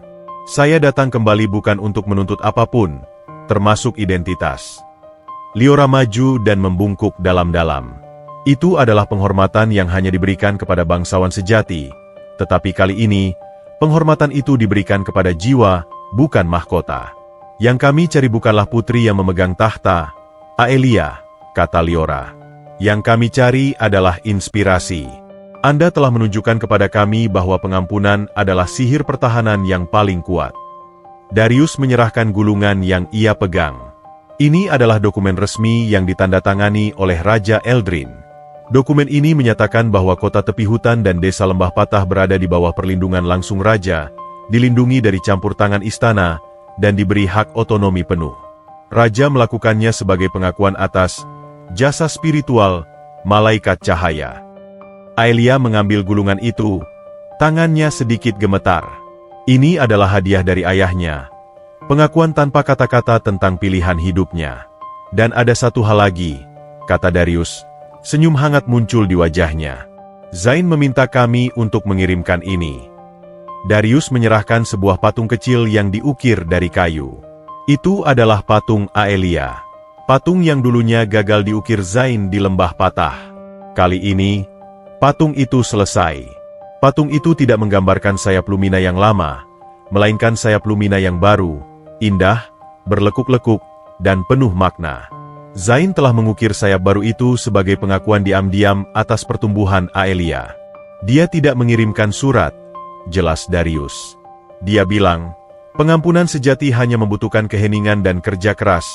Saya datang kembali bukan untuk menuntut apapun, termasuk identitas." Liora maju dan membungkuk dalam-dalam. Itu adalah penghormatan yang hanya diberikan kepada bangsawan sejati, tetapi kali ini, penghormatan itu diberikan kepada jiwa, bukan mahkota. "Yang kami cari bukanlah putri yang memegang tahta, Aelia," kata Liora. "Yang kami cari adalah inspirasi. Anda telah menunjukkan kepada kami bahwa pengampunan adalah sihir pertahanan yang paling kuat." Darius menyerahkan gulungan yang ia pegang. Ini adalah dokumen resmi yang ditandatangani oleh Raja Eldrin. Dokumen ini menyatakan bahwa kota tepi hutan dan desa Lembah Patah berada di bawah perlindungan langsung Raja, dilindungi dari campur tangan istana, dan diberi hak otonomi penuh. Raja melakukannya sebagai pengakuan atas jasa spiritual malaikat cahaya. Aelia mengambil gulungan itu, tangannya sedikit gemetar. Ini adalah hadiah dari ayahnya. Pengakuan tanpa kata-kata tentang pilihan hidupnya. "Dan ada satu hal lagi," kata Darius. Senyum hangat muncul di wajahnya. "Zain meminta kami untuk mengirimkan ini." Darius menyerahkan sebuah patung kecil yang diukir dari kayu. Itu adalah patung Aelia. Patung yang dulunya gagal diukir Zain di lembah patah. Kali ini, patung itu selesai. Patung itu tidak menggambarkan sayap Lumina yang lama, melainkan sayap Lumina yang baru, indah, berlekuk-lekuk, dan penuh makna. Zain telah mengukir sayap baru itu sebagai pengakuan diam-diam atas pertumbuhan Aelia. Dia tidak mengirimkan surat, jelas Darius. Dia bilang, pengampunan sejati hanya membutuhkan keheningan dan kerja keras,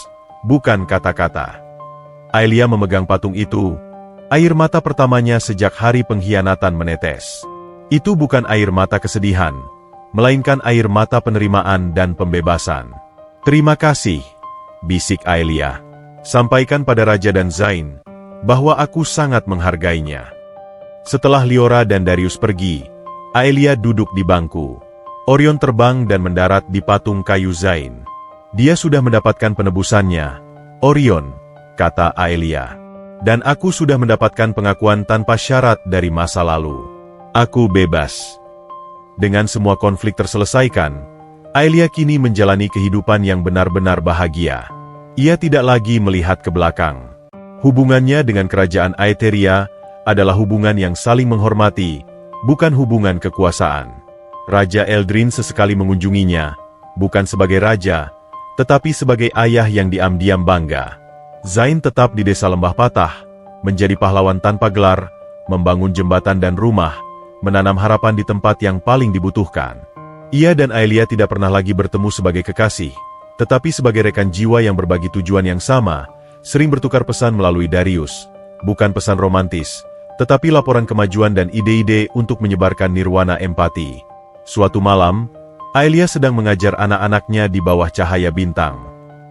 bukan kata-kata. Aelia memegang patung itu, air mata pertamanya sejak hari pengkhianatan menetes. Itu bukan air mata kesedihan, melainkan air mata penerimaan dan pembebasan. Terima kasih, bisik Aelia. Sampaikan pada Raja dan Zain, bahwa aku sangat menghargainya. Setelah Liora dan Darius pergi, Aelia duduk di bangku. Orion terbang dan mendarat di patung kayu Zain. Dia sudah mendapatkan penebusannya, Orion, kata Aelia. Dan aku sudah mendapatkan pengakuan tanpa syarat dari masa lalu. Aku bebas. Dengan semua konflik terselesaikan, Aelia kini menjalani kehidupan yang benar-benar bahagia. Ia tidak lagi melihat ke belakang. Hubungannya dengan kerajaan Aetheria adalah hubungan yang saling menghormati, bukan hubungan kekuasaan. Raja Eldrin sesekali mengunjunginya, bukan sebagai raja, tetapi sebagai ayah yang diam-diam bangga. Zain tetap di desa Lembah Patah, menjadi pahlawan tanpa gelar, membangun jembatan dan rumah, menanam harapan di tempat yang paling dibutuhkan. Ia dan Aelia tidak pernah lagi bertemu sebagai kekasih, tetapi sebagai rekan jiwa yang berbagi tujuan yang sama, sering bertukar pesan melalui Darius, bukan pesan romantis, tetapi laporan kemajuan dan ide-ide untuk menyebarkan nirwana empati. Suatu malam, Aelia sedang mengajar anak-anaknya di bawah cahaya bintang.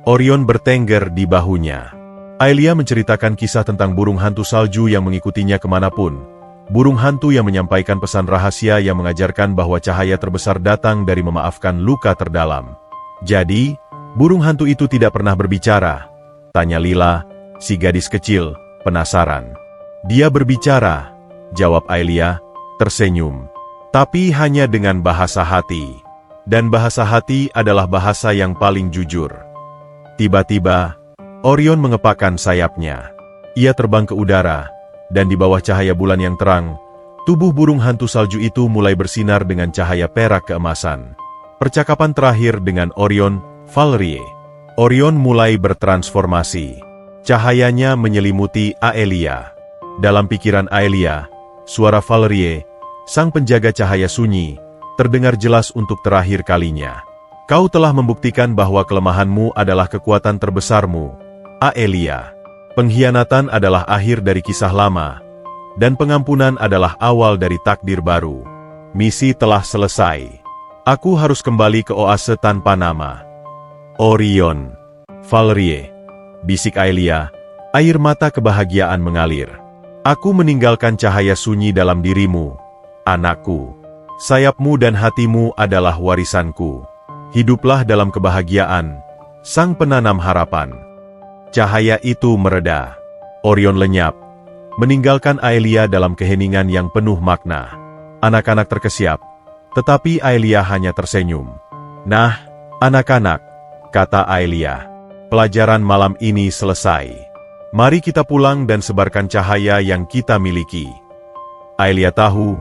Orion bertengger di bahunya. Aelia menceritakan kisah tentang burung hantu salju yang mengikutinya kemanapun. Burung hantu yang menyampaikan pesan rahasia yang mengajarkan bahwa cahaya terbesar datang dari memaafkan luka terdalam. Jadi, burung hantu itu tidak pernah berbicara? Tanya Lila, si gadis kecil, penasaran. Dia berbicara, jawab Aelia, tersenyum. Tapi hanya dengan bahasa hati. Dan bahasa hati adalah bahasa yang paling jujur. Tiba-tiba, Orion mengepakkan sayapnya. Ia terbang ke udara, dan di bawah cahaya bulan yang terang, tubuh burung hantu salju itu mulai bersinar dengan cahaya perak keemasan. Percakapan terakhir dengan Orion, Valerie. Orion mulai bertransformasi. Cahayanya menyelimuti Aelia. Dalam pikiran Aelia, suara Valerie, sang penjaga cahaya sunyi, terdengar jelas untuk terakhir kalinya. Kau telah membuktikan bahwa kelemahanmu adalah kekuatan terbesarmu, Aelia. Pengkhianatan adalah akhir dari kisah lama, dan pengampunan adalah awal dari takdir baru. Misi telah selesai. Aku harus kembali ke oase tanpa nama. Orion, Valerie, bisik Aelia, air mata kebahagiaan mengalir. Aku meninggalkan cahaya sunyi dalam dirimu, anakku. Sayapmu dan hatimu adalah warisanku. Hiduplah dalam kebahagiaan, sang penanam harapan. Cahaya itu mereda. Orion lenyap, meninggalkan Aelia dalam keheningan yang penuh makna. Anak-anak terkesiap, tetapi Aelia hanya tersenyum. Nah, anak-anak, kata Aelia, pelajaran malam ini selesai. Mari kita pulang dan sebarkan cahaya yang kita miliki. Aelia tahu,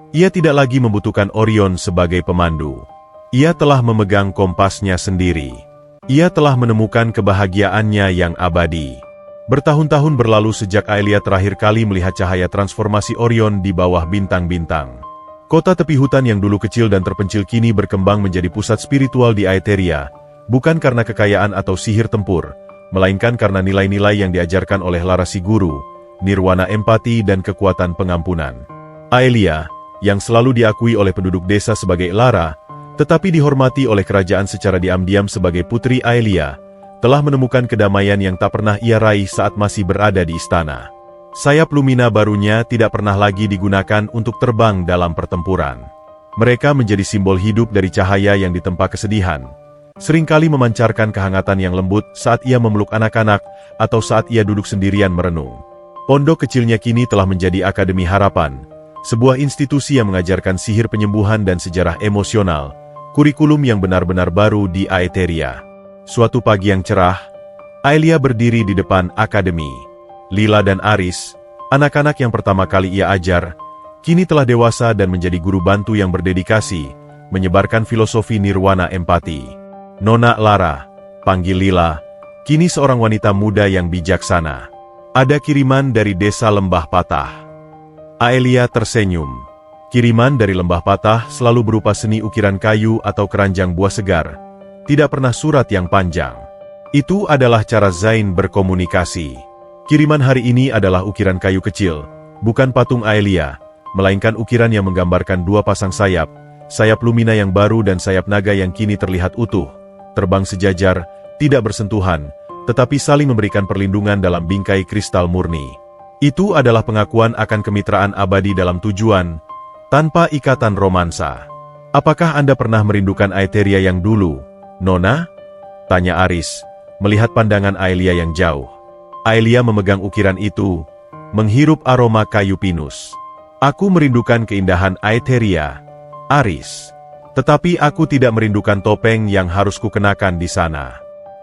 ia tidak lagi membutuhkan Orion sebagai pemandu. Ia telah memegang kompasnya sendiri. Ia telah menemukan kebahagiaannya yang abadi. Bertahun-tahun berlalu sejak Aelia terakhir kali melihat cahaya transformasi Orion di bawah bintang-bintang. Kota tepi hutan yang dulu kecil dan terpencil kini berkembang menjadi pusat spiritual di Aetheria, bukan karena kekayaan atau sihir tempur, melainkan karena nilai-nilai yang diajarkan oleh Lara si guru, nirwana empati dan kekuatan pengampunan. Aelia, yang selalu diakui oleh penduduk desa sebagai Lara, tetapi dihormati oleh kerajaan secara diam-diam sebagai Putri Aelia, telah menemukan kedamaian yang tak pernah ia raih saat masih berada di istana. Sayap Lumina barunya tidak pernah lagi digunakan untuk terbang dalam pertempuran. Mereka menjadi simbol hidup dari cahaya yang ditempa kesedihan, seringkali memancarkan kehangatan yang lembut saat ia memeluk anak-anak atau saat ia duduk sendirian merenung. Pondok kecilnya kini telah menjadi Akademi Harapan, sebuah institusi yang mengajarkan sihir penyembuhan dan sejarah emosional, kurikulum yang benar-benar baru di Aetheria. Suatu pagi yang cerah, Aelia berdiri di depan akademi. Lila dan Aris, anak-anak yang pertama kali ia ajar, kini telah dewasa dan menjadi guru bantu yang berdedikasi, menyebarkan filosofi nirwana empati. Nona Lara, panggil Lila, kini seorang wanita muda yang bijaksana. Ada kiriman dari desa Lembah Patah. Aelia tersenyum. Kiriman dari Lembah Patah selalu berupa seni ukiran kayu atau keranjang buah segar, tidak pernah surat yang panjang. Itu adalah cara Zain berkomunikasi. Kiriman hari ini adalah ukiran kayu kecil, bukan patung Aelia, melainkan ukiran yang menggambarkan dua pasang sayap, sayap Lumina yang baru dan sayap naga yang kini terlihat utuh, terbang sejajar, tidak bersentuhan, tetapi saling memberikan perlindungan dalam bingkai kristal murni. Itu adalah pengakuan akan kemitraan abadi dalam tujuan, tanpa ikatan romansa. Apakah Anda pernah merindukan Aetheria yang dulu, Nona? Tanya Aris, melihat pandangan Aelia yang jauh. Aelia memegang ukiran itu, menghirup aroma kayu pinus. Aku merindukan keindahan Aetheria, Aris. Tetapi aku tidak merindukan topeng yang harus kukenakan di sana.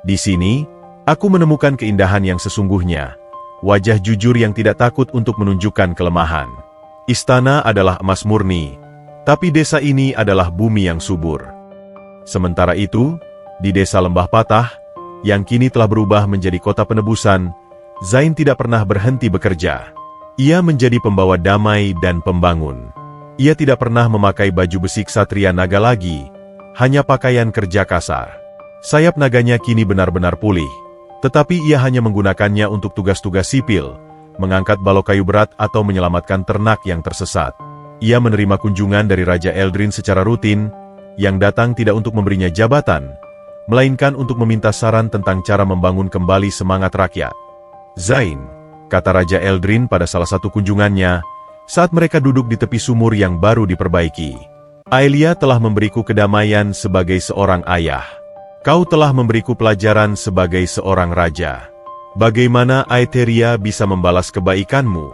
Di sini, aku menemukan keindahan yang sesungguhnya, wajah jujur yang tidak takut untuk menunjukkan kelemahan. Istana adalah emas murni, tapi desa ini adalah bumi yang subur. Sementara itu, di desa Lembah Patah, yang kini telah berubah menjadi kota penebusan, Zain tidak pernah berhenti bekerja. Ia menjadi pembawa damai dan pembangun. Ia tidak pernah memakai baju besi ksatria naga lagi, hanya pakaian kerja kasar. Sayap naganya kini benar-benar pulih, tetapi ia hanya menggunakannya untuk tugas-tugas sipil, mengangkat balok kayu berat atau menyelamatkan ternak yang tersesat. Ia menerima kunjungan dari Raja Eldrin secara rutin, yang datang tidak untuk memberinya jabatan, melainkan untuk meminta saran tentang cara membangun kembali semangat rakyat. Zain, kata Raja Eldrin pada salah satu kunjungannya, saat mereka duduk di tepi sumur yang baru diperbaiki. Aelia telah memberiku kedamaian sebagai seorang ayah. Kau telah memberiku pelajaran sebagai seorang raja. Bagaimana Aetheria bisa membalas kebaikanmu?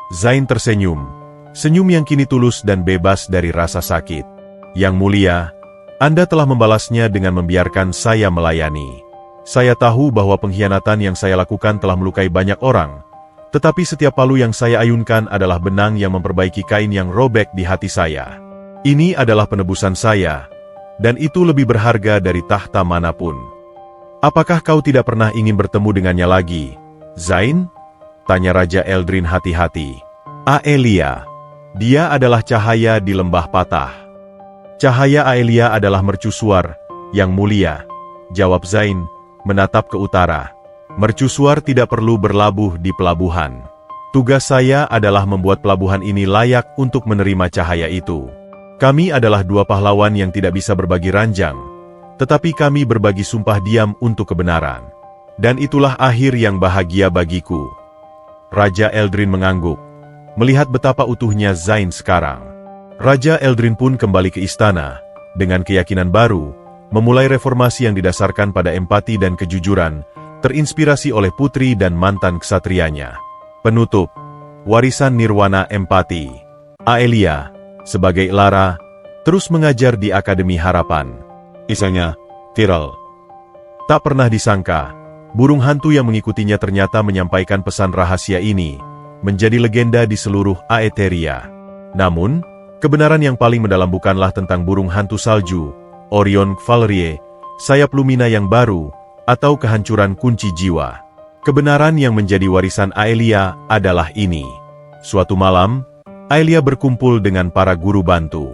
Zain tersenyum, senyum yang kini tulus dan bebas dari rasa sakit. Yang mulia, Anda telah membalasnya dengan membiarkan saya melayani. Saya tahu bahwa pengkhianatan yang saya lakukan telah melukai banyak orang, tetapi setiap palu yang saya ayunkan adalah benang yang memperbaiki kain yang robek di hati saya. Ini adalah penebusan saya, dan itu lebih berharga dari tahta manapun. Apakah kau tidak pernah ingin bertemu dengannya lagi, Zain? Tanya Raja Eldrin hati-hati. Aelia. Dia adalah cahaya di Lembah Patah. Cahaya Aelia adalah mercusuar, yang mulia, jawab Zain, menatap ke utara. Mercusuar tidak perlu berlabuh di pelabuhan. Tugas saya adalah membuat pelabuhan ini layak untuk menerima cahaya itu. Kami adalah dua pahlawan yang tidak bisa berbagi ranjang, tetapi kami berbagi sumpah diam untuk kebenaran. Dan itulah akhir yang bahagia bagiku. Raja Eldrin mengangguk, melihat betapa utuhnya Zain sekarang. Raja Eldrin pun kembali ke istana, dengan keyakinan baru, memulai reformasi yang didasarkan pada empati dan kejujuran, terinspirasi oleh putri dan mantan ksatrianya. Penutup, warisan nirwana empati. Aelia, sebagai Lara, terus mengajar di Akademi Harapan. Isanya, viral. Tak pernah disangka, burung hantu yang mengikutinya ternyata menyampaikan pesan rahasia ini, menjadi legenda di seluruh Aetheria. Namun, kebenaran yang paling mendalam bukanlah tentang burung hantu salju, Orion Valkyrie, sayap Lumina yang baru, atau kehancuran kunci jiwa. Kebenaran yang menjadi warisan Aelia adalah ini. Suatu malam, Aelia berkumpul dengan para guru bantu.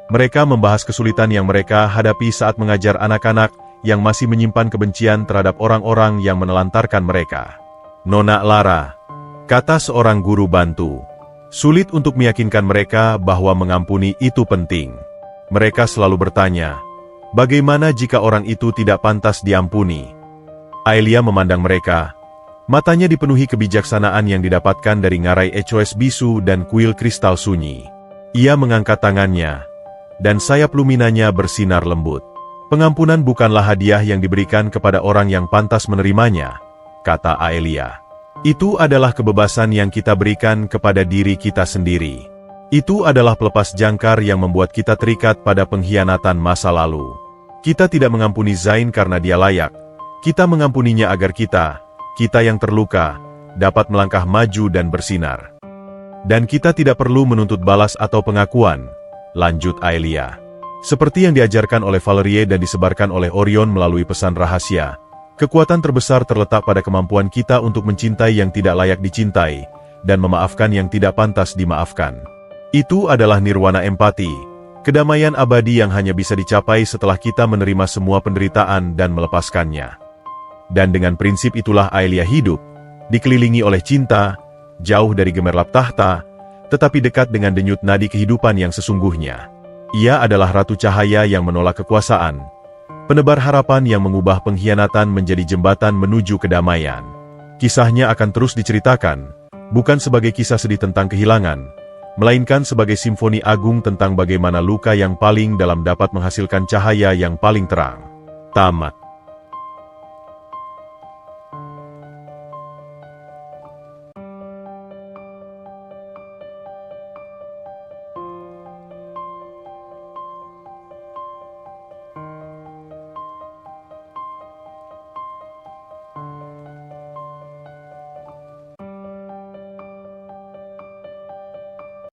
Mereka membahas kesulitan yang mereka hadapi saat mengajar anak-anak yang masih menyimpan kebencian terhadap orang-orang yang menelantarkan mereka. Nona Lara, kata seorang guru bantu, sulit untuk meyakinkan mereka bahwa mengampuni itu penting. Mereka selalu bertanya, bagaimana jika orang itu tidak pantas diampuni? Aelia memandang mereka, matanya dipenuhi kebijaksanaan yang didapatkan dari ngarai HOS bisu dan kuil kristal sunyi. Ia mengangkat tangannya, dan sayap luminanya bersinar lembut. Pengampunan bukanlah hadiah yang diberikan kepada orang yang pantas menerimanya, kata Aelia. Itu adalah kebebasan yang kita berikan kepada diri kita sendiri. Itu adalah pelepas jangkar yang membuat kita terikat pada pengkhianatan masa lalu. Kita tidak mengampuni Zain karena dia layak, Kita mengampuninya agar kita yang terluka, dapat melangkah maju dan bersinar. Dan kita tidak perlu menuntut balas atau pengakuan, lanjut Aelia. Seperti yang diajarkan oleh Valerie dan disebarkan oleh Orion melalui pesan rahasia, kekuatan terbesar terletak pada kemampuan kita untuk mencintai yang tidak layak dicintai, dan memaafkan yang tidak pantas dimaafkan. Itu adalah nirwana empati, kedamaian abadi yang hanya bisa dicapai setelah kita menerima semua penderitaan dan melepaskannya. Dan dengan prinsip itulah Aelia hidup, dikelilingi oleh cinta, jauh dari gemerlap tahta, tetapi dekat dengan denyut nadi kehidupan yang sesungguhnya. Ia adalah ratu cahaya yang menolak kekuasaan, penebar harapan yang mengubah pengkhianatan menjadi jembatan menuju kedamaian. Kisahnya akan terus diceritakan, bukan sebagai kisah sedih tentang kehilangan, melainkan sebagai simfoni agung tentang bagaimana luka yang paling dalam dapat menghasilkan cahaya yang paling terang. Tamat.